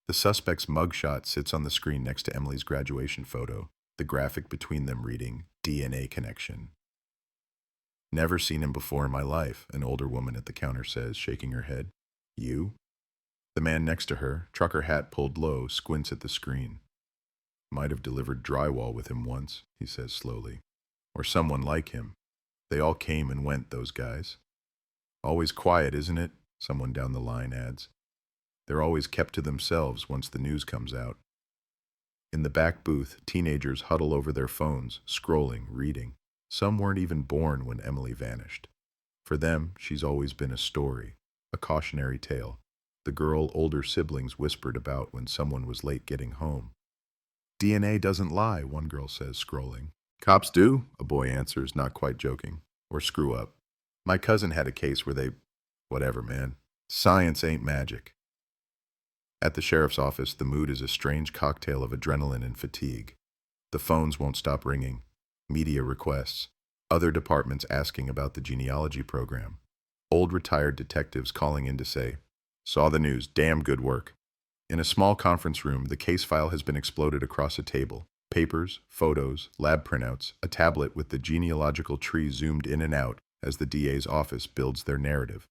The suspect's mugshot sits on the screen next to Emily's graduation photo, the graphic between them reading, DNA connection. Never seen him before in my life, an older woman at the counter says, shaking her head. You? The man next to her, trucker hat pulled low, squints at the screen. Might have delivered drywall with him once, he says slowly. Or someone like him. They all came and went, those guys. Always quiet, isn't it? Someone down the line adds. They're always kept to themselves once the news comes out. In the back booth, teenagers huddle over their phones, scrolling, reading. Some weren't even born when Emily vanished. For them, she's always been a story, a cautionary tale. The girl older siblings whispered about when someone was late getting home. DNA doesn't lie, one girl says, scrolling. Cops do, a boy answers, not quite joking. Or screw up. My cousin had a case where they... Whatever, man. Science ain't magic. At the sheriff's office, the mood is a strange cocktail of adrenaline and fatigue. The phones won't stop ringing. Media requests. Other departments asking about the genealogy program. Old retired detectives calling in to say, "Saw the news, damn good work." In a small conference room, the case file has been exploded across a table. Papers, photos, lab printouts, a tablet with the genealogical tree zoomed in and out as the DA's office builds their narrative.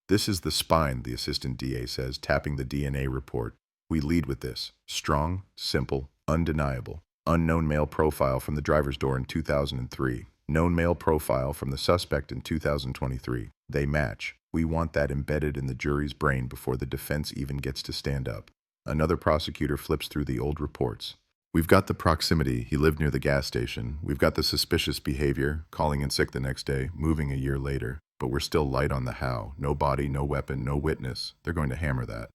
This is the spine, the assistant DA says, tapping the DNA report. We lead with this. Strong, simple, undeniable. Unknown male profile from the driver's door in 2003. Known male profile from the suspect in 2023. They match. We want that embedded in the jury's brain before the defense even gets to stand up. Another prosecutor flips through the old reports. We've got the proximity, he lived near the gas station. We've got the suspicious behavior, calling in sick the next day, moving a year later. But we're still light on the how. No body, no weapon, no witness. They're going to hammer that.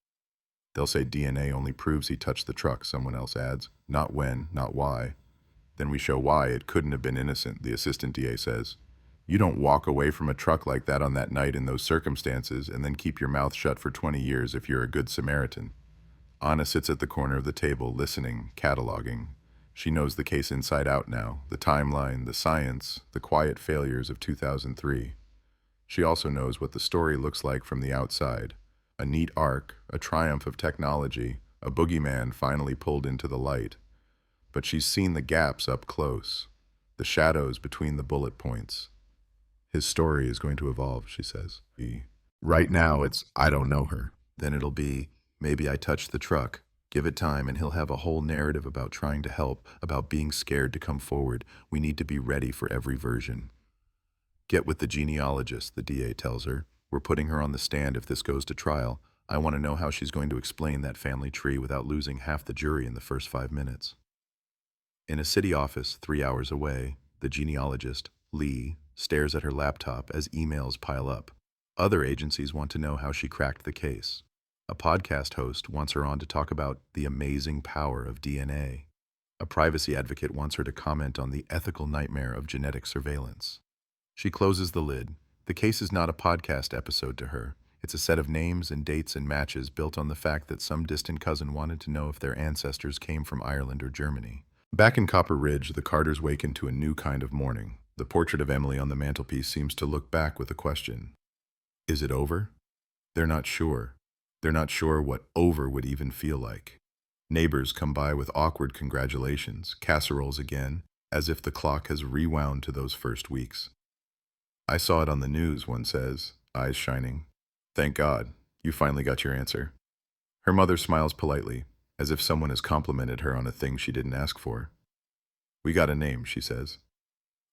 They'll say DNA only proves he touched the truck, someone else adds. Not when, not why. Then we show why it couldn't have been innocent, the assistant DA says. You don't walk away from a truck like that on that night in those circumstances and then keep your mouth shut for 20 years if you're a good Samaritan. Anna sits at the corner of the table, listening, cataloging. She knows the case inside out now, the timeline, the science, the quiet failures of 2003. She also knows what the story looks like from the outside. A neat arc, a triumph of technology, a boogeyman finally pulled into the light. But she's seen the gaps up close, the shadows between the bullet points. His story is going to evolve, she says. Right now it's, I don't know her. Then it'll be, maybe I touched the truck. Give it time and he'll have a whole narrative about trying to help, about being scared to come forward. We need to be ready for every version. Get with the genealogist, the DA tells her. We're putting her on the stand if this goes to trial. I want to know how she's going to explain that family tree without losing half the jury in the first 5 minutes. In a city office 3 hours away, the genealogist, Lee, stares at her laptop as emails pile up. Other agencies want to know how she cracked the case. A podcast host wants her on to talk about the amazing power of DNA. A privacy advocate wants her to comment on the ethical nightmare of genetic surveillance. She closes the lid. The case is not a podcast episode to her. It's a set of names and dates and matches built on the fact that some distant cousin wanted to know if their ancestors came from Ireland or Germany. Back in Copper Ridge, the Carters waken to a new kind of morning. The portrait of Emily on the mantelpiece seems to look back with a question. Is it over? They're not sure. They're not sure what over would even feel like. Neighbors come by with awkward congratulations, casseroles again, as if the clock has rewound to those first weeks. I saw it on the news, one says, eyes shining. Thank God. You finally got your answer. Her mother smiles politely, as if someone has complimented her on a thing she didn't ask for. We got a name, she says.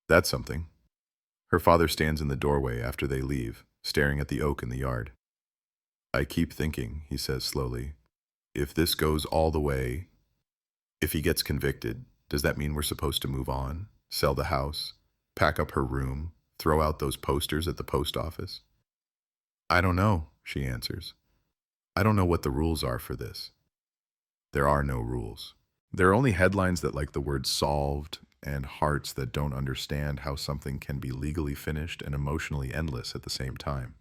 That's something. Her father stands in the doorway after they leave, staring at the oak in the yard. I keep thinking, he says slowly, if this goes all the way, if he gets convicted, does that mean we're supposed to move on, sell the house, pack up her room, throw out those posters at the post office? I don't know, she answers. I don't know what the rules are for this. There are no rules. There are only headlines that like the word solved and hearts that don't understand how something can be legally finished and emotionally endless at the same time.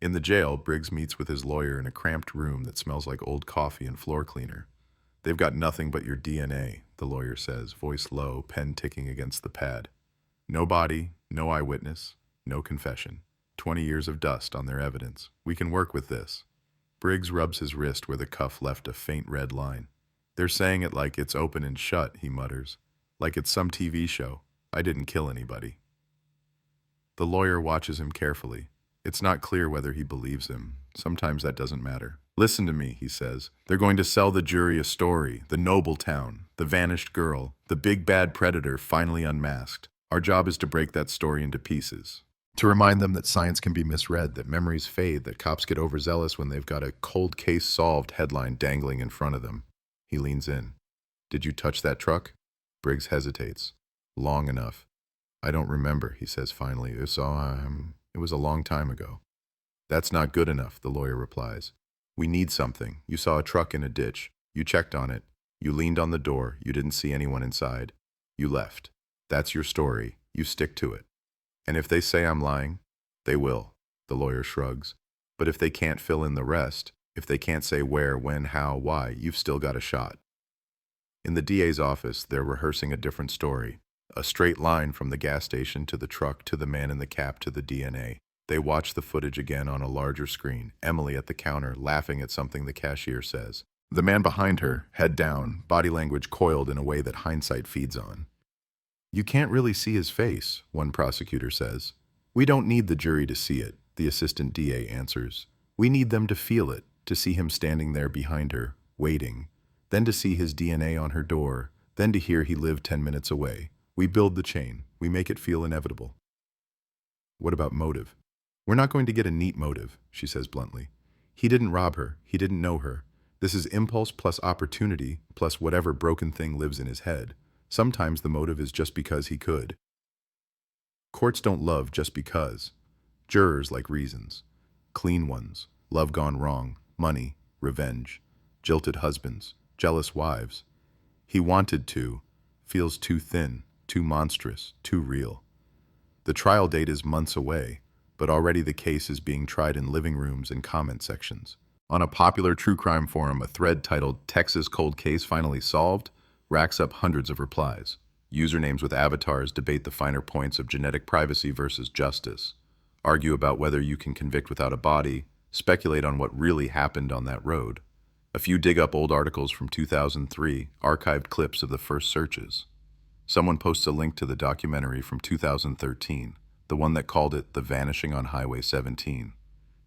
In the jail, Briggs meets with his lawyer in a cramped room that smells like old coffee and floor cleaner. They've got nothing but your DNA, the lawyer says, voice low, pen ticking against the pad. No body, no eyewitness, no confession. 20 years of dust on their evidence. We can work with this. Briggs rubs his wrist where the cuff left a faint red line. They're saying it like it's open and shut, he mutters. Like it's some TV show. I didn't kill anybody. The lawyer watches him carefully. It's not clear whether he believes him. Sometimes that doesn't matter. Listen to me, he says. They're going to sell the jury a story. The noble town, the vanished girl, the big bad predator finally unmasked. Our job is to break that story into pieces. To remind them that science can be misread, that memories fade, that cops get overzealous when they've got a cold case solved headline dangling in front of them. He leans in. Did you touch that truck? Briggs hesitates. Long enough. I don't remember, he says finally. It was a long time ago. That's not good enough, the lawyer replies. We need something. You saw a truck in a ditch. You checked on it. You leaned on the door. You didn't see anyone inside. You left. That's your story. You stick to it. And if they say I'm lying, they will, the lawyer shrugs. But if they can't fill in the rest, if they can't say where, when, how, why, you've still got a shot. In the DA's office, they're rehearsing a different story. A straight line from the gas station to the truck to the man in the cap to the DNA. They watch the footage again on a larger screen, Emily at the counter laughing at something the cashier says. The man behind her, head down, body language coiled in a way that hindsight feeds on. You can't really see his face, one prosecutor says. We don't need the jury to see it, the assistant DA answers. We need them to feel it, to see him standing there behind her, waiting, then to see his DNA on her door, then to hear he lived 10 minutes away. We build the chain. We make it feel inevitable. What about motive? We're not going to get a neat motive, she says bluntly. He didn't rob her. He didn't know her. This is impulse plus opportunity plus whatever broken thing lives in his head. Sometimes the motive is just because he could. Courts don't love just because. Jurors like reasons. Clean ones. Love gone wrong. Money. Revenge. Jilted husbands. Jealous wives. He wanted to. Feels too thin. Too monstrous. Too real. The trial date is months away, but already the case is being tried in living rooms and comment sections. On a popular true crime forum, a thread titled "Texas Cold Case Finally Solved" racks up hundreds of replies. Usernames with avatars debate the finer points of genetic privacy versus justice, argue about whether you can convict without a body, speculate on what really happened on that road. A few dig up old articles from 2003, archived clips of the first searches. Someone posts a link to the documentary from 2013, the one that called it The Vanishing on Highway 17.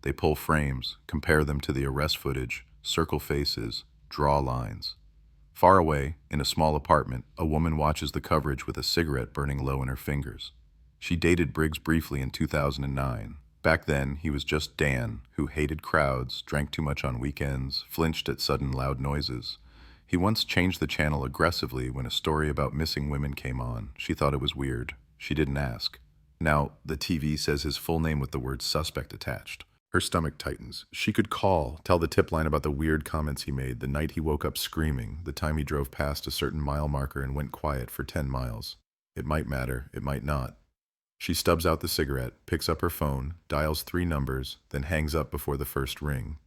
They pull frames, compare them to the arrest footage, circle faces, draw lines. Far away, in a small apartment, a woman watches the coverage with a cigarette burning low in her fingers. She dated Briggs briefly in 2009. Back then, he was just Dan, who hated crowds, drank too much on weekends, flinched at sudden loud noises. He once changed the channel aggressively when a story about missing women came on. She thought it was weird. She didn't ask. Now, the TV says his full name with the word suspect attached. Her stomach tightens. She could call, tell the tip line about the weird comments he made, the night he woke up screaming, the time he drove past a certain mile marker and went quiet for 10 miles. It might matter, it might not. She stubs out the cigarette, picks up her phone, dials 3 numbers, then hangs up before the first ring.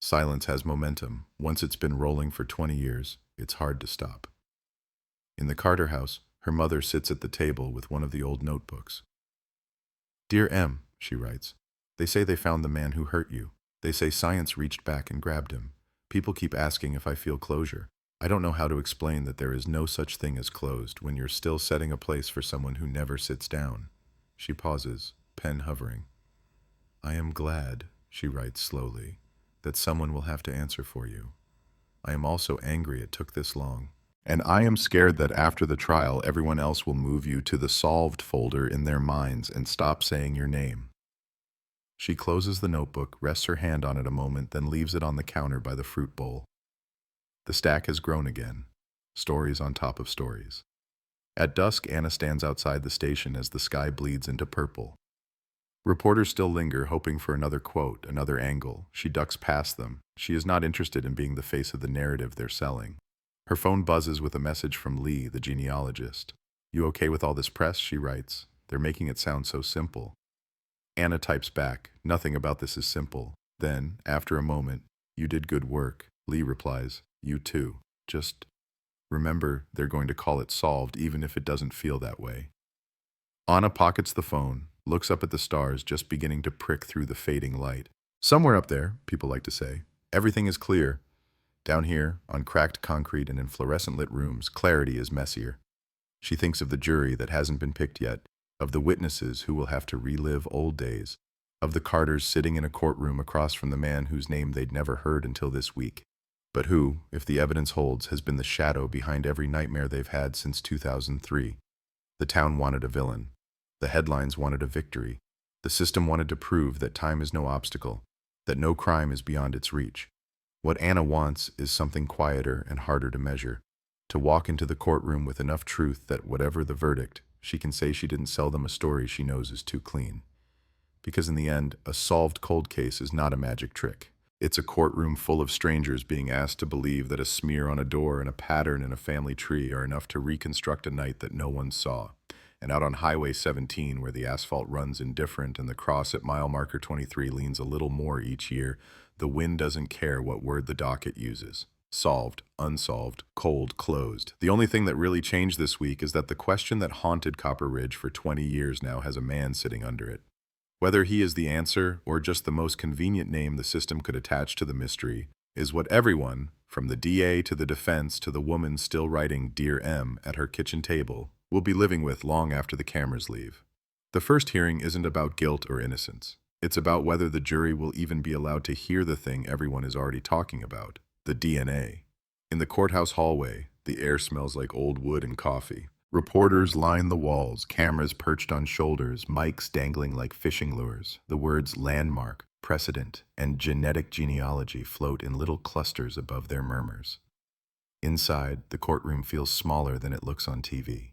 Silence has momentum. Once it's been rolling for 20 years, it's hard to stop. In the Carter house, her mother sits at the table with one of the old notebooks. Dear M, she writes, they say they found the man who hurt you. They say science reached back and grabbed him. People keep asking if I feel closure. I don't know how to explain that there is no such thing as closed when you're still setting a place for someone who never sits down. She pauses, pen hovering. I am glad, she writes slowly, that someone will have to answer for you. I am also angry it took this long. And I am scared that after the trial, everyone else will move you to the solved folder in their minds and stop saying your name. She closes the notebook, rests her hand on it a moment, then leaves it on the counter by the fruit bowl. The stack has grown again, stories on top of stories. At dusk, Anna stands outside the station as the sky bleeds into purple. Reporters still linger, hoping for another quote, another angle. She ducks past them. She is not interested in being the face of the narrative they're selling. Her phone buzzes with a message from Lee, the genealogist. "You okay with all this press?" she writes. "They're making it sound so simple." Anna types back, "Nothing about this is simple." Then, after a moment, "You did good work." Lee replies, "You too. Just remember, they're going to call it solved even if it doesn't feel that way." Anna pockets the phone, looks up at the stars just beginning to prick through the fading light. Somewhere up there, people like to say, everything is clear. Down here, on cracked concrete and in fluorescent-lit rooms, clarity is messier. She thinks of the jury that hasn't been picked yet, of the witnesses who will have to relive old days, of the Carters sitting in a courtroom across from the man whose name they'd never heard until this week, but who, if the evidence holds, has been the shadow behind every nightmare they've had since 2003. The town wanted a villain. The headlines wanted a victory. The system wanted to prove that time is no obstacle, that no crime is beyond its reach. What Anna wants is something quieter and harder to measure, to walk into the courtroom with enough truth that whatever the verdict, she can say she didn't sell them a story she knows is too clean. Because in the end, a solved cold case is not a magic trick. It's a courtroom full of strangers being asked to believe that a smear on a door and a pattern in a family tree are enough to reconstruct a night that no one saw. And out on Highway 17, where the asphalt runs indifferent and the cross at mile marker 23 leans a little more each year, the wind doesn't care what word the docket uses. Solved, unsolved, cold, closed. The only thing that really changed this week is that the question that haunted Copper Ridge for 20 years now has a man sitting under it. Whether he is the answer or just the most convenient name the system could attach to the mystery is what everyone, from the DA to the defense to the woman still writing Dear M at her kitchen table, will be living with long after the cameras leave. The first hearing isn't about guilt or innocence. It's about whether the jury will even be allowed to hear the thing everyone is already talking about, the DNA. In the courthouse hallway, the air smells like old wood and coffee. Reporters line the walls, cameras perched on shoulders, mics dangling like fishing lures. The words landmark, precedent, and genetic genealogy float in little clusters above their murmurs. Inside, the courtroom feels smaller than it looks on TV.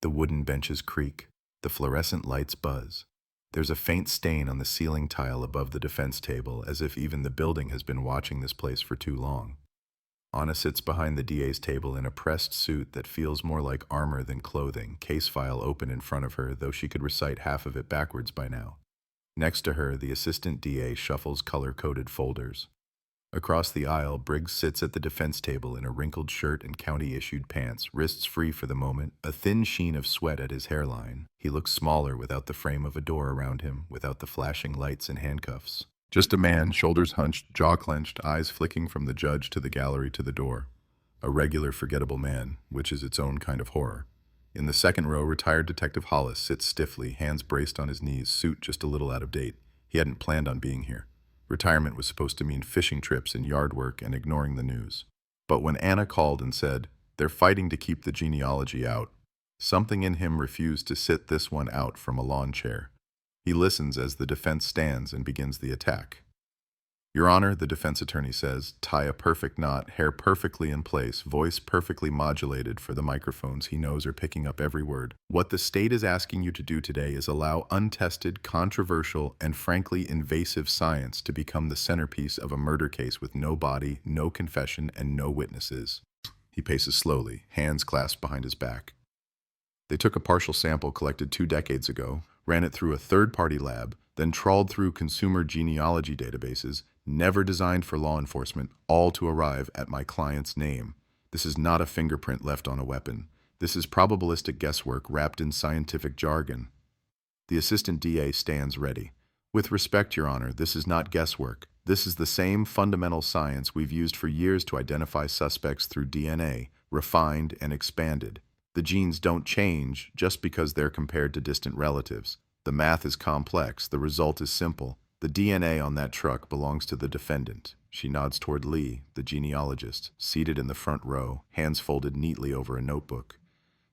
The wooden benches creak. The fluorescent lights buzz. There's a faint stain on the ceiling tile above the defense table, as if even the building has been watching this place for too long. Anna sits behind the DA's table in a pressed suit that feels more like armor than clothing, case file open in front of her, though she could recite half of it backwards by now. Next to her, the assistant DA shuffles color-coded folders. Across the aisle, Briggs sits at the defense table in a wrinkled shirt and county-issued pants, wrists free for the moment, a thin sheen of sweat at his hairline. He looks smaller without the frame of a door around him, without the flashing lights and handcuffs. Just a man, shoulders hunched, jaw clenched, eyes flicking from the judge to the gallery to the door. A regular, forgettable man, which is its own kind of horror. In the second row, retired Detective Hollis sits stiffly, hands braced on his knees, suit just a little out of date. He hadn't planned on being here. Retirement was supposed to mean fishing trips and yard work and ignoring the news. But when Anna called and said, "They're fighting to keep the genealogy out," something in him refused to sit this one out from a lawn chair. He listens as the defense stands and begins the attack. "Your Honor," the defense attorney says, tie a perfect knot, hair perfectly in place, voice perfectly modulated for the microphones he knows are picking up every word. "What the state is asking you to do today is allow untested, controversial, and frankly invasive science to become the centerpiece of a murder case with no body, no confession, and no witnesses." He paces slowly, hands clasped behind his back. "They took a partial sample collected 2 decades ago, ran it through a third-party lab, then trawled through consumer genealogy databases, never designed for law enforcement, all to arrive at my client's name. This is not a fingerprint left on a weapon. This is probabilistic guesswork wrapped in scientific jargon." The assistant DA stands ready. "With respect, Your Honor, this is not guesswork. This is the same fundamental science we've used for years to identify suspects through DNA, refined and expanded. The genes don't change just because they're compared to distant relatives. The math is complex, the result is simple. The DNA on that truck belongs to the defendant. She nods toward Lee, the genealogist, seated in the front row, hands folded neatly over a notebook.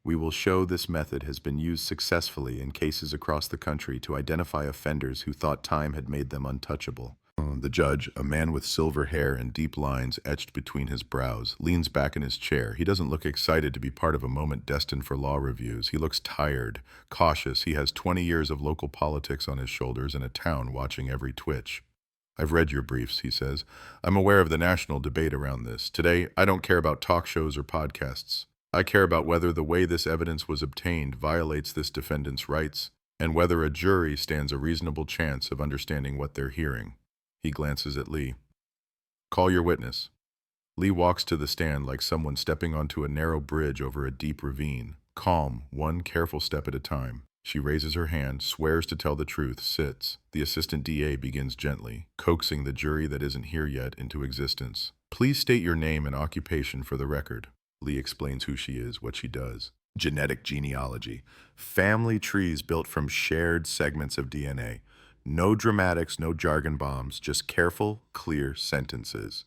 We will show this method has been used successfully in cases across the country to identify offenders who thought time had made them untouchable. The judge, a man with silver hair and deep lines etched between his brows, leans back in his chair. He doesn't look excited to be part of a moment destined for law reviews. He looks tired, cautious. He has 20 years of local politics on his shoulders and a town watching every twitch. I've read your briefs, he says. I'm aware of the national debate around this. Today, I don't care about talk shows or podcasts. I care about whether the way this evidence was obtained violates this defendant's rights, and whether a jury stands a reasonable chance of understanding what they're hearing. He glances at Lee. Call your witness. Lee walks to the stand like someone stepping onto a narrow bridge over a deep ravine, calm, one careful step at a time. She raises her hand, swears to tell the truth, sits. The assistant DA begins gently, coaxing the jury that isn't here yet into existence. Please state your name and occupation for the record. Lee explains who she is, what she does. Genetic genealogy. Family trees built from shared segments of DNA. No dramatics, no jargon bombs, just careful, clear sentences.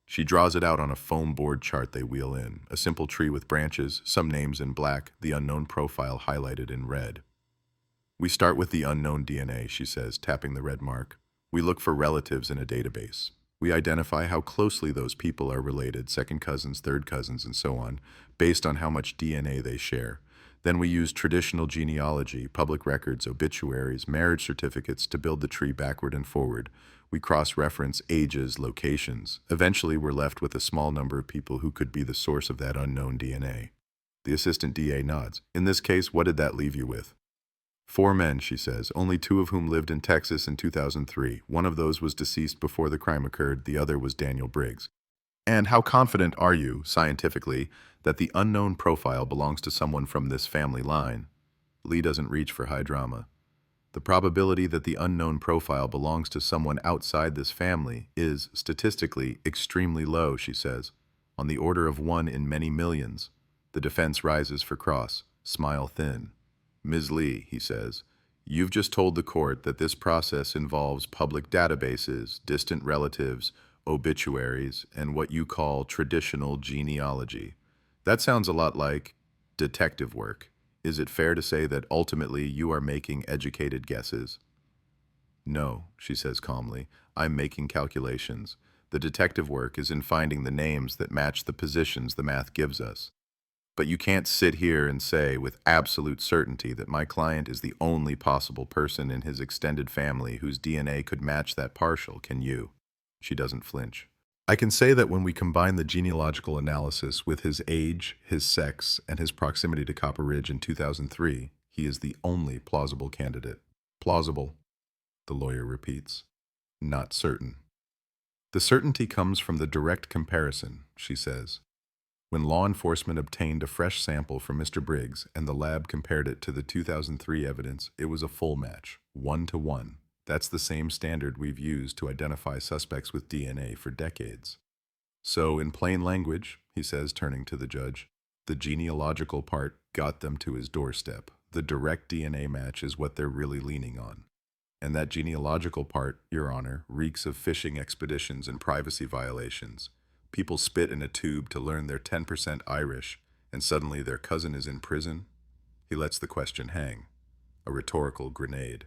She draws it out on a foam board chart they wheel in, a simple tree with branches, some names in black, the unknown profile highlighted in red. We start with the unknown DNA, she says, tapping the red mark. We look for relatives in a database. We identify how closely those people are related, second cousins, third cousins, and so on, based on how much DNA they share. Then we use traditional genealogy, public records, obituaries, marriage certificates to build the tree backward and forward. We cross-reference ages, locations. Eventually, we're left with a small number of people who could be the source of that unknown DNA. The assistant DA nods. In this case, what did that leave you with? 4 men, she says, only 2 of whom lived in Texas in 2003. One of those was deceased before the crime occurred. The other was Daniel Briggs. And how confident are you, scientifically, that the unknown profile belongs to someone from this family line? Lee doesn't reach for high drama. The probability that the unknown profile belongs to someone outside this family is, statistically, extremely low, she says, on the order of 1 in many millions. The defense rises for cross, smile thin. Ms. Lee, he says, you've just told the court that this process involves public databases, distant relatives, obituaries, and what you call traditional genealogy. That sounds a lot like detective work. Is it fair to say that ultimately you are making educated guesses? No, she says calmly. I'm making calculations. The detective work is in finding the names that match the positions the math gives us. But you can't sit here and say with absolute certainty that my client is the only possible person in his extended family whose DNA could match that partial, can you? She doesn't flinch. I can say that when we combine the genealogical analysis with his age, his sex, and his proximity to Copper Ridge in 2003, he is the only plausible candidate. Plausible, the lawyer repeats. Not certain. The certainty comes from the direct comparison, she says. When law enforcement obtained a fresh sample from Mr. Briggs and the lab compared it to the 2003 evidence, it was a full match, 1-to-1. That's the same standard we've used to identify suspects with DNA for decades. So, in plain language, he says, turning to the judge, the genealogical part got them to his doorstep. The direct DNA match is what they're really leaning on. And that genealogical part, Your Honor, reeks of fishing expeditions and privacy violations. People spit in a tube to learn they're 10% Irish, and suddenly their cousin is in prison. He lets the question hang, a rhetorical grenade.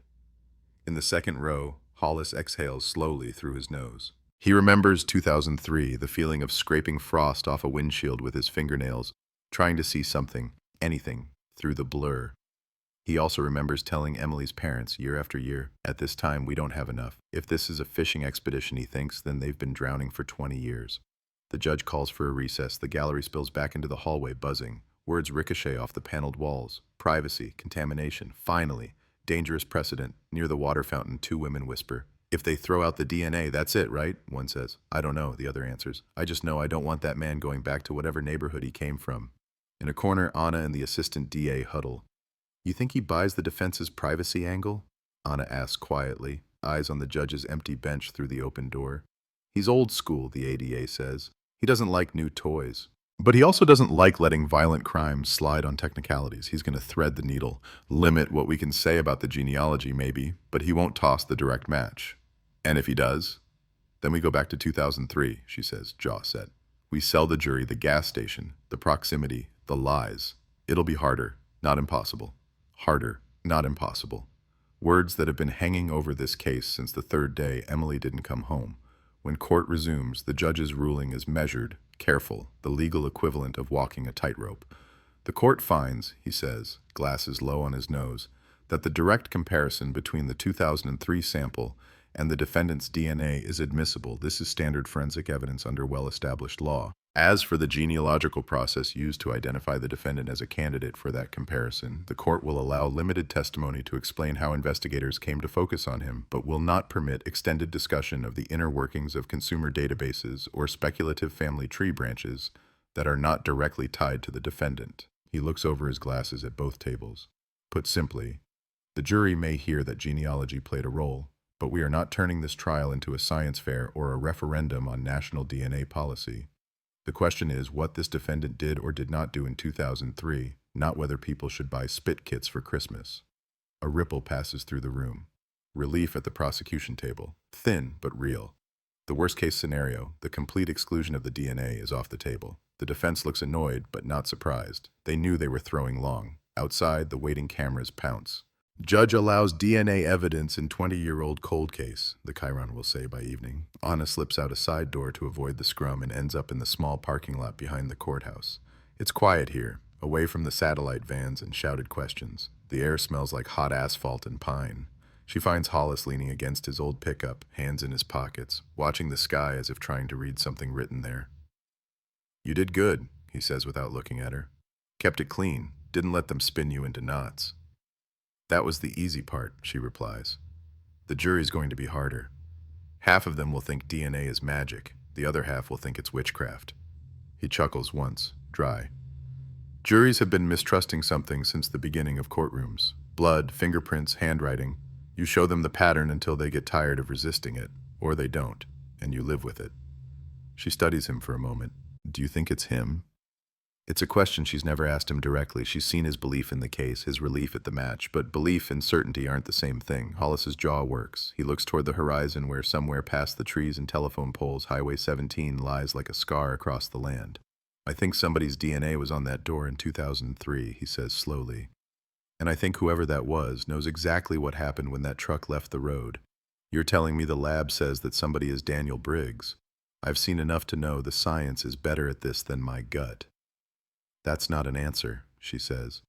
In the second row, Hollis exhales slowly through his nose. He remembers 2003, the feeling of scraping frost off a windshield with his fingernails, trying to see something, anything, through the blur. He also remembers telling Emily's parents year after year, at this time we don't have enough. If this is a fishing expedition, he thinks, then they've been drowning for 20 years. The judge calls for a recess. The gallery spills back into the hallway, buzzing. Words ricochet off the paneled walls. Privacy, contamination, finally. Dangerous precedent. Near the water fountain, 2 women whisper. If they throw out the DNA, that's it, right? One says. I don't know, the other answers. I just know I don't want that man going back to whatever neighborhood he came from. In a corner, Anna and the assistant DA huddle. You think he buys the defense's privacy angle? Anna asks quietly, eyes on the judge's empty bench through the open door. He's old school, the ADA says. He doesn't like new toys. But he also doesn't like letting violent crimes slide on technicalities. He's going to thread the needle, limit what we can say about the genealogy maybe, but he won't toss the direct match. And if he does? Then we go back to 2003, she says, jaw set. We sell the jury the gas station, the proximity, the lies. It'll be harder, not impossible. Harder, not impossible. Words that have been hanging over this case since the third day Emily didn't come home. When court resumes, the judge's ruling is measured, careful, the legal equivalent of walking a tightrope. The court finds, he says, glasses low on his nose, that the direct comparison between the 2003 sample and the defendant's DNA is admissible. This is standard forensic evidence under well-established law. As for the genealogical process used to identify the defendant as a candidate for that comparison, the court will allow limited testimony to explain how investigators came to focus on him, but will not permit extended discussion of the inner workings of consumer databases or speculative family tree branches that are not directly tied to the defendant. He looks over his glasses at both tables. Put simply, the jury may hear that genealogy played a role, but we are not turning this trial into a science fair or a referendum on national DNA policy. The question is what this defendant did or did not do in 2003, not whether people should buy spit kits for Christmas. A ripple passes through the room. Relief at the prosecution table, thin but real. The worst-case scenario, the complete exclusion of the DNA, is off the table. The defense looks annoyed but not surprised. They knew they were throwing long. Outside, the waiting cameras pounce. Judge allows DNA evidence in 20-year-old cold case, the Chiron will say by evening. Anna slips out a side door to avoid the scrum and ends up in the small parking lot behind the courthouse. It's quiet here, away from the satellite vans and shouted questions. The air smells like hot asphalt and pine. She finds Hollis leaning against his old pickup, hands in his pockets, watching the sky as if trying to read something written there. You did good, he says without looking at her. Kept it clean, didn't let them spin you into knots. That was the easy part, she replies. The jury's going to be harder. Half of them will think DNA is magic. The other half will think it's witchcraft. He chuckles once, dry. Juries have been mistrusting something since the beginning of courtrooms. Blood, fingerprints, handwriting. You show them the pattern until they get tired of resisting it, or they don't, and you live with it. She studies him for a moment. Do you think it's him? It's a question she's never asked him directly. She's seen his belief in the case, his relief at the match, but belief and certainty aren't the same thing. Hollis's jaw works. He looks toward the horizon where somewhere past the trees and telephone poles, Highway 17 lies like a scar across the land. I think somebody's DNA was on that door in 2003, he says slowly. And I think whoever that was knows exactly what happened when that truck left the road. You're telling me the lab says that somebody is Daniel Briggs. I've seen enough to know the science is better at this than my gut. That's not an answer, she says.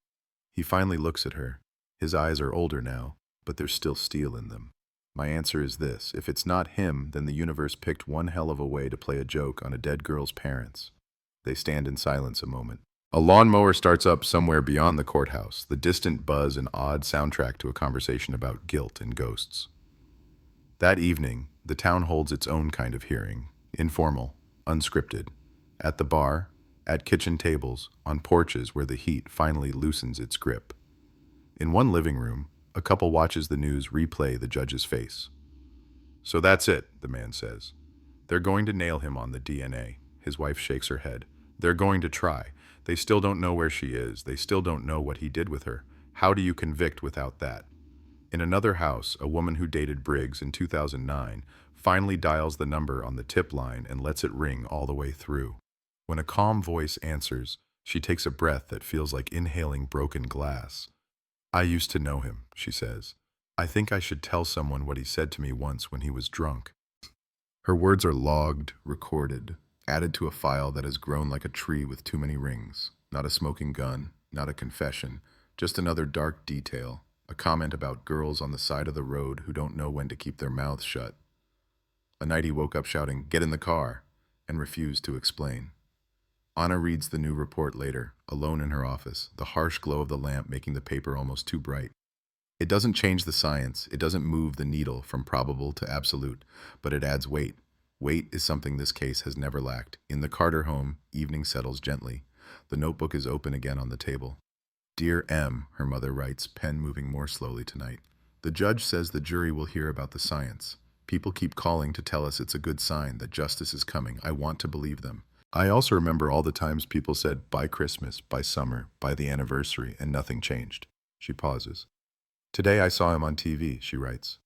He finally looks at her. His eyes are older now, but there's still steel in them. My answer is this. If it's not him, then the universe picked one hell of a way to play a joke on a dead girl's parents. They stand in silence a moment. A lawnmower starts up somewhere beyond the courthouse, the distant buzz an odd soundtrack to a conversation about guilt and ghosts. That evening, the town holds its own kind of hearing, informal, unscripted. At the bar, at kitchen tables, on porches where the heat finally loosens its grip. In one living room, a couple watches the news replay the judge's face. So that's it, the man says. They're going to nail him on the DNA. His wife shakes her head. They're going to try. They still don't know where she is. They still don't know what he did with her. How do you convict without that? In another house, a woman who dated Briggs in 2009 finally dials the number on the tip line and lets it ring all the way through. When a calm voice answers, she takes a breath that feels like inhaling broken glass. I used to know him, she says. I think I should tell someone what he said to me once when he was drunk. Her words are logged, recorded, added to a file that has grown like a tree with too many rings. Not a smoking gun, not a confession, just another dark detail, a comment about girls on the side of the road who don't know when to keep their mouths shut. A night he woke up shouting, "Get in the car," and refused to explain. Anna reads the new report later, alone in her office, the harsh glow of the lamp making the paper almost too bright. It doesn't change the science, it doesn't move the needle from probable to absolute, but it adds weight. Weight is something this case has never lacked. In the Carter home, evening settles gently. The notebook is open again on the table. Dear M, her mother writes, pen moving more slowly tonight. The judge says the jury will hear about the science. People keep calling to tell us it's a good sign that justice is coming. I want to believe them. I also remember all the times people said, by Christmas, by summer, by the anniversary, and nothing changed. She pauses. Today I saw him on TV, she writes.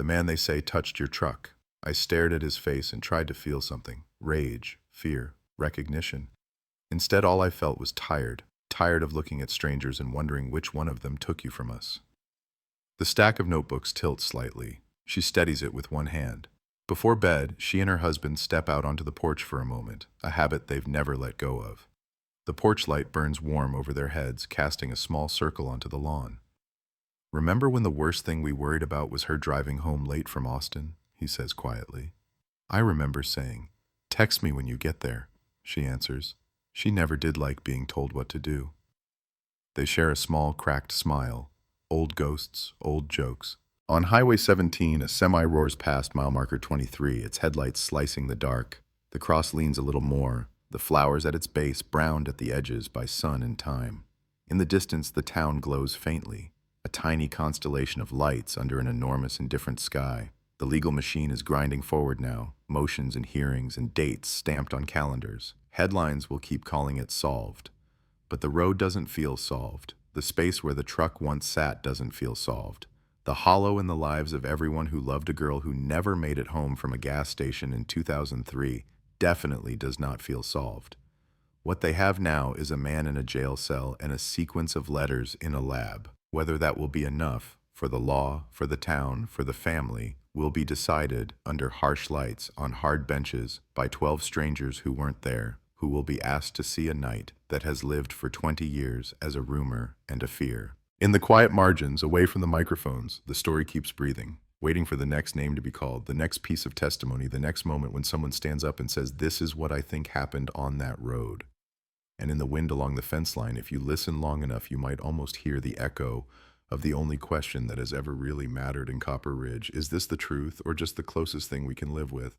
The man they say touched your truck. I stared at his face and tried to feel something. Rage, fear, recognition. Instead, all I felt was tired of looking at strangers and wondering which one of them took you from us. The stack of notebooks tilts slightly. She steadies it with one hand. Before bed, she and her husband step out onto the porch for a moment, a habit they've never let go of. The porch light burns warm over their heads, casting a small circle onto the lawn. Remember when the worst thing we worried about was her driving home late from Austin? He says quietly. I remember saying, text me when you get there, she answers. She never did like being told what to do. They share a small, cracked smile. Old ghosts, old jokes. On Highway 17, a semi roars past mile marker 23, its headlights slicing the dark. The cross leans a little more, the flowers at its base browned at the edges by sun and time. In the distance, the town glows faintly, a tiny constellation of lights under an enormous indifferent sky. The legal machine is grinding forward now, motions and hearings and dates stamped on calendars. Headlines will keep calling it solved. But the road doesn't feel solved. The space where the truck once sat doesn't feel solved. The hollow in the lives of everyone who loved a girl who never made it home from a gas station in 2003 definitely does not feel solved. What they have now is a man in a jail cell and a sequence of letters in a lab. Whether that will be enough for the law, for the town, for the family, will be decided under harsh lights on hard benches by 12 strangers who weren't there, who will be asked to see a night that has lived for 20 years as a rumor and a fear. In the quiet margins, away from the microphones, the story keeps breathing, waiting for the next name to be called, the next piece of testimony, the next moment when someone stands up and says, this is what I think happened on that road. And in the wind along the fence line, if you listen long enough, you might almost hear the echo of the only question that has ever really mattered in Copper Ridge. Is this the truth or just the closest thing we can live with?